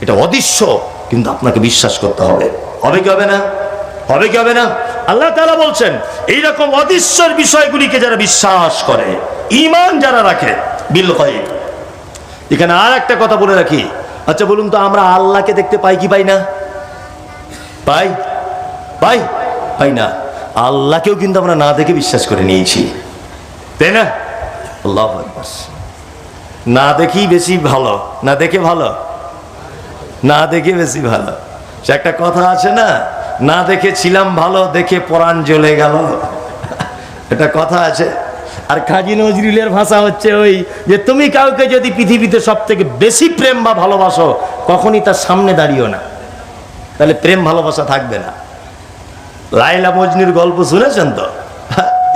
এটা অদৃশ্য, কিন্তু আপনাকে বিশ্বাস করতে হবে। হবে কি হবে না? হবে কি হবে না? আল্লাহ তাআলা বলছেন, এইরকম অদৃশ্যের বিষয়গুলিকে যারা বিশ্বাস করে, ঈমান যারা রাখে বিল গায়ব। এখানে আর একটা কথা বলে রাখি। আচ্ছা বলুন তো, আমরা আল্লাহকে দেখতে পাই কি পাই না? পাই? পাই? পাই না। আল্লাহকেও কিন্তু আমরা না দেখে বিশ্বাস করে নিয়েছি, তাই না? আল্লাহু আকবার। না দেখি বেশি ভালো, না দেখে ভালো, না দেখে বেশি ভালো। সে একটা কথা আছে না, না দেখে ছিলাম ভালো, দেখে পরাণ জ্বলে গেল। এটা কথা আছে। আর কাজী নজরুলের ভাষা হচ্ছে ওই যে, তুমি কাউকে যদি পৃথিবীতে সব থেকে বেশি প্রেম বা ভালোবাসো, কখনই তার সামনে দাঁড়িও না, তাহলে প্রেম ভালোবাসা থাকবে না। লাইলা মজনুর গল্প শুনেছেন তো?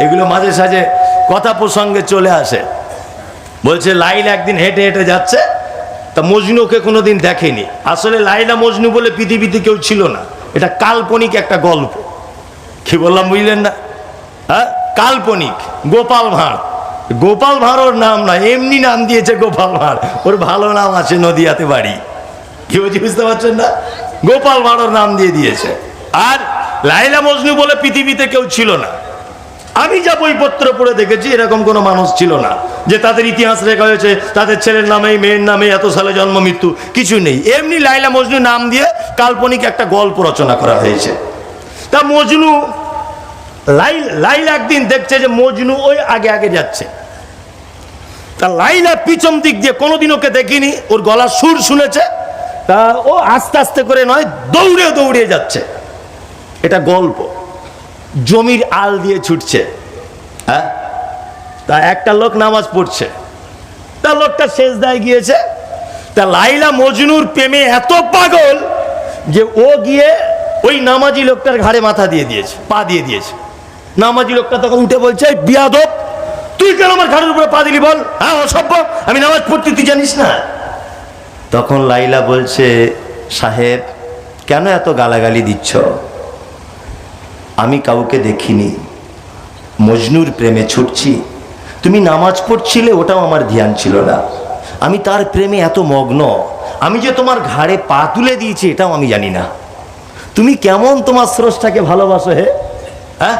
এগুলো মাঝে সাঝে কথা প্রসঙ্গে চলে আসে। বলছে লাইলা একদিন হেঁটে হেঁটে যাচ্ছে, তা মজনুকে কোনোদিন দেখেনি। আসলে লাইলা মজনু বলে পৃথিবীতে কেউ ছিল না, এটা কাল্পনিক একটা গল্প। কি বললাম বুঝলেন না? হ্যাঁ, কাল্পনিক। গোপাল ভাঁড়, গোপাল ভাঁড় ওর নাম না, এমনি নাম দিয়েছে গোপাল ভাঁড়। ওর ভালো নাম আছে, নদিয়াতে বাড়ি। কি বলছি বুঝতে পারছেন না? গোপাল ভাঁড় ওর নাম দিয়ে দিয়েছে। আর লাইলা মজনু বলে পৃথিবীতে কেউ ছিল না। আমি যা বইপত্র পড়ে দেখেছি, এরকম কোনো মানুষ ছিল না যে তাদের ইতিহাস লেখা হয়েছে, তাদের ছেলের নামে মেয়ের নামে এত সালে জন্ম মৃত্যু, কিছু নেই। এমনি লাইলা মজনু নাম দিয়ে কাল্পনিক একটা গল্প রচনা করা হয়েছে। তা মজনু, লাইলা একদিন দেখছে যে মজনু ওই আগে আগে যাচ্ছে। তা লাইলা পিছন দিক দিয়ে, কোনোদিন ওকে দেখিনি, ওর গলার সুর শুনেছে, তা ও আস্তে আস্তে করে নয়, দৌড়ে দৌড়ে যাচ্ছে। এটা গল্প। জমির আল দিয়ে ছুটছে, হ্যাঁ। তা একটা লোক নামাজ পড়ছে, তা লোকটা সেজদায় গিয়েছে। তা লাইলা মজনুর প্রেমে এত পাগল যে ও গিয়ে ওই নামাজি লোকটার ঘাড়ে মাথা দিয়ে দিয়েছে, পা দিয়ে দিয়েছে। নামাজি লোকটা তখন উঠে বলছে, বিয়াদব, তুই কেন আমার ঘাড়ের উপরে পা দিলি বল? হ্যাঁ, অসভ্য, আমি নামাজ পড়তে, তুই জানিস না? তখন লাইলা বলছে, সাহেব কেন এত গালাগালি দিচ্ছ? আমি কাউকে দেখিনি, মজনুর প্রেমে ছুটছি। তুমি নামাজ পড়ছিলে, ওটাও আমার ধ্যান ছিল না। আমি তার প্রেমে এত মগ্ন, আমি যে তোমার ঘাড়ে পা তুলে দিয়েছি এটাও আমি জানি না। তুমি কেমন তোমার স্রষ্টাকে ভালোবাসো হে? হ্যাঁ,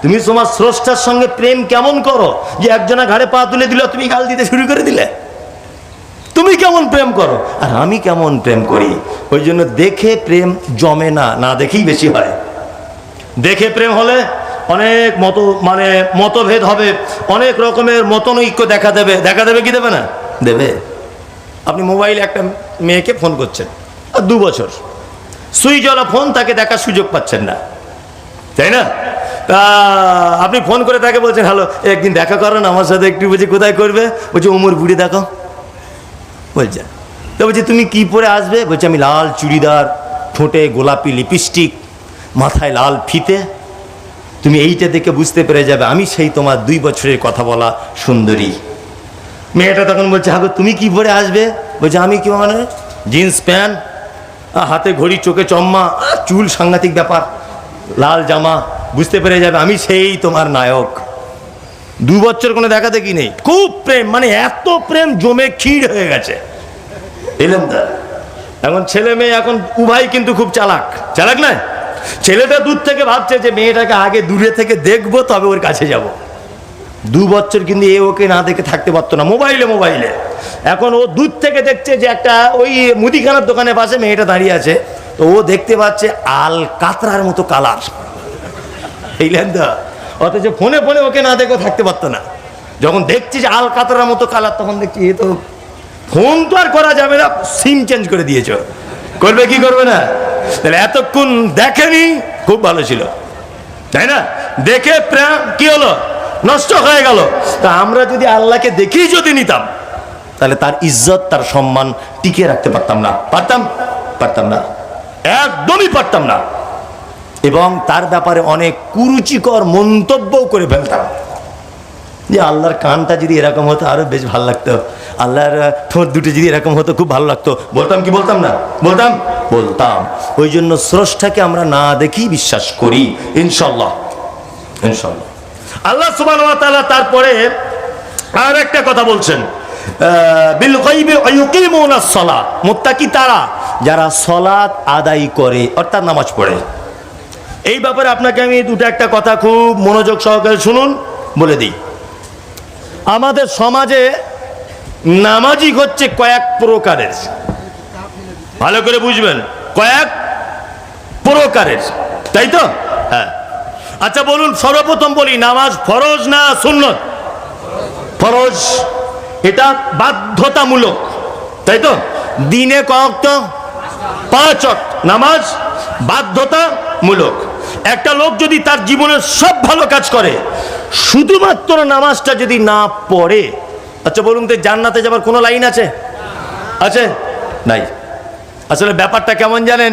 তুমি তোমার স্রষ্টার সঙ্গে প্রেম কেমন করো যে একজনের ঘাড়ে পা তুলে দিল তুমি গাল দিতে শুরু করে দিলে? তুমি কেমন প্রেম করো আর আমি কেমন প্রেম করি? ওই জন্য দেখে প্রেম জমে না, না দেখেই বেশি হয়। দেখে প্রেম হলে অনেক মতভেদ হবে, অনেক রকমের মতনৈক্য দেখা দেবে। দেখা দেবে কি দেবে না? দেবে। আপনি মোবাইলে একটা মেয়েকে ফোন করছেন, আর 2 বছর সুইচওয়ালা ফোন, তাকে দেখার সুযোগ পাচ্ছেন না, তাই না? তা আপনি ফোন করে তাকে বলছেন, হ্যালো, একদিন দেখা করো না আমার সাথে একটু। বলছে কোথায় করবে? বলছে উমর বুড়ি দেখো। বলছে তো, বলছে তুমি কি পরে আসবে? বলছে আমি লাল চুড়িদার, ঠোঁটে গোলাপি লিপস্টিক, মাথায় লাল ফিতে। তুমি এইটা দেখে বুঝতে পেরে যাবে আমি সেই তোমার 2 বছরের কথা বলা সুন্দরী। মেয়েটা তখন বলছে, হাগো তুমি কি পরে আসবে? বলছে আমি কি মানে জিন্স প্যান্ট, হাতে ঘড়ি, চোখে চম্মা, চুল সাংঘাতিক ব্যাপার, লাল জামা, বুঝতে পেরে যাবে আমি সেই তোমার নায়ক। 2 বছর কোনো দেখা দেখি নেই, খুব প্রেম, মানে এত প্রেম জমে ক্ষীর হয়ে গেছে। এলেন দা, এখন ছেলে মেয়ে এখন উভয় কিন্তু খুব চালাক, চালাক না? ছেলেটা দূর থেকে ভাবছে যে মেয়েটাকে আগে দূরে থেকে দেখবো তবে ওর কাছে যাব। 2 বছর কিন্তু এ ওকে না দেখে থাকতে পারতো না, মোবাইলে মোবাইলে। এখন ও দূর থেকে দেখছে যে একটা ওই মুদিখানার দোকানের পাশে মেয়েটা দাঁড়িয়ে আছে, তো ও দেখতে পাচ্ছে আল কাতরার মতো কালার, এইলেন দা। অথচ ফোনে ফোনে ওকে না দেখেও থাকতে পারতো না। যখন দেখছি যে আল কাতরার মতো কালার, তখন দেখছি এ তো ফোন তো আর করা যাবে না, সিম চেঞ্জ করে দিয়েছ, করবে কি করবে না? তাহলে এতক্ষণ দেখেনি, খুব ভালো ছিল, তাই না? দেখে প্রেম কি হলো? নষ্ট হয়ে গেল। তা আমরা যদি আল্লাহকে দেখেই যদি নিতাম, তাহলে তার ইজ্জত, তার সম্মান টিকিয়ে রাখতে পারতাম না। পারতাম না, একদমই পারতাম না। এবং তার ব্যাপারে অনেক কুরুচিকর মন্তব্যও করে ফেলতাম, যে আল্লাহর কানটা যদি এরকম হতো আরো বেশ ভালো লাগতো, আল্লাহর ঠোঁট দুটো যদি এরকম হতো খুব ভালো লাগতো। বলতাম কি বলতাম না? বলতাম। ওই জন্য স্রষ্টাকে আমরা না দেখেই বিশ্বাস করি, ইনশাল্লাহ। আল্লাহ সুবহানাহু ওয়া তাআলা তারপরে আর একটা কথা বলছেন, বিল গায়বি ওয়া ইউকিমুনাস সালাত, মুত্তাকি তারা যারা সালাত আদায় করে, অর্থাৎ নামাজ পড়ে। এই ব্যাপারে আপনাকে আমি একটা কথা খুব মনোযোগ সহকারে শুনুন, বলে দিই। আমাদের সমাজে নামাজি হচ্ছে কয়েক প্রকারের, ভালো করে বুঝবেন, কয়েক প্রকারের, তাই তো? হ্যাঁ। আচ্ছা বলুন, সর্বপ্রথম বলি, নামাজ ফরজ না সুন্নত? ফরজ, এটা বাধ্যতামূলক, তাই তো? দিনে কত? 5 ওয়াক্ত নামাজ বাধ্যতামূলক। একটা লোক যদি তার জীবনের সব ভালো কাজ করে, শুধুমাত্র নামাজটা যদি না পড়ে, আচ্ছা বলুন তো জান্নাতে যাবার কোনো লাইন আছে? নাই। আসলে ব্যাপারটা কেমন জানেন?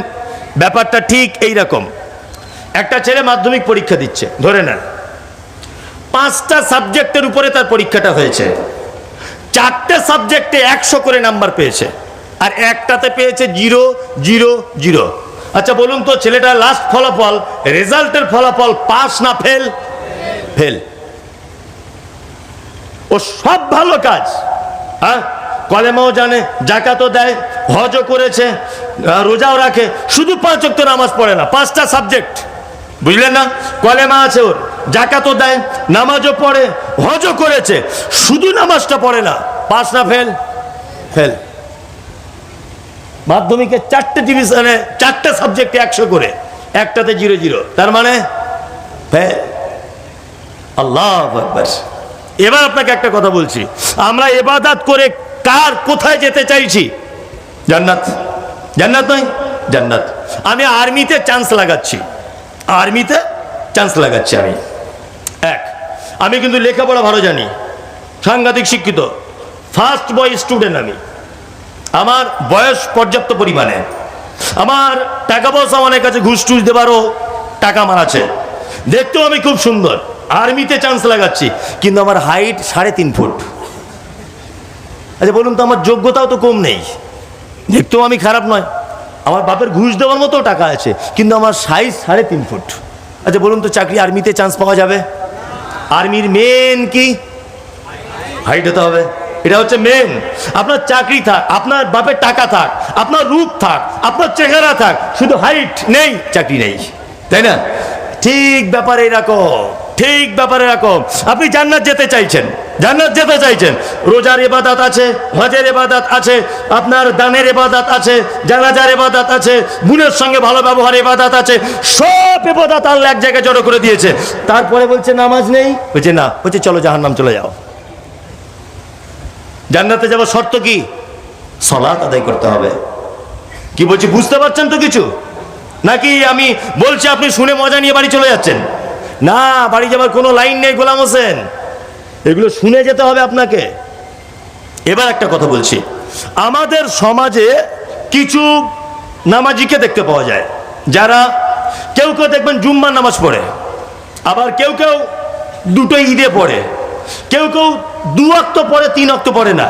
ব্যাপারটা ঠিক এই রকম। একটা ছেলে মাধ্যমিক পরীক্ষা দিচ্ছে, ধরে নেন 5টা সাবজেক্টের উপরে তার পরীক্ষাটা হয়েছে, 4টে সাবজেক্টে 100 করে নাম্বার পেয়েছে, আর একটাতে পেয়েছে 0, 0, 0। আচ্ছা বলুন তো ছেলেটার লাস্ট ফলাফল, রেজাল্টের ফলাফল পাস না ফেল? ফেল। ও সব ভালো কাজ, হ্যাঁ, কলেমাও জানে, জাকাতও দেয়, হজও করেছে, রোজাও রাখে, শুধু 5 ওয়াক্ত নামাজ পড়ে না। 5টা সাবজেক্ট, বুঝলেন না? কলেমা আছে ওর, জাকাতও দেয়, নামাজও পড়ে, হজও করেছে, শুধু নামাজটা পড়ে না। পাস না ফেল? ফেল। মাধ্যমিকে 4টে ডিভিশনে 4টে সাবজেক্টে 100 করে, একটাতে 0, 0, তার মানে ফেল। আল্লাহু আকবার। এবার আপনাকে একটা কথা বলছি, আমরা ইবাদত করে কার কোথায় যেতে চাইছি? জান্নাত। জান্নাত নয়? জান্নাত। আমি আর্মিতে চান্স লাগাচ্ছি, আর্মিতে চান্স লাগাচ্ছি আমি কিন্তু লেখাপড়া ভালো জানি, সাংঘাতিক শিক্ষিত, ফার্স্ট বয় স্টুডেন্ট আমি, আমার বয়স পর্যাপ্ত পরিমাণে, আমার টাকা পয়সা অনেক আছে, ঘুষ টুস দেবারও টাকা আমার আছে, দেখতেও আমি খুব সুন্দর, আর্মিতে চান্স লাগাচ্ছি, কিন্তু আমার হাইট 3.5 ফুট। আচ্ছা বলুন তো, আমার যোগ্যতাও তো কম নেই, দেখতেও আমি খারাপ নয়, আমার বাপের ঘুষ দেওয়ার মতো টাকা আছে, কিন্তু আমার সাইজ 3.5 ফুট। আচ্ছা বলুন তো, চাকরি আর্মিতে চান্স পাওয়া যাবে? আর্মির মেন কি? হাইট হতে হবে, এটা হচ্ছে মেন। আপনার চাকরি থাক, আপনার বাপের টাকা থাক, আপনার রূপ থাক, আপনার চেহারা থাক, শুধু হাইট নেই, চাকরি নেই, তাই না? ঠিক ব্যাপারে এরকম, ঠিক ব্যাপারে এরকম। আপনি জান্নাত যেতে চাইছেন, জান্নাত যেতে চাইছেন, রোজার ইবাদত আছে, হজের ইবাদত আছে, আপনার দানের ইবাদত আছে, জানাজার ইবাদত আছে, বোনের সঙ্গে ভালো ব্যবহার ইবাদত আছে, সব ইবাদত আল্লাহ এক জায়গায় জড়ো করে দিয়েছে। তারপরে বলছে নামাজ নেই, বলছে না, বলছে চলো জাহান্নাম চলে যাও। জান্নাতে যাওয়ার শর্ত কি? সালাত আদায় করতে হবে। কি বলছি বুঝতে পারছেন তো কিছু? নাকি আমি বলছি আপনি শুনে মজা নিয়ে বাড়ি চলে যাচ্ছেন? না, বাড়ি যাবার কোনো লাইন নেই গোলাম হোসেন, এগুলো শুনে যেতে হবে আপনাকে। এবার একটা কথা বলছি, আমাদের সমাজে কিছু নামাজিকে দেখতে পাওয়া যায়, যারা কেউ কেউ দেখবেন জুম্মার নামাজ পড়ে, আবার কেউ কেউ দুটো ঈদে পড়ে, কেউ কেউ 2 ওয়াক্ত পড়ে, 3 ওয়াক্ত পড়ে না।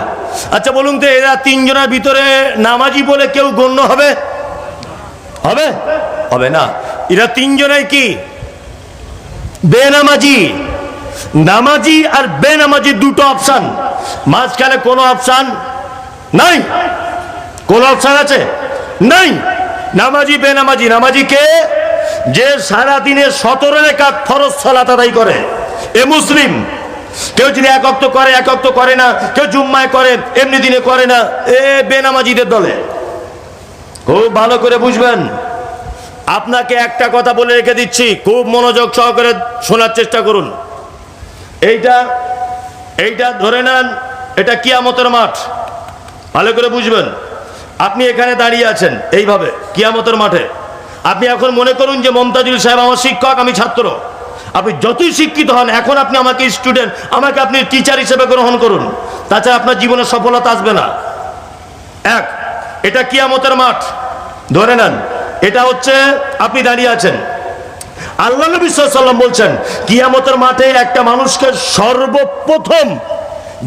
আচ্ছা বলুন তো, এরা 3 জনের ভিতরে নামাজি বলে কেউ গণ্য হবে? হবে? হবে না। এরা 3 জনেই কি? বেনামাজি। নামাজি আর বেনামাজি দুটো অপশন, মাঝখানে কোনো অপশন নাই। কোন অপশন আছে? নাই। নামাজি বেনামাজি। নামাজি কে? যে সারা দিনে 17 রাকাত ফরজ সালাত আদায় করে, এ মুসলিম। কেউ যদি 1 ওয়াক্ত করে, 1 ওয়াক্ত করে না, কেউ জুম্মায় করে, এমনি দিনে করে না, এ বেনামাজিদের দলে। খুব ভালো করে বুঝবেন। আপনাকে একটা কথা বলে রেখে দিচ্ছি, খুব মনোযোগ সহকারে শোনার চেষ্টা করুন। এইটা ধরে নেন, এটা কিয়ামতের মাঠ, ভালো করে বুঝবেন। আপনি এখানে দাঁড়িয়ে আছেন এইভাবে কিয়ামতের মাঠে। আপনি এখন মনে করুন যে মমতাজুল সাহেব আমার শিক্ষক, আমি ছাত্র। আপনি যতই শিক্ষিত হন, এখন আপনি আমাকে স্টুডেন্ট, আমাকে আপনি টিচার হিসেবে গ্রহণ করুন, তাছাড়া আপনার জীবনে সফলতা আসবে না। এটা কিয়ামতের মাঠ ধরে নেন। এটা হচ্ছে আপনি দাঁড়িয়ে আছেন, আল্লাহ নবী সাল্লাল্লাহু আলাইহি ওয়াসাল্লাম বলছেন কিয়ামতের মাঠে একটা মানুষকে সর্বপ্রথম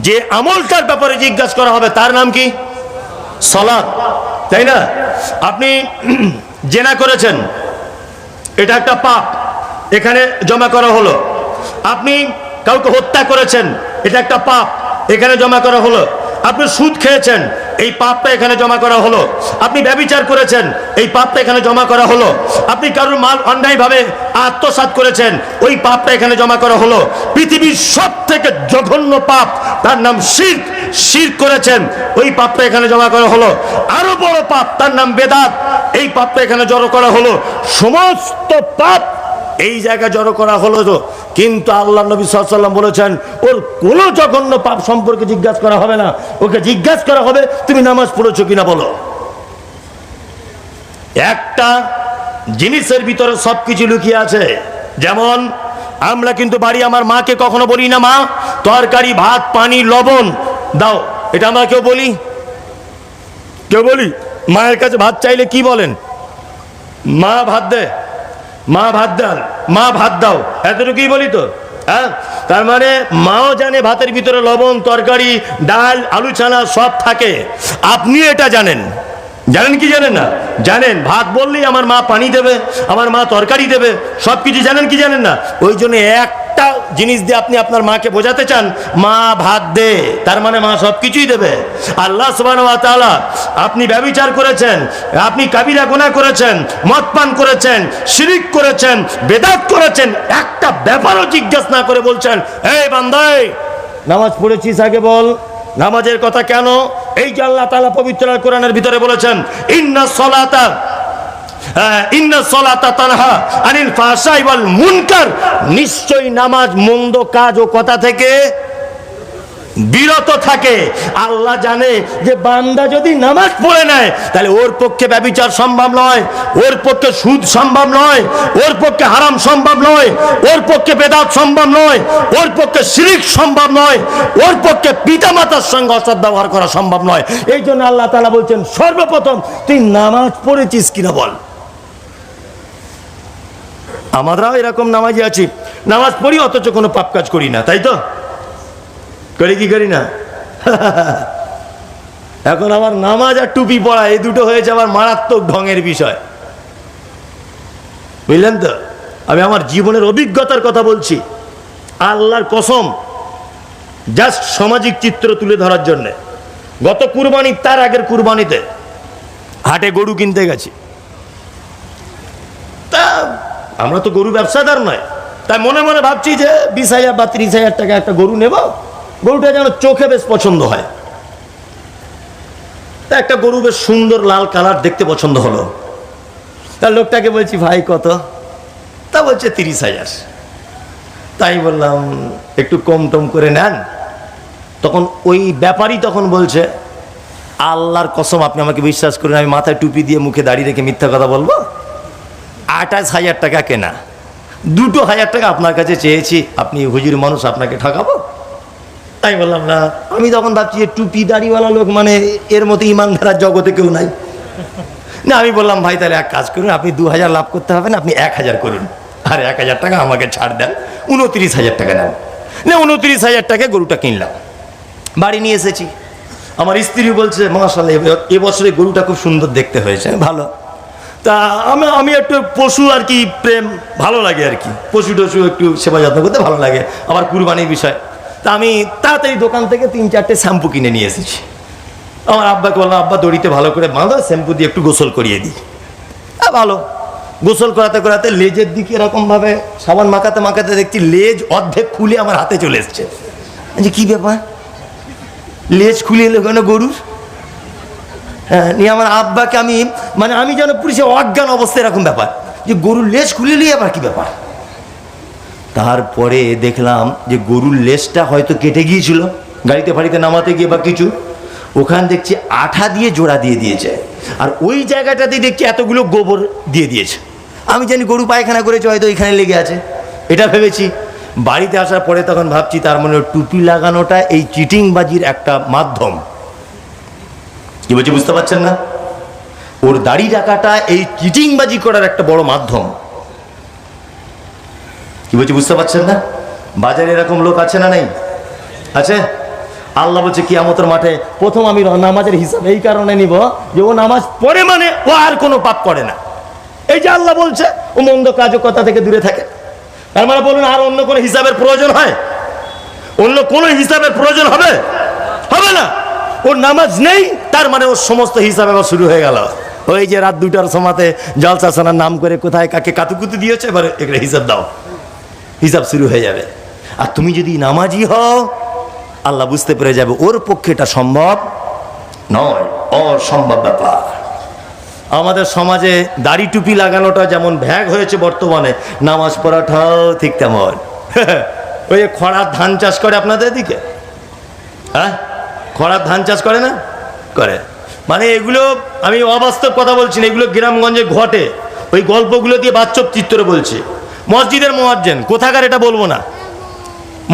যে আমলটার ব্যাপারে জিজ্ঞাসা করা হবে তার নাম কি? সালাত, তাই না? আপনি জেনা করেছেন, এটা একটা পাপ, এখানে জমা করা হলো। আপনি কাউকে হত্যা করেছেন, এটা একটা পাপ, এখানে জমা করা হলো। আপনি সুদ খেয়েছেন, এই পাপটা এখানে জমা করা হলো। আপনি ব্যভিচার করেছেন, এই পাপটা এখানে জমা করা হলো। আপনি কারোর মাল অন্যায়ভাবে আত্মসাৎ করেছেন, ওই পাপটা এখানে জমা করা হলো। পৃথিবীর সবথেকে জঘন্য পাপ, তার নাম শিরক, শিরক করেছেন, ওই পাপটা এখানে জমা করা হলো। আরো বড় পাপ, তার নাম বেদাত, এই পাপটা এখানে জড়ো করা হলো। সমস্ত পাপ এই জায়গায় জড়ো করা হলো। তো কিন্তু আল্লাহ নবী সাল্লাল্লাহু আলাইহি ওয়াসাল্লাম বলেছেন ওর কোনো জঘন্য পাপ সম্পর্কে জিজ্ঞাসা করা হবে না, ওকে জিজ্ঞাসা করা হবে তুমি নামাজ পড়েছো কিনা বলো। একটা জিনিসের ভিতরে সবকিছু লুকিয়ে আছে। যেমন আমরা কিন্তু বাড়ি আমার মাকে কখনো বলি না মা তরকারি ভাত পানি লবণ দাও, এটা আমরা কেউ বলি? কেউ বলি? মায়ের কাছে ভাত চাইলে কি বলেন? মা ভাত দে, মা ভাত দাও, মা ভাত দাও, এতটুকুই বলি তো। হ্যাঁ, তার মানে মাও জানে ভাতের ভিতরে লবণ তরকারি ডাল আলু চানা সব থাকে। আপনি এটা জানেন, জানেন কি জানেন না? জানেন। ভাত বললেই আমার মা পানি দেবে, আমার মা তরকারি দেবে, সব কিছু জানেন কি জানেন না? ওই জন্য একটা জিনিস দিয়ে আপনি আপনার মাকে বোঝাতে চান মা ভাত দে, তার মানে মা সব কিছুই দেবে। আল্লাহ সুবহানাহু ওয়া তাআলা, আপনি ব্যভিচার করেছেন, আপনি কাবিরা গুনাহ করেছেন, মদ পান করেছেন, শিরক করেছেন, বেদাত করেছেন, একটা ব্যাপারও জিজ্ঞাসা না করে বলছেন এই বান্দা নামাজ পড়েছিস আগে বল। নামাজের কথা কেন? এই যে আল্লাহ তাআলা পবিত্র আল কোরআনের ভিতরে বলেছেন ইন্নাস সালাতা তানহা আনিল ফাহশাই ওয়াল মুনকার, নিশ্চয়ই নামাজ মন্দ কাজ ও কথা থেকে বিরত থাকে। আল্লাহ জানে যে বান্দা যদি নামাজ পড়ে নেয় তাহলে ওর পক্ষে ব্যভিচার সম্ভব নয়, ওর পক্ষে সুদ সম্ভব নয়, ওর পক্ষে হারাম সম্ভব নয়, ওর পক্ষে বেদাত সম্ভব নয়, ওর পক্ষে শিরক সম্ভব নয়, ওর পক্ষে পিতামাতার সঙ্গে অসৎ ব্যবহার করা সম্ভব নয়। এই জন্য আল্লাহ তাআলা বলছেন সর্বপ্রথম তুই নামাজ পড়েছিস কিনা বল। আমরাও এরকম নামাজি আছি, নামাজ পড়ি অথচ কোনো পাপ কাজ করি না, তাই তো? করি কি করি না? এখন আমার নামাজ আর টুপি পড়া এই দুটো হয়েছে আবার মারাত্মক ঢঙের বিষয়, বুঝলেন তো? আমি আমার জীবনের অভিজ্ঞতার কথা বলছি, আল্লাহর কসম, জাস্ট সামাজিক চিত্র তুলে ধরার জন্য। গত কুরবানি, তার আগের কুরবানিতে হাটে গরু কিনতে গেছি। তা আমরা তো গরু ব্যবসাদার নয়, তাই মনে মনে ভাবছি যে 20,000 বা 30,000 টাকা একটা গরু নেব, গরুটা যেন চোখে বেশ পছন্দ হয়। তা একটা গরু বেশ সুন্দর লাল কালার দেখতে পছন্দ হলো। তা লোকটাকে বলছি ভাই কত? তা বলছে 30,000। তাই বললাম একটু কম টম করে নেন। তখন ওই ব্যাপারী তখন বলছে আল্লাহর কসম আপনি আমাকে বিশ্বাস করেন, আমি মাথায় টুপি দিয়ে মুখে দাঁড়িয়ে রেখে মিথ্যা কথা বলবো? 28,000 টাকা কেনা, 2,000 টাকা আপনার কাছে চেয়েছি, আপনি হুজুর মানুষ, আপনাকে ঠকাবো? তাই বললাম না। আমি তখন ভাবছি যে টুপি দাড়িওয়ালা লোক মানে এর মতো ইমানদার জগতে কেউ নাই না। আমি বললাম ভাই তাহলে এক কাজ করুন, আপনি 2,000 লাভ করতে হবে না, আপনি 1,000 করুন, আর 1,000 টাকা আমাকে ছাড় দেন, 29,000 টাকা নেন। না, 29,000 টাকায় গরুটা কিনলাম, বাড়ি নিয়ে এসেছি। আমার স্ত্রী বলছে মাশাআল্লাহ এবছরে গরুটা খুব সুন্দর দেখতে হয়েছে, ভালো। তা আমি একটু পশু আর কি প্রেম ভালো লাগে আর কি, পশু টশু একটু সেবা যত্ন করতে ভালো লাগে, আবার কুরবানির বিষয়। তা আমি তাড়াতাড়ি দোকান থেকে 3-4টে শ্যাম্পু কিনে নিয়ে এসেছি। আমার আব্বাকে বললাম আব্বা দড়িতে ভালো করে বাঁধো, শ্যাম্পু দিয়ে একটু গোসল করিয়ে দিই। ভালো গোসল করাতে করাতে লেজের দিকে এরকমভাবে সাবান মাখাতে মাখাতে দেখছি লেজ অর্ধেক খুলে আমার হাতে চলে এসছে। কি ব্যাপার, লেজ খুলে এলো কেন গরুর? হ্যাঁ, নিয়ে আমার আব্বাকে আমি যেন পুলিশে অজ্ঞান অবস্থায়, এরকম ব্যাপার যে গরুর লেজ খুলে নিয়ে আবার কি ব্যাপার। তারপরে দেখলাম যে গরুর লেজটা হয়তো কেটে গিয়েছিল গাড়িতে ফাড়িতে নামাতে গিয়ে বা কিছু, ওখানে দেখছি আঠা দিয়ে জোড়া দিয়ে দিয়েছে, আর ওই জায়গাটাতে দেখছি এতগুলো গোবর দিয়ে দিয়েছে। আমি জানি গরু পায়খানা করেছে, হয়তো এখানে লেগে আছে, এটা ভেবেছি। বাড়িতে আসার পরে তখন ভাবছি তার মানে টুপি লাগানোটা এই চিটিংবাজির একটা মাধ্যম। কি বলছি বুঝতে পারছেন না? ওর দাড়ি রাখাটা এই চিটিংবাজি করার একটা বড় মাধ্যম। কি বলছি বুঝতে পারছেন না? বাজারে এরকম লোক আছে না নেই? আছে। আল্লাহ বলছে কিয়ামতের মাঠে প্রথম আমি নামাজের হিসাব এই কারণে নিব যে ও নামাজ পড়ে মানে ও আর কোনো পাপ করে না। এই যে আল্লাহ বলছে ও মন্দ কাজ কথা থেকে দূরে থাকে, তার মানে বলুন আর অন্য কোনো হিসাবের প্রয়োজন হয়? অন্য কোনো হিসাবের প্রয়োজন হবে? হবে না। ওর নামাজ নেই, তার মানে ওর সমস্ত হিসাব এবার শুরু হয়ে গেল। ওই যে রাত 2টার সময়তে জলসা শোনার নাম করে কোথায় কাকে কাতুকুতু দিয়েছে, এবার একটা হিসাব দাও, হিসাব শুরু হয়ে যাবে। আর তুমি যদি নামাজি হও আল্লাহ বুঝতে পেরে যাবে ওর পক্ষে এটা সম্ভব নয়, অসম্ভব ব্যাপার। আমাদের সমাজে দাড়ি টুপি লাগানোটা যেমন ভ্যাগ হয়েছে বর্তমানে, নামাজ পড়াটাও ঠিক তেমন। ওই যে খড়ার ধান চাষ করে আপনাদের দিকে, হ্যাঁ খড়ার ধান চাষ করে না? করে। মানে এগুলো আমি অবাস্তব কথা বলছি না, এগুলো গ্রামগঞ্জে ঘটে। ওই গল্পগুলো দিয়ে বাস্তব চিত্র বলছি। মসজিদের মুয়াজ্জিন, কোথাকার এটা বলবো না,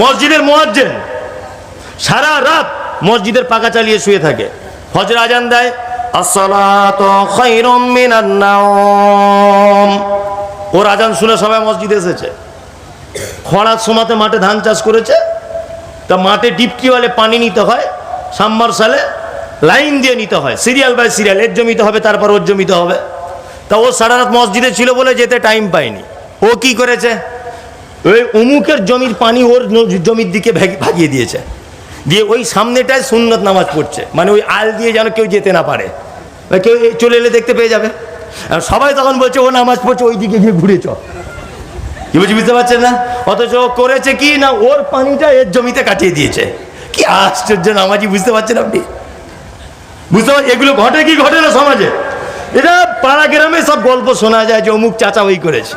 মসজিদের মুয়াজ্জিন সারা রাত মসজিদের পাকা চালিয়ে শুয়ে থাকে, ফজর আজান দেয় আসসালাতু খায়রুম মিনান নাওম, ওর আজান শুনে সবাই মসজিদে এসেছে। খরার সময়তে মাঠে ধান চাষ করেছে, তা মাঠে ডিপটিওয়ালে পানি নিতে হয়, সাবমার্সালে লাইন দিয়ে নিতে হয়, সিরিয়াল বাই সিরিয়াল, এর জমিতে হবে তারপর ওর জমিতে হবে। তা ও সারা রাত মসজিদে ছিল বলে যেতে টাইম পায়নি। ও কি করেছে, ওই অমুকের জমির পানি ওর জমির দিকে ভাগিয়ে দিয়েছে, দিয়ে ওই সামনেটায় সুন্নত নামাজ পড়ছে, মানে ওই আল দিয়ে যেন কেউ যেতে না পারে, কেউ চলে এলে দেখতে পেয়ে যাবে। আর সবাই তখন বলছে ও নামাজ পড়ছে, ওই দিকে গিয়ে ঘুরে চ। কি বলছি বুঝতে পারছেন না? অথচ ও করেছে কি না, ওর পানিটা এর জমিতে কাটিয়ে দিয়েছে। কি আশ্চর্য নামাজি, বুঝতে পারছেন আপনি? বুঝতে পারছেন এগুলো ঘটে কি ঘটে না সমাজে? এটা পাড়া গ্রামে সব গল্প শোনা যায় যে অমুক চাচা ওই করেছে।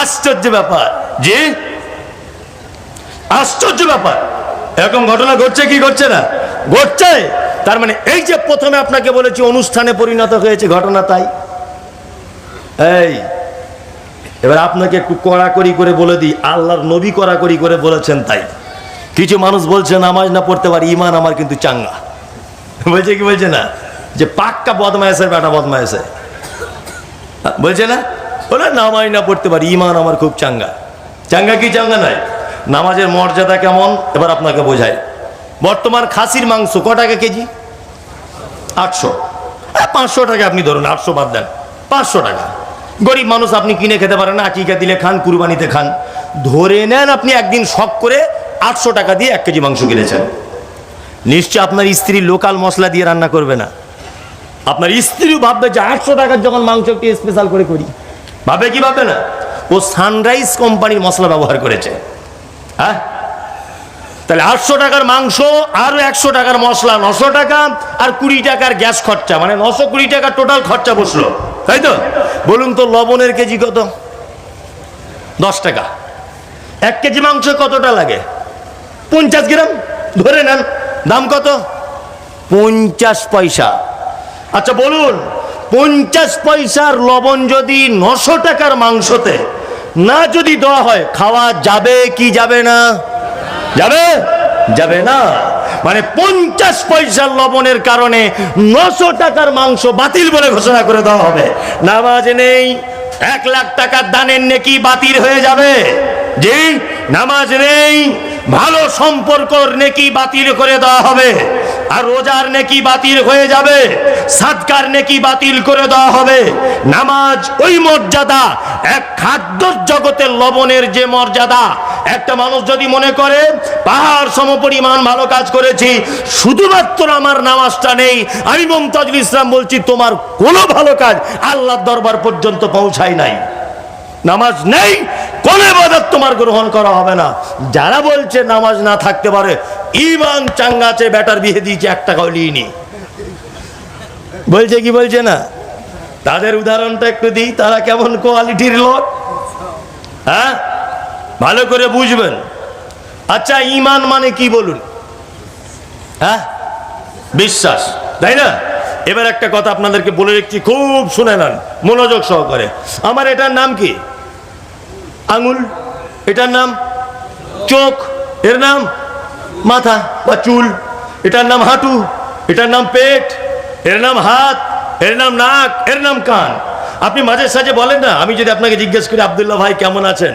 আশ্চর্য ব্যাপার, যে আশ্চর্য ব্যাপার। এরকম ঘটনা ঘটছে কি ঘটছে না? ঘটছে। তার মানে এই যে প্রথমে আপনাকে বলেছি অনুষ্ঠানে পরিণত হয়েছে ঘটনা, তাই এই এবার আপনাকে একটু কড়াকড়ি করে বলে দিই, আল্লাহর নবী কড়াকড়ি করে বলেছেন। তাই কিছু মানুষ বলছে নামাজ না পড়তে পারি, ইমান আমার কিন্তু চাঙ্গা। বলছে কি বলছে না, যে পাক্কা বদমায়েশের বেটা বদমায়েশে বলছে না, বলে নামাজ না পড়তে পারি, ইমান আমার খুব চাঙ্গা। চাঙ্গা কি চাঙ্গা নাই? নামাজের মর্যাদা কেমন এবার আপনাকে বোঝায়। বর্তমান খাসির মাংস ক টাকা কেজি? 800। 500 টাকা আপনি ধরুন, 800 বাদ দেন, 500 টাকা। গরিব মানুষ, আপনি কিনে খেতে পারেন না, আকিকা দিলে খান, কুরবানিতে খান। ধরে নেন আপনি একদিন শখ করে 800 টাকা দিয়ে 1 কেজি মাংস কিনেছেন। নিশ্চয় আপনার স্ত্রী লোকাল মশলা দিয়ে রান্না করবে না। আপনার স্ত্রীও ভাববে যে 800 টাকার যখন মাংস একটু স্পেশাল করে করি, ভাবে কি ভাবে না? ও সানরাইজ কোম্পানির মশলা ব্যবহার করেছে। হ্যাঁ, তাহলে 800 টাকার মাংস আর 100 টাকার মশলা, 900 টাকা আর 20 টাকার গ্যাস খরচা, মানে 920 টাকা টোটাল খরচা বসলো, তাই তো? বলুন তো লবণের কেজি কত? 10 টাকা। 1 কেজি মাংস কতটা লাগে? 50 গ্রাম ধরে নেন, দাম কত? 50 পয়সা। আচ্ছা বলুন, 50 পয়সার লবণ যদি 900 টাকার মাংসতে না যদি দেওয়া হয়, খাওয়া যাবে কি যাবে না? যাবে? যাবে না। মানে 50 পয়সার লবণের কারণে 900 টাকার মাংস বাতিল বলে ঘোষণা করে দেওয়া হবে। নামাজ নেই, 1 লাখ টাকার দানের নেকি বাতিল হয়ে যাবে। জি, নামাজ নেই, ভালো সম্পর্কর নেকি বাতিল করে দেওয়া হবে। আর রোজার নেকি বাতিল হয়ে যাবে, সাদকার নেকি বাতিল করে দেওয়া হবে। নামাজ ওই মর্যাদা, এক খাদ্যর জগতের লবণের যে মর্যাদা। একটা মানুষ যদি মনে করে পাহাড় সমপরিমাণ ভালো কাজ করেছি, শুধুমাত্র আমার নামাজটা নেই, আমি মুমতাজুল ইসলাম বলছি তোমার কোনো ভালো কাজ আল্লাহর দরবার পর্যন্ত পৌঁছায় নাই। নামাজ নেই, কোন ইবাদত তোমার গ্রহণ করা হবে না। যারা বলছে নামাজ না থাকতে পারে, ইমান চাঙ্গাছে, বেটার বিয়ে দিয়েছে, 1 টাকাও লিনি বলছে কি বলছে না? তাদের উদাহরণটা একটু দিই, তারা কেমন কোয়ালিটির লোক, হ্যাঁ ভালো করে বুঝবেন। আচ্ছা, ইমান মানে কি বলুন? হ্যাঁ, বিশ্বাস, তাই না? এবার একটা কথা আপনাদেরকে বলে রেখেছি, খুব শুনে নেন মনোযোগ সহকারে। আমার এটার নাম কি? আঙুল। এটার নাম চোখ। এর নাম মাথা বা চুল। এটার নাম হাঁটু। এটার নাম পেট। এর নাম হাত। এর নাম নাক। এর নাম কান। আপনি মাঝে সাঝে বলেন না, আমি যদি আপনাকে জিজ্ঞেস করি আব্দুল্লাহ ভাই কেমন আছেন,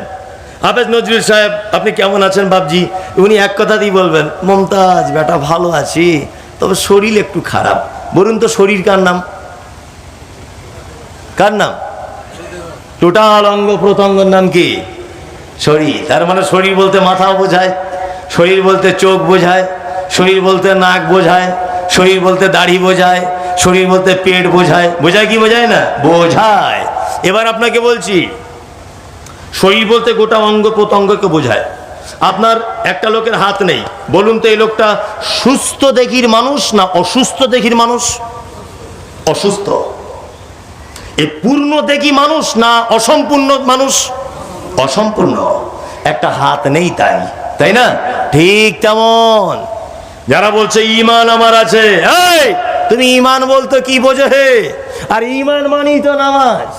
হাফেজ নজরুল সাহেব আপনি কেমন আছেন বাবজি, উনি এক কথাতেই বলবেন মমতাজ বেটা ভালো আছি, তবে শরীর একটু খারাপ। বলুন তো শরীর কার নাম? কার নাম? টোটাল অঙ্গ প্রত্যঙ্গের নাম কি? শরীর। তার মানে শরীর বলতে মাথাও বোঝায়, শরীর বলতে চোখ বোঝায়, শরীর বলতে নাক বোঝায়, শরীর বলতে দাড়ি বোঝায়, শরীর বলতে পেট বোঝায়। বোঝায় কি বোঝায় না? বোঝায়। এবার আপনাকে বলছি, শরীর বলতে গোটা অঙ্গ প্রত্যঙ্গকে বোঝায়। আপনার একটা লোকের হাত নেই, বলুন তো এই লোকটা সুস্থ দেখির মানুষ না অসুস্থ দেখির মানুষ? অসুস্থ। এই পূর্ণ দেখি মানুষ না অসম্পূর্ণ মানুষ? অসম্পূর্ণ। একটা হাত নেই, তাই তাই না? ঠিক তেমন যারা বলছে ইমান আমার আছে, এই তুমি ইমান বলতো কি বোঝে হে? আর ইমান মানি তো নামাজ।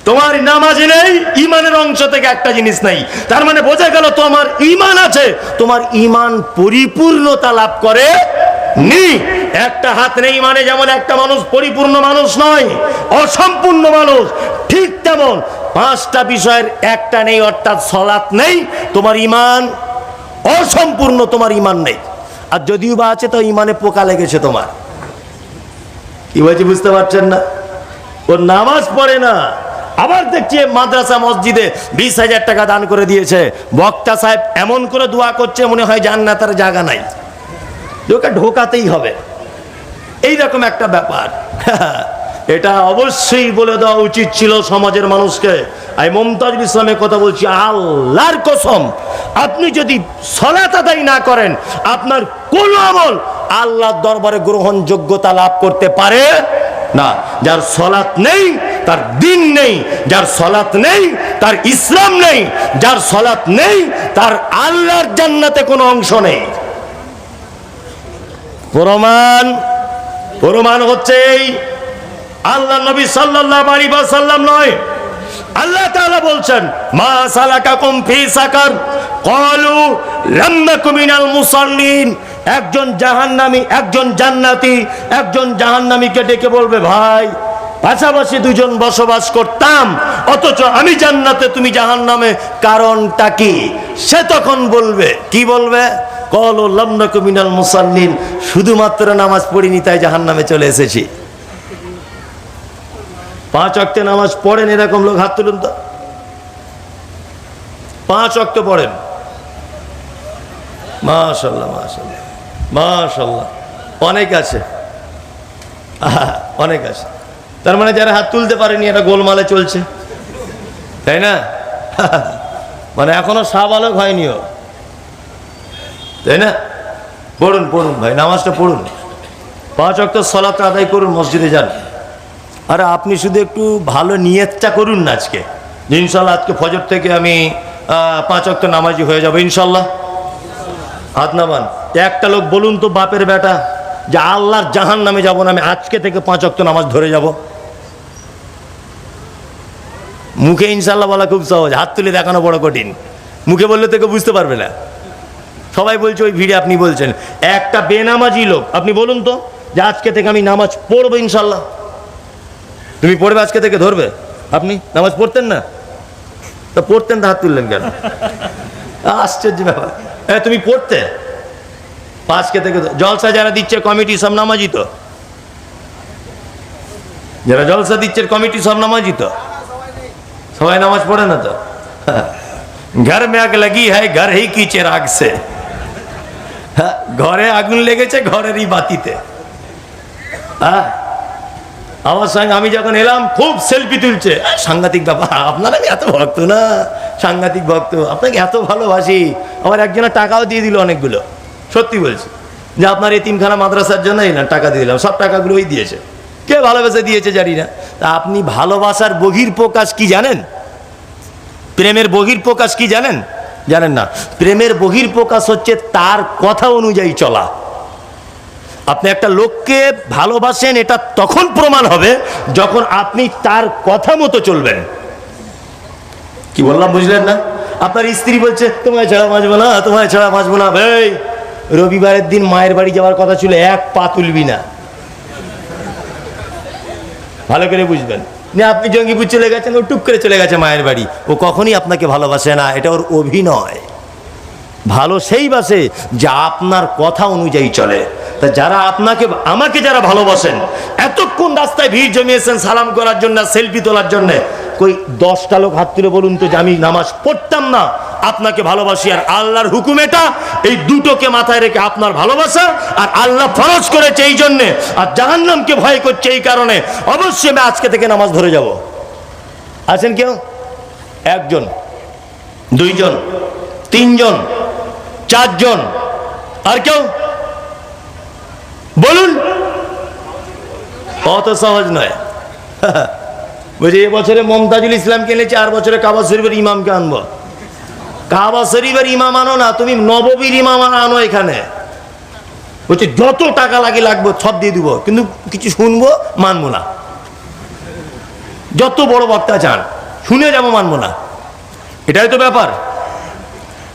তোমার নামাজ নেই, ইমানের অংশ থেকে একটা জিনিস নাই। তার মানে বোঝা গেল তোমার ইমান আছে, তোমার ইমান পরিপূর্ণতা লাভ করে নি। একটা হাত নেই মানে যেমন একটা মানুষ পরিপূর্ণ মানুষ নয়, অসম্পূর্ণ মানুষ, ঠিক তেমন 5টা বিষয়ের একটা নেই, অর্থাৎ সালাত নেই, তোমার ইমান অসম্পূর্ণ, তোমার ইমান নেই। আর যদিও বা আছে তো ইমানে পোকা লেগেছে তোমার। কি বলছি বুঝতে পারছেন না? ও নামাজ পড়ে না, আবার দেখছি মাদ্রাসা মসজিদে 20,000 টাকা দান করে দিয়েছে, বক্তা সাহেব এমন করে দোয়া করছে মনে হয় জান্নাতের জায়গা নাই, ওকে ঢোকাতেই হবে, এইরকম একটা ব্যাপার। এটা অবশ্যই বলে দেওয়া উচিত ছিল সমাজের মানুষকে। আমি মুমতাজুল ইসলামের কথা বলছি, আল্লাহর কসম, আপনি যদি সালাত আদায় না করেন, আপনার কোন আমল আল্লাহর দরবারে গ্রহণযোগ্যতা লাভ করতে পারে না। যার সালাত নেই তার দিন নেই, যার সালাত নেই তার ইসলাম নেই, যার সালাত নেই তার আল্লাহর জান্নাতে কোনো অংশ নেই। প্রমাণ হচ্ছে এই আল্লাহ নবী সাল্লাল্লাহু আলাইহি ওয়াসাল্লাম নয়, আল্লাহ তাআলা বলছেন মা সালাকাকুম ফি সাকার ক্বালু লাম নাকু মিনাল মুসাল্লিন। একজন জাহান্নামী একজন জান্নাতি, একজন জাহান্নামীকে ডেকে বলবে ভাই পাশাপাশি দুজন বসবাস করতাম, অথচ আমি জান্নাতে তুমি জাহান্নামে, কারণটা কি? সে তখন বলবে, কি বলবে? ক্বালু লাম নাকু মিনাল মুসাল্লিন, শুধুমাত্র নামাজ পড়িনি তাই জাহান্নামে চলে এসেছি। 5 ওয়াক্ত নামাজ পড়েন এরকম লোক হাত তুলুন তো। 5 ওয়াক্ত পড়েন? মাশাআল্লাহ মাশাআল্লাহ মাশাআল্লাহ, অনেক আছে, অনেক আছে। তার মানে যারা হাত তুলতে পারেনি এটা গোলমালে চলছে, তাই না? মানে এখনো সাবালক হয়নিও, তাই না? পড়ুন পড়ুন ভাই, নামাজটা পড়ুন, 5 ওয়াক্ত সালাত আদায় করুন, মসজিদে যান। আরে আপনি শুধু একটু ভালো নিয়তটা করুন না আজকে, যে ইনশাল্লাহ আজকে ফজর থেকে আমি 5 ওয়াক্ত নামাজি হয়ে যাবো ইনশাল্লাহ। হাত নামান। একটা লোক বলুন তো বাপের বেটা যে আল্লাহর জাহান্নামে যাব না, আমি আজকে থেকে 5 ওয়াক্ত নামাজ ধরে যাব। মুখে ইনশাল্লাহ বলা খুব সহজ, হাত তুলে দেখানো বড় কঠিন। মুখে বললে তো কেউ বুঝতে পারবে না। সবাই বলছে ওই ভিড়ে আপনি বলছেন। একটা বেনামাজি লোক আপনি বলুন তো যে আজকে থেকে আমি নামাজ পড়বো ইনশাল্লাহ। তুমি পড়বে আজকে থেকে, ধরবে? আপনি নামাজ পড়তেন না, তা পড়তেন তো হাত তুললেন কেন? আশ্চর্য ব্যাপার। তুমি পড়তে আজকে থেকে? জলসা যারা দিচ্ছে কমিটি সব নামাজি তো, যারা জলসা দিচ্ছে কমিটি সব নামাজি তো? সবাই নামাজ পড়ে না তো? ঘর মে আগ লাগি হ্যায় ঘর হি কি চিরাগ সে, ঘরে আগুন লেগেছে ঘরেরই বাতিতে। আমার সঙ্গে আমি যখন এলাম খুব সেলফি তুলছে, সাংঘাতিক ব্যাপার। আপনারা এত ভক্ত না, সাংঘাতিক ভক্ত, আপনাকে এত ভালোবাসি। আমার একজনের টাকাও দিয়ে দিল অনেকগুলো, সত্যি বলছি, যে আপনার এতিমখানা মাদ্রাসার জন্যই না টাকা দিয়ে দিলাম, সব টাকাগুলোই দিয়েছে। কে ভালোবাসা দিয়েছে জানি না। তা আপনি ভালোবাসার বহিঃপ্রকাশ কি জানেন? প্রেমের বহিঃপ্রকাশ কি জানেন? জানেন না। প্রেমের বহিঃপ্রকাশ হচ্ছে তার কথা অনুযায়ী চলা। আপনি একটা লোককে ভালোবাসেন, এটা তখন প্রমাণ হবে যখন আপনি তার কথা মতো চলবেন। কি বললাম বুঝলেন না? আপনার স্ত্রী বলছে তোমায় ছাড়া বাঁচবো না, তোমায় ছাড়া বাঁচবো না। ভাই রবিবারের দিন মায়ের বাড়ি যাওয়ার কথা ছিল, 1 পা তুলবি না। ভালো করে বুঝবেন না, আপনি জঙ্গিপুর চলে গেছেন, ও টুক করে চলে গেছে মায়ের বাড়ি। ও কখনই আপনাকে ভালোবাসে না, এটা ওর অভিনয়। ভালো সেই বাসে যা আপনার কথা অনুযায়ী চলে। তা যারা আপনাকে আমাকে যারা ভালোবাসেন, এতক্ষণ রাস্তায় ভিড় জমিয়েছেন সালাম করার জন্য, সেলফি তোলার জন্য, কই 10টা লোক হাত তুলে বলুন তো যে আমি নামাজ পড়তাম না, আপনাকে ভালোবাসি আর আল্লাহর হুকুম এটা। এই দুটোকে মাথায় রেখে আপনার ভালোবাসা আর আল্লাহ ফরজ করেছে এই জন্যে, আর জাহান্নামকে ভয় করছে এই কারণে, অবশ্যই আমি আজকে থেকে নামাজ ধরে যাব। আছেন কেউ? 1 জন, 2 জন, 3 জন, 4 জন, আর কেউ? বলুন। অত সহজ নয়। বলছি এবছরে মমতাজুল ইসলামকে এনেছি, 4 বছরে কাবা শরীফের ইমামকে আনবো। কাবা শরীফের ইমাম আনো না, তুমি নববীর ইমাম আনো এখানে। বলছে যত টাকা লাগবে সব দিয়ে দিব, কিন্তু কিছু শুনবো মানবো না। যত বড় বক্তা চান শুনে যাবো, মানবো না। এটাই তো ব্যাপার।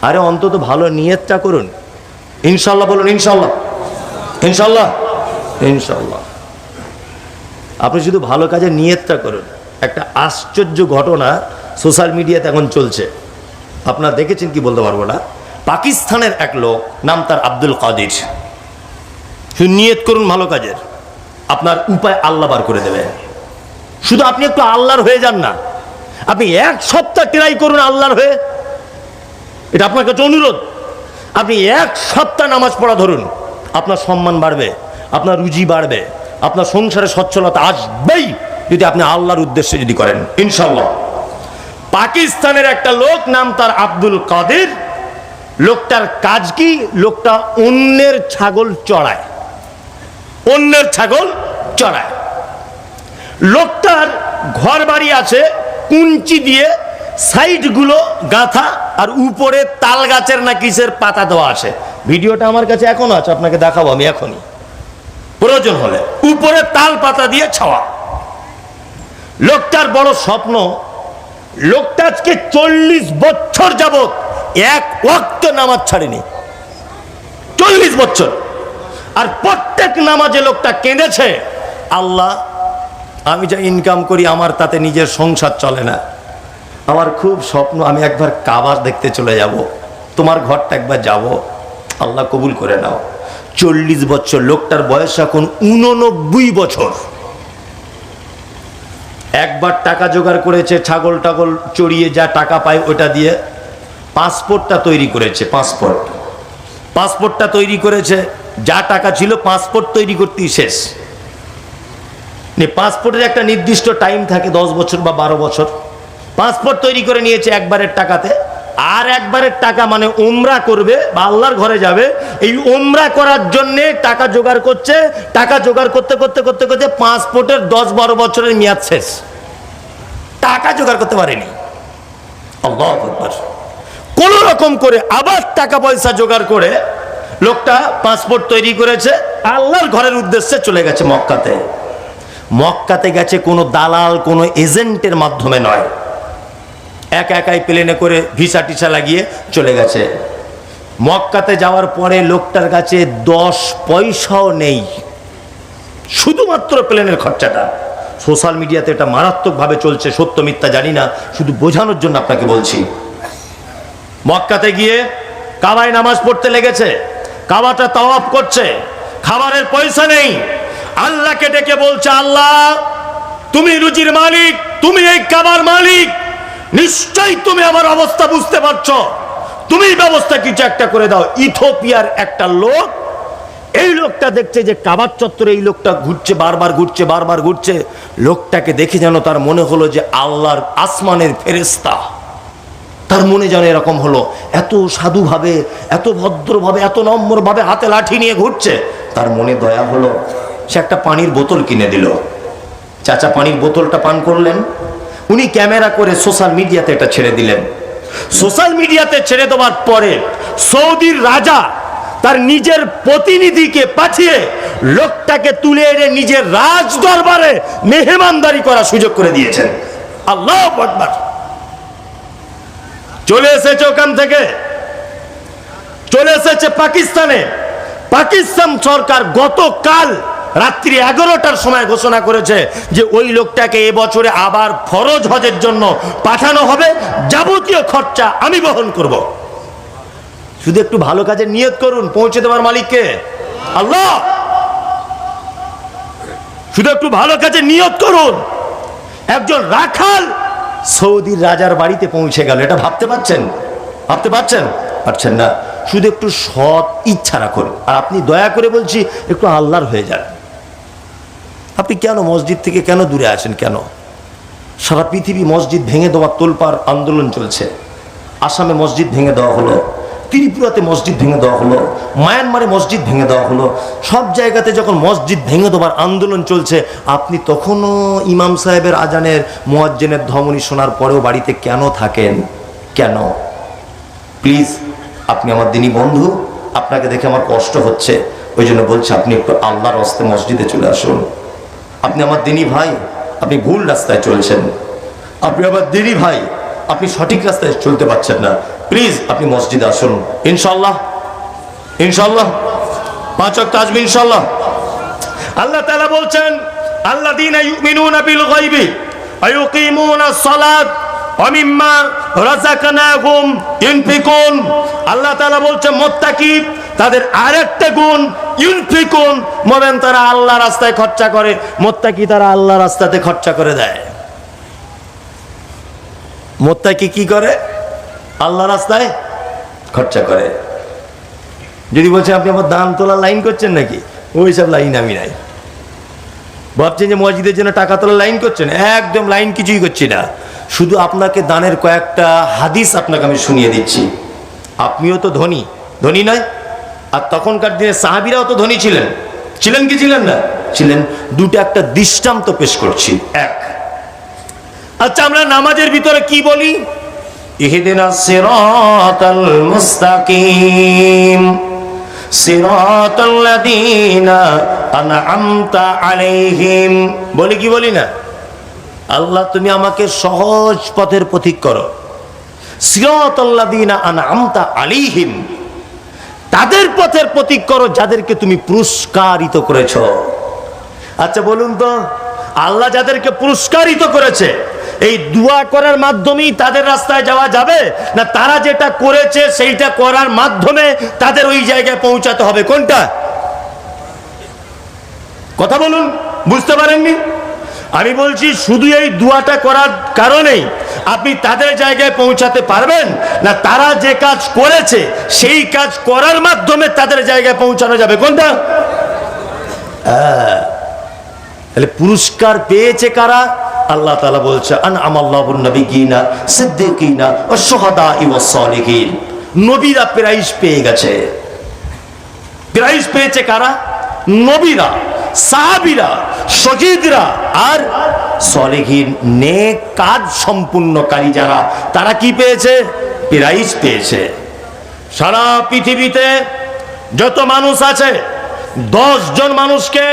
আরে অন্তত ভালো নিয়তটা করুন। ইনশাল্লাহ বলুন, ইনশাল্লাহ, ইনশাল্লাহ, ইনশাল্লাহ। আপনি শুধু ভালো কাজে নিয়তটা করুন। একটা আশ্চর্য ঘটনা সোশ্যাল মিডিয়াতে এখন চলছে, আপনারা দেখেছেন কি বলতে পারবো না। পাকিস্তানের এক লোক, নাম তার আব্দুল কাদির। শুধু নিয়ত করুন ভালো কাজের, আপনার উপায় আল্লাহ বার করে দেবে। শুধু আপনি একটু আল্লাহর হয়ে যান না, আপনি 1 সপ্তাহ ট্রাই করুন আল্লাহর হয়ে। এটা আপনার কাছে অনুরোধ। আপনি 1 সপ্তাহ নামাজ পড়া ধরুন, আপনার সম্মান বাড়বে, আপনার রুজি বাড়বে, আপনার সংসারে সচ্ছলতা আসবেই, যদি আপনি আল্লাহর উদ্দেশ্যে যদি করেন ইনশাল্লাহ। পাকিস্তানের একটা লোক, নাম তার আব্দুল কাদের। লোকটার কাজ কি? লোকটা অন্যের ছাগল চড়ায়, অন্যের ছাগল চড়ায়। লোকটার ঘর বাড়ি আছে, কুঞ্চি দিয়ে সাইডগুলো গাঁথা, আর উপরে তাল গাছের না কিসের পাতা দেওয়া আছে। ভিডিওটা আমার কাছে এখনো আছে, আপনাকে দেখাবো আমি এখনই। প্রয়োজন হলে উপরে তাল পাতা দিয়ে ছাওয়া। লোকটার বড় স্বপ্ন, লোকটা আজকে 40 বছর যাবত এক ওয়াক্ত নামাজ ছাড়েনি, 40 বছর। আর প্রত্যেক নামাজে লোকটা কেঁদেছে, আল্লাহ আমি যা ইনকাম করি আমার তাতে নিজের সংসার চলে না, আমার খুব স্বপ্ন আমি একবার কাবা দেখতে চলে যাব, তোমার ঘরটা একবার যাব, আল্লাহ কবুল করে নাও। 40 বছর, লোকটার বয়স এখন 89 বছর। একবার টাকা জোগাড় করেছে, ছাগল টাগল চড়িয়ে যা টাকা পায় ওটা দিয়ে পাসপোর্টটা তৈরি করেছে। পাসপোর্টটা তৈরি করেছে, যা টাকা ছিল পাসপোর্ট তৈরি করতেই শেষ। পাসপোর্টের একটা নির্দিষ্ট টাইম থাকে, 10 বছর বা 12 বছর। পাসপোর্ট তৈরি করে নিয়েছে একবারের টাকাতে। আর একবারের টাকা মানে উমরা করবে বা আল্লাহর ঘরে যাবে, এই উমরা করার জন্য টাকা জোগাড় করছে। টাকা জোগাড় করতে করতে করতে করতে পাসপোর্টের 10-12 বছরের মেয়াদ শেষ, টাকা জোগাড় করতে পারেনি। আল্লাহু আকবার। কোন রকম করে আবার টাকা পয়সা জোগাড় করে লোকটা পাসপোর্ট তৈরি করেছে, আল্লাহর ঘরের উদ্দেশ্যে চলে গেছে মক্কাতে। মক্কাতে গেছে কোনো দালাল, কোনো এজেন্টের মাধ্যমে নয়, একা একাই প্লেনে করে ভিসা টিসা লাগিয়ে চলে গেছে। মক্কাতে যাওয়ার পরে লোকটার কাছে 10 পয়সাও নেই, শুধুমাত্র প্লেনের খরচাটা। সোশ্যাল মিডিয়াতে এটা মারাত্মকভাবে চলছে, সত্য মিথ্যা জানি না, শুধু বোঝানোর জন্য আপনাকে বলছি। মক্কাতে গিয়ে কাবায় নামাজ পড়তে লেগেছে, কাবাটা তাওয়াফ করছে, খাবারের পয়সা নেই। আল্লাহকে ডেকে বলছে, আল্লাহ তুমি রুজির মালিক, তুমি এই কাবার মালিক, নিশ্চয়ই তুমি আমার অবস্থা বুঝতে পারছো, তুমি ব্যবস্থা কিছু একটা করে দাও। ইথিওপিয়ার একটা লোক, এই লোকটা দেখছে যে কাবার চত্বরে এই লোকটা ঘুরছে, বারবার ঘুরছে। লোকটাকে দেখে যেন তার মনে হলো যে আল্লাহর আসমানের ফেরেশতা। তার মনে যেন এরকম হলো, এত সাধুভাবে, এত ভদ্রভাবে, এত নম্রভাবে হাতে লাঠি নিয়ে ঘুরছে। তার মনে দয়া হলো, সে একটা পানির বোতল কিনে দিল। চাচা পানির বোতলটা পান করলেন, উনি ক্যামেরা করে সোশ্যাল মিডিয়াতে এটা ছেড়ে দিলেন। সোশ্যাল মিডিয়াতে ছেড়ে দেওয়ার পরে সৌদির রাজা তার নিজের প্রতিনিধিকে পাঠিয়ে লোকটাকে তুলে এনে নিজের রাজ দরবারে মেহমানদারি করার সুযোগ করে দিয়েছেন। আল্লাহু আকবার। চলে এসেছে ওখান থেকে, চলে এসেছে পাকিস্তানে। পাকিস্তান সরকার গতকাল রাত্রি 11টার সময় ঘোষণা করেছে যে ওই লোকটাকে এবছরে আবার ফরজ হজের জন্য পাঠানো হবে, যাবতীয় খরচা আমি বহন করব। শুধু একটু ভালো কাজে নিয়ত করুন, পৌঁছে দেওয়ার মালিককে আল্লাহ। শুধু একটু ভালো কাজে নিয়ত করুন। একজন রাখাল সৌদির রাজার বাড়িতে পৌঁছে গেল, এটা ভাবতে পারছেন? পারছেন না। শুধু একটু সৎ ইচ্ছা রাখুন। আর আপনি দয়া করে বলছি, একটু আল্লাহর হয়ে যান। আপনি কেন মসজিদ থেকে কেন দূরে আছেন? কেন? সারা পৃথিবী মসজিদ ভেঙে দেওয়ার তোলপাড় আন্দোলন চলছে। আসামে মসজিদ ভেঙে দেওয়া হলো, ত্রিপুরাতে মসজিদ ভেঙে দেওয়া হলো, মায়ানমারে মসজিদ ভেঙে দেওয়া হলো। সব জায়গাতে যখন মসজিদ ভেঙে দেওয়ার আন্দোলন চলছে, আপনি তখনও ইমাম সাহেবের আজানের, মুয়াজ্জিনের ধমনী শোনার পরেও বাড়িতে কেন থাকেন? কেন? প্লিজ, আপনি আমার দিনী বন্ধু, আপনাকে দেখে আমার কষ্ট হচ্ছে, ওই জন্য বলছি আপনি একটু আল্লাহর রাস্তে মসজিদে চলে আসুন। আপনি আমার দিনী ভাই, আপনি ভুল রাস্তায় চলছেন। আপনি আমার দিনী ভাই, আপনি সঠিক রাস্তায় চলতে পারছেন না। প্লিজ আপনি মসজিদে আসুন। ইনশাল্লাহ 5 ওয়াক্ত আসবে ইনশাল্লাহ। আল্লাহ তাআলা বলছেন, আল্লাযীনা ইউমিনুনা বিল গায়বি ওয়া ইউকিমুনাস সালাত ওয়া মিম্মা রাযাকনাহুম ইউনফিকুন। আল্লাহ তাআলা বলছেন মুত্তাকি তাদের আরেকটা গুণ, ইউনফিকুন, মানে তারা আল্লাহর রাস্তায় খরচা করে। মুত্তাকি তারা আল্লাহর রাস্তাতে খরচা করে দেয়। মুত্তাকি কি করে? আল্লাহর রাস্তায় খরচা করে। যদি বলছেন আপনি আমার দান তোলার লাইন করছেন নাকি, ওই সব লাইন আমি নাই। ভাবছেন যে মসজিদের জন্য টাকা তোলার লাইন করছেন, একদম লাইন কিছুই করছি না। শুধু আপনাকে দানের কয়েকটা হাদিস আপনাকে আমি শুনিয়ে দিচ্ছি। আপনিও তো ধনী নয়? আর তখনকার দিনে সাহাবীরাও তো ধনী ছিলেন কি ছিলেন না? ছিলেন। দুটো একটা দৃষ্টান্ত পেশ করছি। এক, আচ্ছা আমরা নামাজের ভিতরে কি বলি? ইহদিনাস সিরাতাল মুস্তাকিম সিরাতাল্লাযীনা আনআমতা আলাইহিম, বলি কি বলি না? আল্লাহ তুমি আমাকে সহজ পথের পথিক করো। সিরাতাল্লাযীনা আনআমতা আলাইহিম, তাদের পথের পথিক করো যাদেরকে তুমি পুরস্কারিত করেছো। আচ্ছা বলুন তো, আল্লাহ যাদেরকে পুরস্কারিত করেছে, এই দোয়া করার মাধ্যমেই তাদের রাস্তায় যাওয়া যাবে, না তারা যেটা করেছে সেইটা করার মাধ্যমে তাদের ওই জায়গায় পৌঁছাতে হবে? কোনটা? কথা বলুন, বুঝতে পারেননি? আমি বলছি শুধু এই দোয়াটা করার কারণেই আপনি তাদের জায়গায় পৌঁছাতে পারবেন, না তারা যে কাজ করেছে সেই কাজ করার মাধ্যমে তাদের জায়গায় পৌঁছানো যাবে? কোনটা? তাহলে পুরস্কার পেয়েছে কারা? আল্লাহ তাআলা বলছে আনআমাল্লাহুন নাবিয়িনা সিদ্দিকিনা ওয়াশ শুহাদাই ওয়াস সালিহিন, নবীরা প্রাইজ পেয়ে গেছে। প্রাইজ পেয়েছে কারা? নবীরা, সাহাবীরা, শহীদরা আর সালেহীন, নেক কাজ সম্পূর্ণকারী যারা, তারা কি পেয়েছে? প্রাইজ পেয়েছে। সারা পৃথিবীতে যত মানুষ আছে 10 জন মানুষকে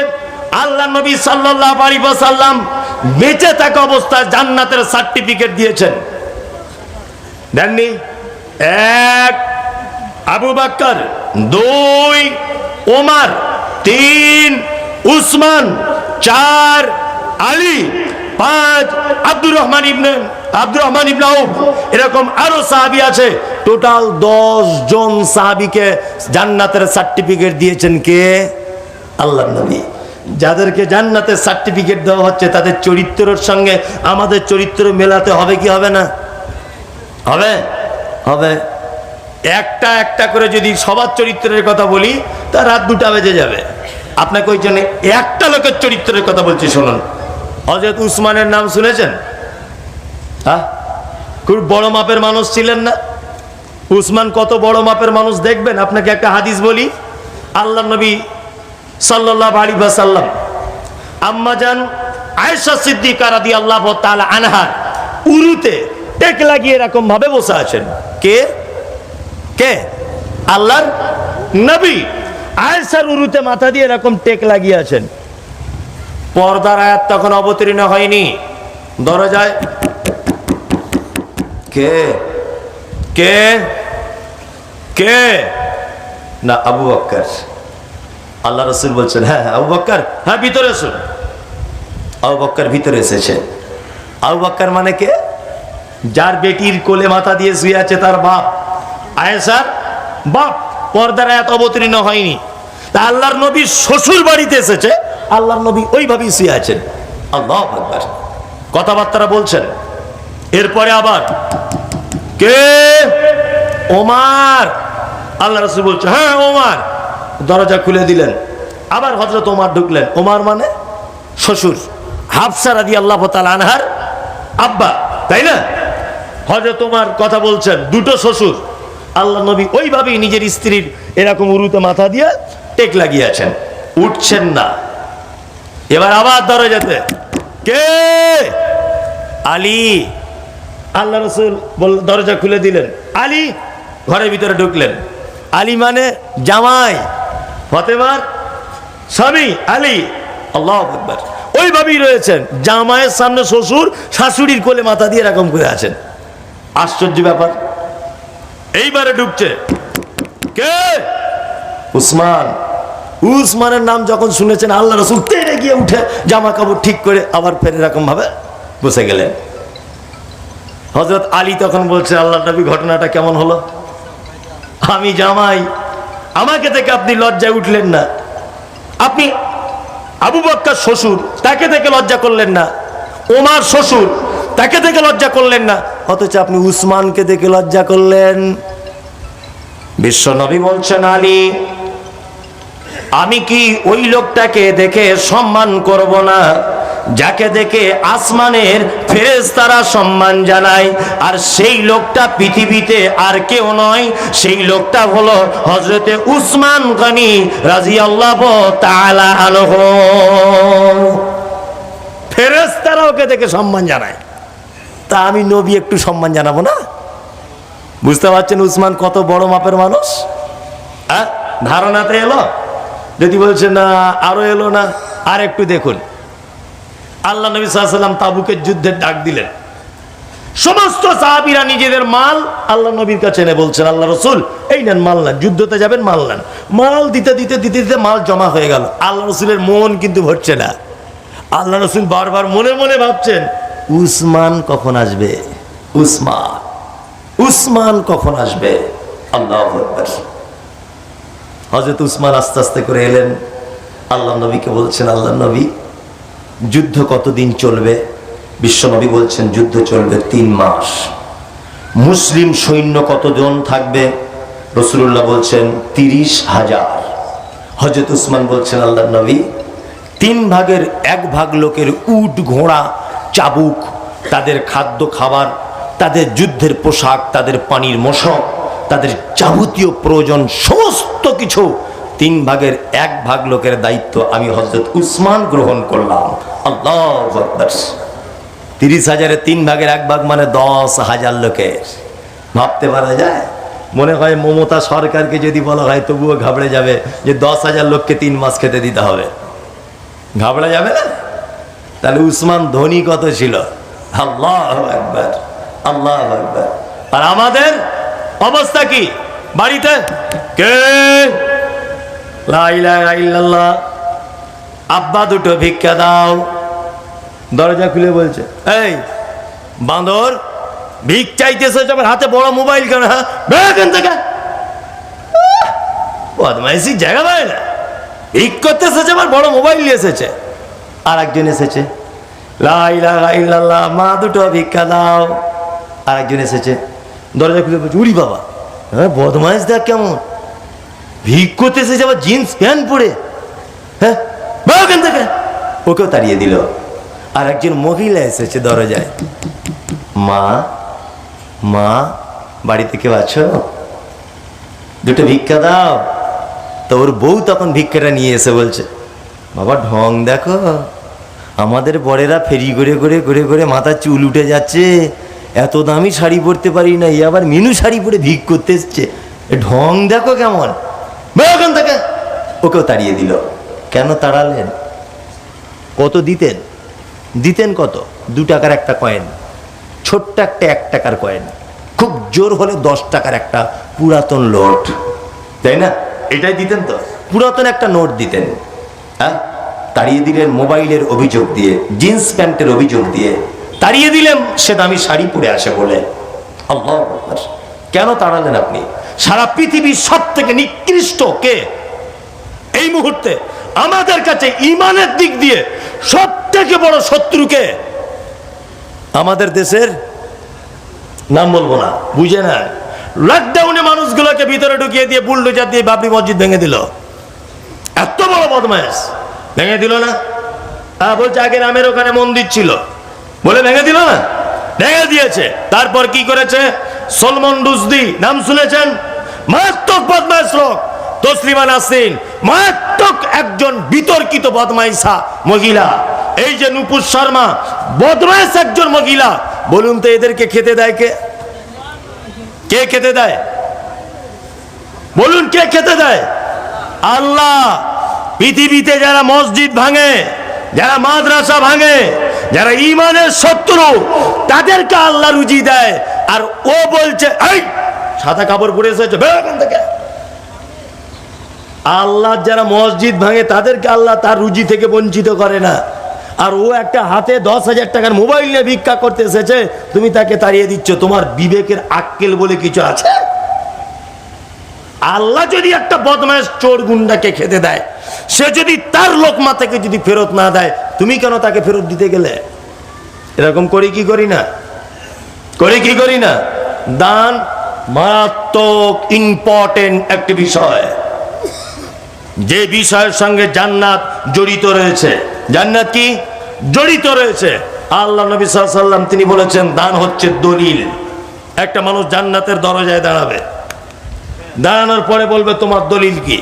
আল্লাহ নবী সাল্লাল্লাহু আলাইহি ওয়াসাল্লাম বেঁচে থাকা অবস্থায় জান্নাতের সার্টিফিকেট দিয়েছেন। দেননি? 1 আবু বকর, 2 ওমর, 3 উসমান, 4 আলী, 5 আব্দুর রহমান ইবনে আউফ, এরকম আরো সাহাবী আছে। টোটাল 10 জন সাহাবীকে জান্নাতের সার্টিফিকেট দিয়েছেন কে? আল্লাহর নবী। যাদেরকে জান্নাতের সার্টিফিকেট দেওয়া হচ্ছে তাদের চরিত্রের সঙ্গে আমাদের চরিত্র মেলাতে হবে কি হবে না? হবে, হবে। একটা একটা করে যদি সবার চরিত্রের কথা বলি তা রাত 2টা বেজে যাবে। আপনাকে ওই জন্য একটা লোকের চরিত্রের কথা বলছি, শুনুন। হযরত উসমানের নাম শুনেছেন? হ্যাঁ, খুব বড় মাপের মানুষ ছিলেন না? উসমান কত বড় মাপের মানুষ দেখবেন। আপনাকে একটা হাদিস বলি। আল্লাহর নবী সাল্লাল্লাহু আলাইহি ওয়াসাল্লাম আম্মা জান আয়েশা সিদ্দিকা রাদিয়াল্লাহু তাআলা আনহা উরুতে টেক লাগিয়ে এরকম ভাবে বসে আছেন। কে? কে? আল্লাহর নবী আয়েশার উরুতে মাথা দিয়ে এরকম টেক লাগিয়ে আছেন। পর্দার আয়াত তখন অবতীর্ণ হয়নি। দরজায় কে? কে? কে? না, আবু বকর। আল্লাহ রাসূল বলছেন হ্যাঁ আবু বকর, হ্যাঁ ভিতরে এসুন। আবু বকর ভিতরে এসেছে। আবু বকর মানে কে? যার বেটির কোলে মাথা দিয়ে শুয়ে আছে তার বাপ, আয়েশার বাপ। পর্দার আয়াত অবতীর্ণ হয়নি। তা আল্লাহর নবী শ্বশুর বাড়িতে এসেছে, আল্লাহর নবী ওইভাবেই শুয়ে আছেন। আল্লাহু আকবার, কথাবার্তা বলছেন। এরপরে আবার কে? ওমর। আল্লাহ রাসূল বলছে হ্যাঁ ওমর। দরজা খুলে দিলেন। আবার হযরত ওমর ঢুকলেন। ওমর মানে শ্বশুর, হাফসা রাদিয়াল্লাহু তাআলা আনহার আব্বা, তাই না? হযরত ওমর কথা বলছেন, দুটো শ্বশুর। আল্লাহ নবী ওইভাবেই নিজের স্ত্রীর এরকম উরুতে মাথা দিয়ে টেক লাগিয়েছেন, উঠছেন না। এবার আবার দরজাতে কে? আলী। আল্লাহ রাসূল দরজা খুলে দিলেন। আলী ঘরের ভিতরে ঢুকলেন। আলী মানে জামাই, ফাতেমার স্বামী আলী। আল্লাহু আকবার। ওইভাবেই রয়েছেন, জামাইয়ের সামনে শ্বশুর, শাশুড়ির কোলে মাথা দিয়ে এরকম করে আছেন। আশ্চর্য ব্যাপার। এইবারে ঢুকছে কে? উসমান। উসমানের নাম যখন শুনেছেন আল্লাহ রাসূল তেড়ে গিয়ে উঠে জামা কাপড় ঠিক করে আবার ফের এরকম ভাবে বসে গেলেন। হযরত আলী তখন বলছে আল্লাহ নবী ঘটনাটা কেমন হলো? আমি জামাই, আমাকে থেকে আপনি লজ্জায় উঠলেন না। আপনি আবু বকর শ্বশুর, তাকে থেকে লজ্জা করলেন না। ওমর শ্বশুর, তাকে থেকে লজ্জা করলেন না, অথচ আপনি উসমানকে দেখে লজ্জা করলেন। বিশ্ব নবী বলছেন আলী, আমি কি ওই লোকটাকে দেখে সম্মান করব না যাকে দেখে আসমানের ফেরেশতারা সম্মান জানায়? আর সেই লোকটা পৃথিবীতে আর কেউ নয়, সেই লোকটা হলো হযরতে উসমান গনি রাদিয়াল্লাহু তাআলা আনহু। ফেরেশতারা ওকে দেখে সম্মান জানায়, তা আমি নবী একটু সম্মান জানাবো না? বুঝতে পারছেন উসমান কত বড় মাপের মানুষ? ধারণাতে এলো? যদি বলছে না আরো এলো না, আর একটু দেখুন, আল্লাহ নবী সাল্লাল্লাহু আলাইহি ওয়াসাল্লাম তাবুকের যুদ্ধের ডাক দিলেন। সমস্ত সাহাবীরা নিজেদের মাল আল্লাহ নবীর কাছে এনে বলছেন, আল্লাহ রাসূল এই নেন মাল নেন, যুদ্ধতে যাবেন মাল নেন। মাল দিতে দিতে দিতে দিতে মাল জমা হয়ে গেল। আল্লাহ রাসূলের মন কিন্তু ভরছে না। আল্লাহ রাসূল বারবার মনে মনে ভাবছেন, উসমান কখন আসবে, উসমান উসমান কখন আসবে। আল্লাহু আকবার। হযরত উসমান আস্তে আস্তে করে এলেন, আল্লাহ নবীকে বলছেন, আল্লাহ নবী যুদ্ধ কতদিন চলবে? বিশ্বনবী বলছেন যুদ্ধ চলবে 3 মাস। মুসলিম সৈন্য কতজন থাকবে? রাসূলুল্লাহ বলছেন 30,000। হযরত উসমান বলছেন, আল্লাহ নবী 3 ভাগের 1 ভাগ লোকের উট ঘোড়া চাবুক, তাদের খাদ্য খাবার, তাদের যুদ্ধের পোশাক, তাদের পানির মশক, তাদের যাবতীয় প্রয়োজন সমস্ত কিছু 3 ভাগের 1 ভাগ লোকের দায়িত্ব আমি হযরত উসমান গ্রহণ করলাম। আল্লাহু আকবার। 30,000-এর 3 ভাগের 1 ভাগ মানে 10,000 লোকের। ভাবতে পারা যায়? মনে হয় মমতা সরকারকে যদি বলা হয় তবুও ঘাবড়ে যাবে যে 10,000 লোককে 3 মাস খেতে দিতে হবে। ঘাবড়ে যাবে না? তাহলে উসমান ধনী কত ছিল? আল্লাহু আকবার, আল্লাহু আকবার। আর আমাদের অবস্থা কি? বাড়িতে কে লা ইলাহা ইল্লাল্লাহ, আব্বা দুটো ভিক্ষা দাও। দরজা খুলে বলছে, এই বাঁদর ভিক চাইতেছে, আমার হাতে বড় মোবাইল কেন? হ্যাঁ বেরোন থেকে, বদমাইশি জায়গা পায় না, ভিক করতে এসেছে, আমার বড় মোবাইল নিয়ে এসেছে। আর একজন এসেছে, লা ইলাহা ইল্লাল্লাহ, মা দুটো ভিক্ষা দাও। আর একজন এসেছে, দরজা খুলে বলছে, উরি বাবা, হ্যাঁ বদমাইশ দেখ কেমন, ভিক করতে এসেছে আবার জিন্স প্যান্ট পরে, হ্যাঁ বেরোন থেকে। ওকেও তাড়িয়ে দিল। আর একজন মহিলা এসেছে দরজায়, মা মা বাড়িতে কেউ আছো? দুটো ভিক্ষা দাও। তো ওর বউ তখন ভিক্ষাটা নিয়ে এসে বলছে, বাবা ঢং দেখো, আমাদের বড়েরা ফেরি করে করে করে করে মাথার চুল উঠে যাচ্ছে, এত দামি শাড়ি পরতে পারি না, এ আবার মিনু শাড়ি পরে ভিক করতে এসছে, ঢং দেখো কেমন, বেরোন থেকে। ওকেও তাড়িয়ে দিল। কেন তাড়ালেন? কত দিতেন? দিতেন কত? 2 টাকার একটা কয়েন, ছোট্ট একটা 1 টাকার কয়েন, খুব জোর হলে 10 টাকার একটা পুরাতন নোট, তাই না? এটাই দিতেন তো, পুরাতন একটা নোট দিতেন। হ্যাঁ, তাড়িয়ে দিলেন মোবাইলের অভিযোগ দিয়ে, জিন্স প্যান্টের অভিযোগ দিয়ে তাড়িয়ে দিলেন, সে দামি শাড়ি পরে আসে বলে। আল্লাহু আকবার। কেন তাড়ালেন আপনি? সারা পৃথিবীর সব থেকে নিকৃষ্ট কে এই মুহূর্তে? আমাদের কাছে ইমানের দিক দিয়ে সব থেকে বড় শত্রুকে আমাদের দেশের নাম বলবো না, বুঝে না, লকডাউনে মানুষগুলোকে ভিতরে ঢুকিয়ে দিয়ে বুলডোজার দিয়ে বাবরি মসজিদ ভেঙে দিল। এত বড় বদমাইশ, ভেঙে দিল না? বলছে আগে রামের ওখানে মন্দির ছিল বলে ভেঙে দিল না? ভেঙে দিয়েছে। তারপর কি করেছে? সলমন রুশদি নাম শুনেছেন? মারাত্মক বদমাইশ লোক। তসলিমা নাসরিন মারাত্মক একজন বিতর্কিত বদমাইশা মহিলা। এই যে নুপুর শর্মা বদমাইশ একজন মহিলা। বলুন তো এদেরকে খেতে দেয় কে? কে খেতে দেয়? বলুন কে খেতে দেয়? আল্লাহ। পৃথিবীতে যারা মসজিদ ভাঙে, যারা মাদ্রাসা ভাঙে, যারা ইমানের শত্রু, তাদেরকে আল্লাহ রুজি দেয়। আর ও বলছে এই সাদা কাপড় পরে এসেছে বেরোন থেকে। আল্লাহ যারা মসজিদ ভাঙে তাদেরকে আল্লাহ তার রুজি থেকে বঞ্চিত করে না। আর ও একটা হাতে 10,000 টাকার মোবাইল নিয়ে ভিক্ষা করতে এসেছে, তুমি তাকে তাড়িয়ে দিচ্ছ। তোমার বিবেকের আক্কেল বলে কিছু আছে? আল্লাহ যদি একটা বদমাইশ চোর গুন্ডাকে খেতে দেয়, সে যদি তার লোকমা থেকে যদি ফেরত না দেয়, তুমি কেন তাকে ফেরত দিতে গেলে? এরকম করি কি করি না? করি কি করি না? দান মারাত্মক ইম্পর্টেন্ট একটি বিষয়, যে বিষয়ের সঙ্গে জান্নাত জড়িত রয়েছে। জান্নাত কি জড়িত রয়েছে? আল্লাহ নবী সাল্লাল্লাহু আলাইহি ওয়াসাল্লাম তিনি বলেছেন দান হচ্ছে দলিল। একটা মানুষ জান্নাতের দরজায় দাঁড়াবে, দাঁড়ানোর পরে বলবে তোমার দলিল কি?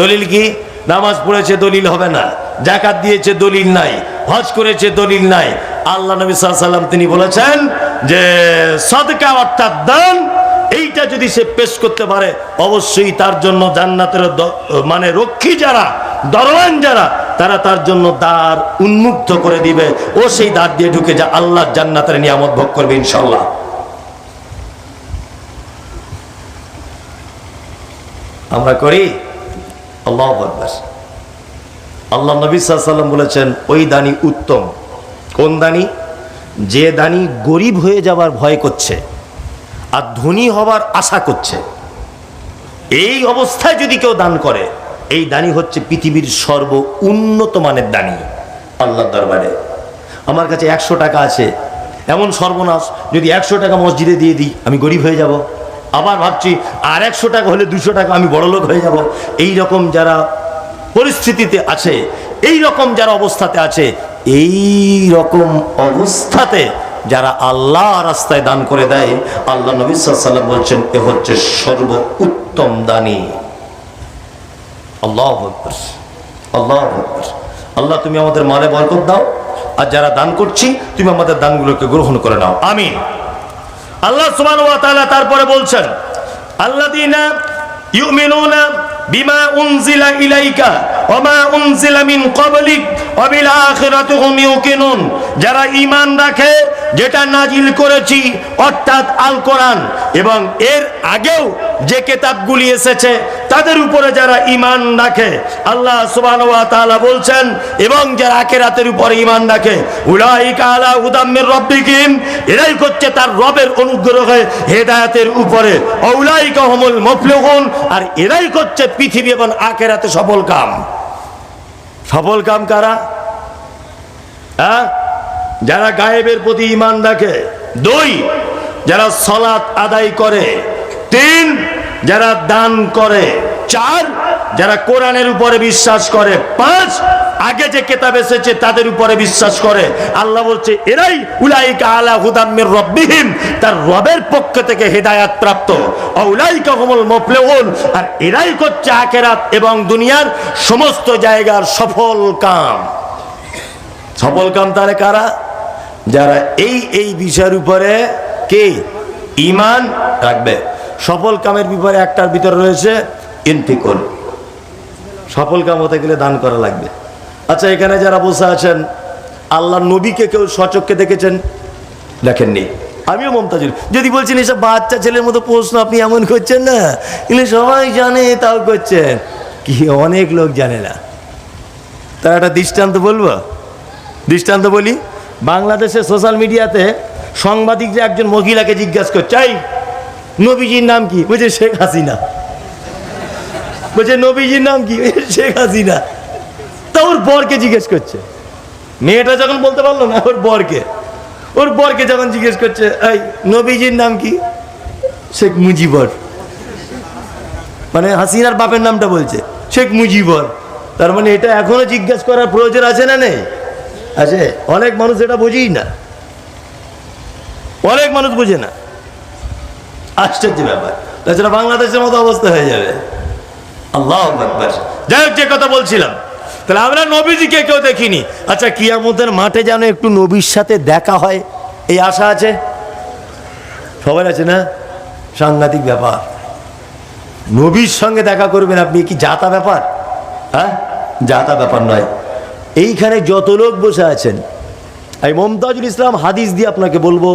দলিল কি? নামাজ পড়েছে দলিল হবে না, যাকাত দিয়েছে দলিল নাই, হজ করেছে দলিল নাই। আল্লাহ নবী সাল্লাল্লাহু আলাইহি ওয়াসাল্লাম তিনি বলেছেন যে সাদকা অর্থাৎ দান, এইটা যদি সে পেশ করতে পারে অবশ্যই তার জন্য জান্নাতের মানে রক্ষী যারা দরওয়ান যারা, তারা তার জন্য দ্বার উন্মুক্ত করে দিবে, ও সেই দ্বার দিয়ে ঢুকে যা আল্লাহর জান্নাতের নিয়ামত ভোগ করবে ইনশাআল্লাহ। আমরা করি? আল্লাহু আকবার। আল্লাহ নবী সাল্লাল্লাহু আলাইহি ওয়াসাল্লাম বলেছেন, ওই দানি উত্তম। কোন দানি? যে দানি গরিব হয়ে যাবার ভয় করছে আর ধনী হবার আশা করছে, এই অবস্থায় যদি কেউ দান করে, এই দানি হচ্ছে পৃথিবীর সর্ব উন্নত মানের দানি আল্লাহর দরবারে। আমার কাছে 100 টাকা আছে, এমন সর্বনাশ, যদি 100 টাকা মসজিদে দিয়ে দিই আমি গরিব হয়ে যাব, আবার ভাবছি আর 100 টাকা হলে 200 টাকা আমি বড়লোক হয়ে যাব। এই রকম যারা পরিস্থিতিতে আছে, এই রকম যারা অবস্থাতে আছে, এই রকম অবস্থাতে যারা আল্লাহ রাস্তায় দান করে দেয়, আল্লাহ নবী সাল্লাল্লাহু আলাইহি ওয়াসাল্লাম বলছেন এ হচ্ছে সর্ব উত্তম দানি। আল্লাহু আকবার, আল্লাহু আকবার। আল্লাহ তুমি আমাদের মালে বরকত দাও, আর যারা দান করছি তুমি আমাদের দানগুলোকে গ্রহণ করে নাও, আমিন। আল্লাহ সুবহানাহু ওয়া তাআলা তারপরে বলছেন, আল্লাযীনা ইউমিনুনা বিমা উনজিলা ইলাইকা ওয়া মা উনজিলা মিন ক্বাবলিক ওয়া বিল আখিরাতি হুম ইউকিনুন। যারা ঈমান রাখে যেটা নাজিল করেছি অর্থাৎ আল কোরআন এবং এর আগেও যে কিতাবগুলি এসেছে তাদের উপরে যারা ঈমান রাখে, আল্লাহ সুবহানাহু ওয়া তাআলা বলছেন, এবং যারা আখিরাতের উপরে ঈমান রাখে, উলাইকা আলা হুদাম মির রাব্বিহিম, এরাই হচ্ছে তার রবের অনুগ্রহে হেদায়েতের উপরে, উলাইকা হুমুল মুফলিহুন, আর এরাই হচ্ছে পৃথিবী এবং আখিরাতে সফল কাম। সফল কাম কারা? যারা গায়েবের প্রতি ঈমান রাখে, 2 যারা সালাত আদায় করে, 3 যারা দান করে, 4 যারা কোরআনের উপরে বিশ্বাস করে, 5 আগে যে কিতাব এসেছে তাদের উপরে বিশ্বাস করে। আল্লাহ বলছে এরাই উলাইকা আলা হুদাম মির রাব্বিহিম, তার রবের পক্ষ থেকে হেদায়েত প্রাপ্ত, উলাইকা হুমুল মুফলিহুন, আর এরাই হচ্ছে আখিরাত এবং দুনিয়ার সমস্ত জায়গার সফল কাম। সফল কাম তারা কারা? যারা এই বিষয়ের উপরে কে ঈমান রাখবে। সফল কামের ব্যাপারে একটার ভিতরে রয়েছে ইনফিকুল। সফল কাম হতে গেলে দান করা লাগবে। আচ্ছা, এখানে যারা বসে আছেন, আল্লাহর নবীকে কেউ সচক্ষে দেখেছেন? দেখেননি। আমিও মমতাজুল। যদি বলছেন এসব বাচ্চা ছেলের মতো প্রশ্ন আপনি এমন করছেন না, এগুলো সবাই জানে তাও করছেন, কি অনেক লোক জানে না। তার একটা দৃষ্টান্ত বলবো, দৃষ্টান্ত বলি। বাংলাদেশের সোশ্যাল মিডিয়াতে সাংবাদিকরা একজন মহিলাকে জিজ্ঞাসা করছে, এই নবীজির নাম কি? বলছে শেখ হাসিনা। বলছে নবীজির নাম কি? শেখ হাসিনা। তা ওর বরকে জিজ্ঞেস করছে। মেয়েটা যখন বলতে পারলো না, ওর বরকে যখন জিজ্ঞেস করছে, এই নবীজির নাম কি? শেখ মুজিবর। মানে হাসিনার বাপের নামটা বলছে শেখ মুজিবর। তার মানে এটা এখনো জিজ্ঞেস করার প্রয়োজন আছে না নেই? আছে। অনেক মানুষ এটা বুঝেই না, অনেক মানুষ বুঝে না। আশ্চর্য ব্যাপার। তাছাড়া বাংলাদেশের মতো অবস্থা হয়ে যাবে। আল্লাহু আকবার। যাই হোক, যে কথা বলছিলাম, তাহলে আমরা নবীজিকে কেউ দেখিনি। আচ্ছা, কিয়ামতের মাঠে যেন একটু নবীর সাথে দেখা হয়, এই আশা আছে সবার? আছে না? সাংঘাতিক ব্যাপার। নবীর সঙ্গে দেখা করবেন আপনি, কি জাতা ব্যাপার? হ্যাঁ, জাতা ব্যাপার নয়। এইখানে যত লোক বসে আছেন, এই মমতাজুল ইসলাম হাদিস দিয়ে আপনাকে বলবো,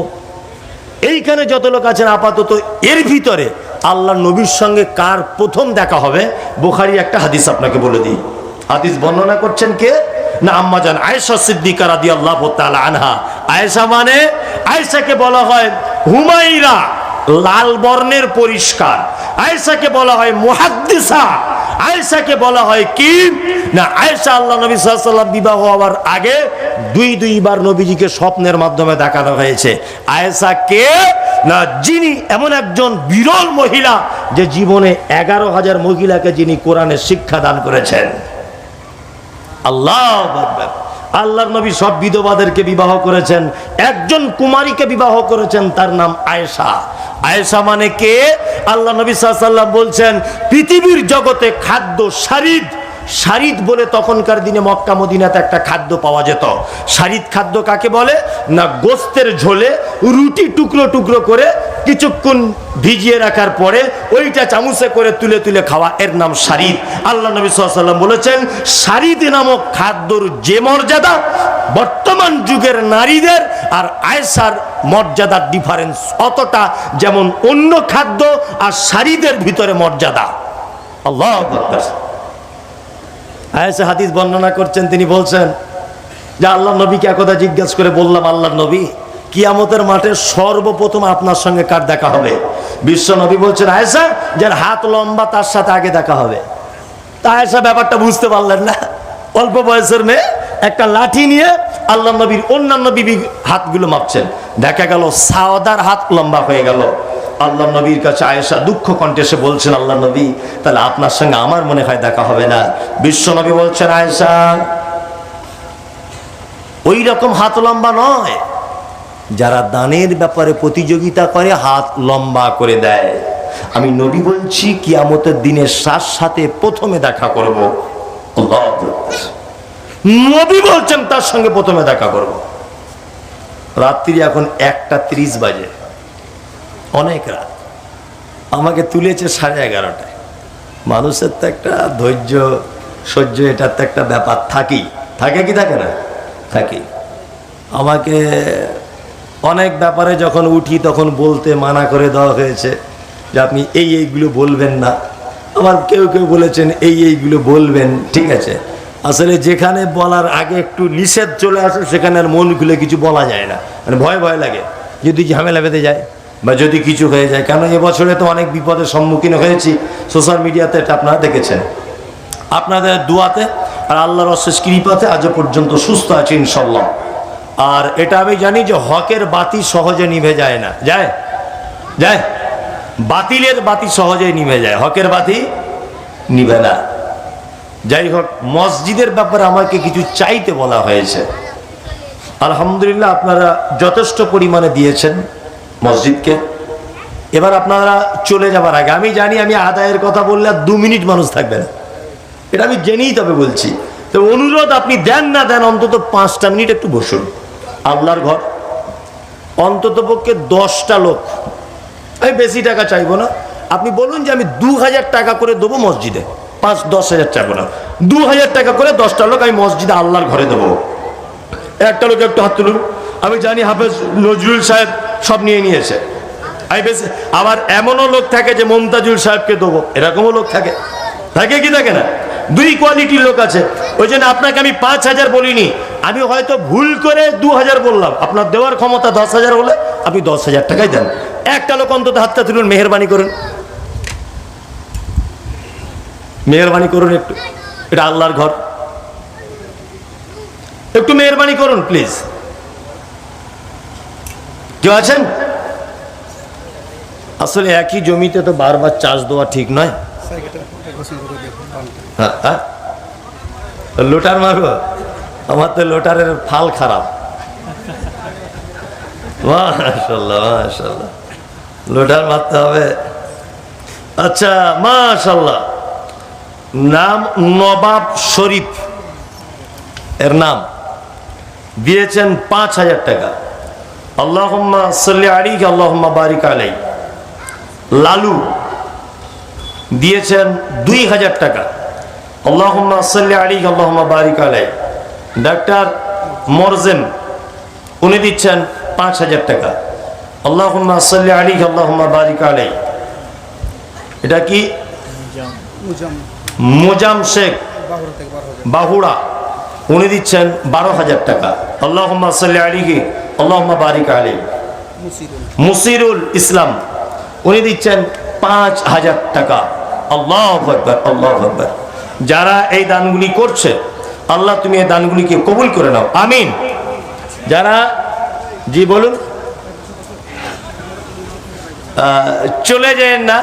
এইখানে যত লোক আছেন আপাতত, এর ভিতরে আল্লাহর নবীর সঙ্গে কার প্রথম দেখা হবে, বুখারী একটা হাদিস আপনাকে বলে দিই। হাদিস বর্ণনা করছেন কে? না আম্মা জান আয়েশা সিদ্দিকা রাদিয়াল্লাহু তাআলা আনহা। আয়েশা মানে, আয়েশাকে বলা হয় হুমাইরা, লাল বর্ণের পরিষ্কার। আয়েশাকে বলা হয় মুহাদ্দিসা। আয়েশাকে বলা হয় কি না, আয়েশা আল্লাহ নবী সাল্লাল্লাহু আলাইহি ওয়াসাল্লাম বিবাহ হওয়ার আগে 2বার নবীজিকে স্বপ্নের মাধ্যমে দেখানো হয়েছে। আয়েশা কে না, যিনি এমন একজন বিরল মহিলা যে জীবনে 11,000 মহিলাকে যিনি কোরআনের শিক্ষা দান করেছেন। আল্লাহু আকবার। আল্লাহর নবী সব বিধবাদেরকে বিবাহ করেছেন, একজন কুমারীকে বিবাহ করেছেন, তার নাম আয়েশা। আয়েশা মানে কে? আল্লাহ নবী সাল্লাল্লাহু আলাইহি ওয়াসাল্লাম বলছেন, পৃথিবীর জগতে খাদ্য শারিদ শারিদ বলে তখনকার দিনে মক্কা মদিনাতে একটা খাদ্য পাওয়া যেত। শারিদ খাদ্য কাকে বলে না, গোস্তের ঝোলে রুটি টুকরো টুকরো করে কিছুক্ষণ ভিজিয়ে রাখার পরে ওইটা চামচে করে তুলে তুলে খাওয়া, এর নাম শারিদ। আল্লাহ নবী সাল্লাল্লাহু আলাইহি ওয়াসাল্লাম বলেছেন, শারিদ নামক খাদ্যর যে মর্যাদা, বর্তমান যুগের নারীদের আর আয়েশার মর্যাদার ডিফারেন্স অতটা, যেমন অন্য খাদ্য আর শারিদের ভিতরে মর্যাদা। আল্লাহু আকবার। আয়েশা হাদিস বর্ণনা করছেন, তিনি বলছেন যে আল্লাহ নবীকে একদা জিজ্ঞাসা করে বললাম, আল্লাহ নবী, কিয়ামতের মাঠে সর্বপ্রথম আপনার সঙ্গে কার দেখা হবে? বিশ্ব নবী বলছেন, আয়েশা, যার হাত লম্বা তার সাথে আগে দেখা হবে। তা আয়েশা ব্যাপারটা বুঝতে পারলেন না। অল্প বয়সের মেয়ে একটা লাঠি নিয়ে আল্লাহ নবীর অন্যান্য বিবি হাতগুলো মাপছেন, দেখা গেল সাওদার হাত লম্বা হয়ে গেল। আল্লাহ নবীর কাছে আয়েশা দুঃখ কণ্ঠে এসে বলছেন, আল্লাহ নবী, তাহলে আপনার সঙ্গে আমার মনে হয় দেখা হবে না। বিশ্ব নবী বলছেন, আয়েশা, ওই রকম হাত লম্বা নয়, যারা দানের ব্যাপারে প্রতিযোগিতা করে হাত লম্বা করে দেয়। আমি নবী বলছি, কিয়ামতের দিনের সাথে প্রথমে দেখা করব। নবী বলছেন তার সঙ্গে প্রথমে দেখা করব। রাত্রি এখন 1:30 বাজে, অনেক রাত। আমাকে তুলেছে 11:30টায়। মানুষের তো একটা ধৈর্য সহ্য, এটার তো একটা ব্যাপার থাকে কি থাকে না? থাকে। আমাকে অনেক ব্যাপারে যখন উঠি তখন বলতে মানা করে দেওয়া হয়েছে যে আপনি এইগুলো বলবেন না। আবার কেউ কেউ বলেছেন এইগুলো বলবেন, ঠিক আছে। আসলে যেখানে বলার আগে একটু নিষেধ চলে আসে সেখানে আর মন খুলে কিছু বলা যায় না, মানে ভয় ভয় লাগে যদি ঝামেলা বেঁধে যায় বা যদি কিছু হয়ে যায়। কেন এবছরে তো অনেক বিপদের সম্মুখীন হয়েছি, সোশ্যাল মিডিয়াতে এটা আপনারা দেখেছেন। আপনাদের দুয়াতে আর আল্লাহর অশেষ কৃপাতে আজও পর্যন্ত সুস্থ আছে ইনশাল্লাহ। আর এটা আমি জানি যে হকের বাতি সহজে নিভে যায় না, যায়? বাতিলের বাতি সহজে নিভে যায়, হকের বাতি নিভে না। যাই হোক, মসজিদের ব্যাপারে আমাকে কিছু চাইতে বলা হয়েছে। আলহামদুলিল্লাহ, আপনারা যথেষ্ট পরিমাণে দিয়েছেন মসজিদকে। এবার আপনারা চলে যাবার আগে আমি জানি, আমি আদায়ের কথা বললে আর 2 মিনিট মানুষ থাকবে না, এটা আমি জেনেই তবে বলছি। তো অনুরোধ, আপনি দেন না দেন, অন্তত 5টা মিনিট একটু বসুন। আল্লাহর ঘর, অন্তত পক্ষে 10টা লোক, আমি বেশি টাকা চাইবো না। আপনি বলুন যে আমি 2000 টাকা করে দেবো মসজিদে, 5-10 হাজার টাকা না, 2000 টাকা করে 10টা লোক আমি মসজিদে আল্লাহর ঘরে দেবো। একটা লোক একটু হাত তুলুন। আমি জানি হাফেজ নজরুল সাহেব সব নিয়ে নিয়েছে। আমি বেশি, আবার এমনও লোক থাকে যে মমতাজুল সাহেবকে দেবো, এরকমও লোক থাকে কি থাকে না? 2 কোয়ালিটির লোক আছে। ওই জন্য আপনাকে আমি 5000 বলিনি, আমি হয়তো ভুল করে 2000 বললাম। আপনার দেওয়ার ক্ষমতা 10,000 হলে আপনি 10,000 টাকাই দেন। একটা লোক অন্তত হাতটা তুলুন, মেহেরবানি করুন, মেহেরবানি করুন একটু। এটা আল্লাহর ঘর, একটু মেহেরবানি করুন প্লিজ। কেউ আছেন? আসলে একই জমিতে তো বারবার চাষ দেওয়া ঠিক নয়। লোটার মারবো? আমার তো লোটারের ফাল খারাপ। মাশাআল্লাহ মাশাআল্লাহ, লোটার মারতে হবে। আচ্ছা, মাশাআল্লাহ। নাম নবাব শরীফ, এর নাম দিয়েছেন 5000 টাকা। আল্লাহুম্মা সাল্লি আলাইহি আল্লাহুম্মা বারিক আলাইহি। লালু দিয়েছেন 2000 টাকা। আল্লাহুম্মা সাল্লি আলাইহি আল্লাহুম্মা বারিক আলাইহি। ডাক্তার মোরজেম, উনি দিচ্ছেন 5000 টাকা। আল্লাহুম্মা সাল্লি আলাইহি আল্লাহুম্মা বারিক আলাইহি। এটা কি? মুজাম শেখ, বাহুড়া, উনি দিচ্ছেন 12000 টাকা। আল্লাহুম্মা সাল্লি আলাইহি আল্লাহুম্মা বারিক আলাইহি। মুসিরুল ইসলাম, উনি দিচ্ছেন 5000 টাকা। আল্লাহু আকবার, আল্লাহু আকবার। যারা এই দানগুলি করছে, আল্লাহ তুমি এই দানগুলিকে কবুল করে নাও, আমিন। যারা, জি বলুন। চলে যান না,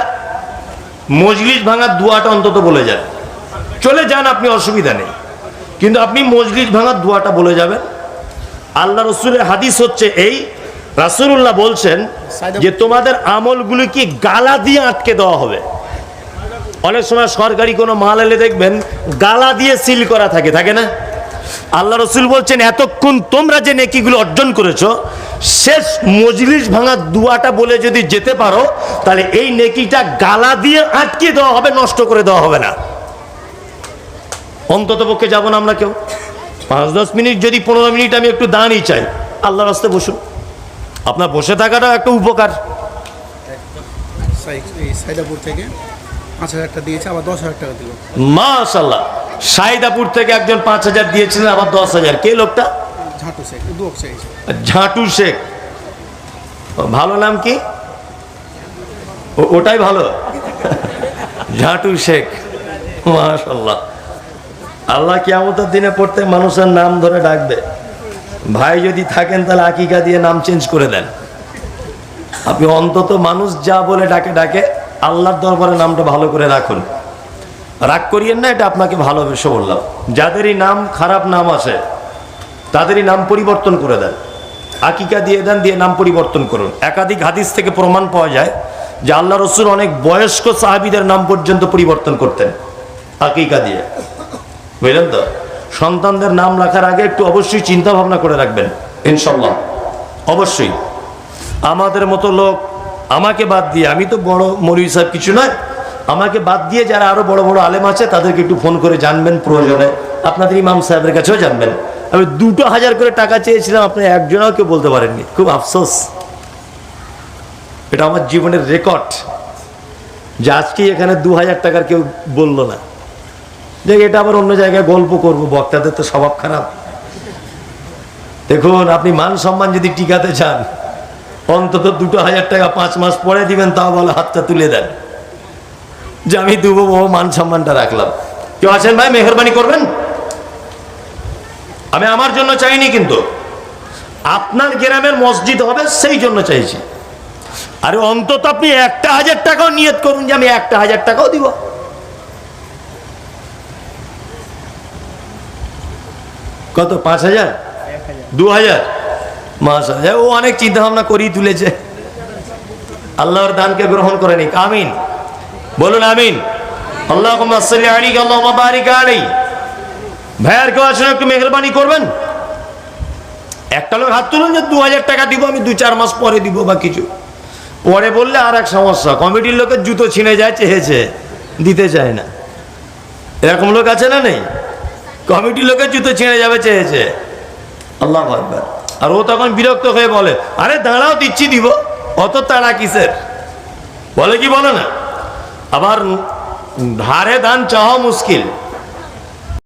মজলিস ভাঙার দোয়াটা অন্তত বলে যান। চলে যান আপনি, অসুবিধা নেই, কিন্তু আপনি মজলিস ভাঙার দোয়াটা বলে যাবেন। আল্লাহ রসুলের হাদিস হচ্ছে এই, রাসূলুল্লাহ বলছেন যে তোমাদের আমলগুলি কি গালা দিয়ে আটকে দেওয়া হবে, অনেক সময় সরকারি কোনো মাল এলে দেখবেন গালা দিয়ে সিল করা থাকে, থাকে না? আল্লাহ রসুল বলছেন এতক্ষণ তোমরা যে নেকিগুলো অর্জন করেছো, শেষ মজলিস ভাঙার দুয়াটা বলে যদি যেতে পারো, তাহলে এই নেকিটা গালা দিয়ে আটকে দেওয়া হবে, নষ্ট করে দেওয়া হবে না। অন্তত পক্ষে যাবো না আমরা কেউ? 5-10 মিনিট, যদি 15 মিনিট আমি একটু দাঁড়িয়ে চাই, আল্লাহর রাস্তায় বসুন। আপনার বসে থাকাটা একটা উপকার। সাইদাপুর থেকে 5,000 টাকা দিয়েছে, আবার 10,000 টাকা দিল। মাশাআল্লাহ। সাইদাপুর থেকে একজন 5,000 দিয়েছিলেন, আবার 10,000। কে লোকটা? ঝাঁটু শেখ, দুঃখ শেখ। ঝাঁটু শেখ। ভালো নাম কি? ওটাই ভালো, ঝাঁটু শেখ। মাশাআল্লাহ। আল্লাহ কিয়ামতের দিনে পড়তে মানুষের নাম ধরে ডাকবে। ভাই যদি থাকেন তাহলে আকিকা দিয়ে নাম চেঞ্জ করে দেন। আপনি অন্তত মানুষ যা বলে ডাকে ডাকে আল্লাহর দরবারে নামটা ভালো করে রাখুন। রাগ করিয়েন না, এটা আপনাকে ভালোবেসে বললাম। যাদেরই নাম খারাপ নাম আসে তাদেরই নাম পরিবর্তন করে দেন, আকিকা দিয়ে দেন, দিয়ে নাম পরিবর্তন করুন। একাধিক হাদিস থেকে প্রমাণ পাওয়া যায় যে আল্লাহ রসুল অনেক বয়স্ক সাহাবীদের নাম পর্যন্ত পরিবর্তন করতেন আকিকা দিয়ে, বুঝলেন তো? সন্তানদের নাম রাখার আগে একটু অবশ্যই চিন্তা ভাবনা করে রাখবেন, ইনশাল্লাহ। অবশ্যই আমাদের মতো লোক, আমাকে বাদ দিয়ে, আমি তো বড় মৌলভী সাহেব কিছু নয়, আমাকে বাদ দিয়ে যারা আরো বড় বড় আলেম আছে তাদেরকে একটু ফোন করে জানবেন, প্রয়োজনে আপনাদের ইমাম সাহেবের কাছেও জানবেন। আমি 2,000 করে টাকা চেয়েছিলাম, আপনি একজনও কেউ বলতে পারেননি। খুব আফসোস, এটা আমার জীবনের রেকর্ড যে আজকে এখানে 2,000 টাকার কেউ বললো না। দেখ, এটা আবার অন্য জায়গায় গল্প করব, বক্তাদের তো স্বভাব খারাপ। দেখুন, আপনি মান সম্মান যদি টিকাতে চান, অন্তত 2,000 টাকা 5 মাস পরে দিবেন, তাও বলে হাতটা তুলে দেন যে আমি দেবো, মান সম্মানটা রাখলাম। কেউ আছেন ভাই, মেহরবানি করবেন? আমি আমার জন্য চাইনি, কিন্তু আপনার গ্রামের মসজিদ হবে সেই জন্য চাইছি। আরে অন্তত আপনি 1,000 টাকাও নিয়ত করুন যে আমি 1,000 টাকাও দিব। কত? 5,000? 2,000? মাশাআল্লাহ, ও অনেক চিন্তা ভাবনা করেই তুলেছে। আল্লাহর দানকে গ্রহণ করে নিক, আমিন বলুন, আমিন। আল্লাহুম্মা সাল্লি আলাইহি আল্লাহুম্মা বারিক আলাইহি। ভাইয়ার কেউ আসলে একটু মেহরবানি করবেন? একটা লোক হাত তুলুন যে 2,000 টাকা দিব, আমি 2-4 মাস পরে দিব বা কিছু। পরে বললে আর এক সমস্যা, কমিটির লোকের জুতো ছিঁড়ে যায়, চেয়েছে দিতে চায় না। এরকম লোক আছে না নেই? কমিটির লোকের জুতো ছিঁড়ে যাবে, চেয়েছে। আল্লাহু আকবার। আর ও তখন বিরক্ত হয়ে বলে, আরে দাঁড়াও, দিচ্ছি, দিব, অত তাড়া কিসের? বলে কি বলে না? আবার ধারে দান চাওয়া মুশকিল।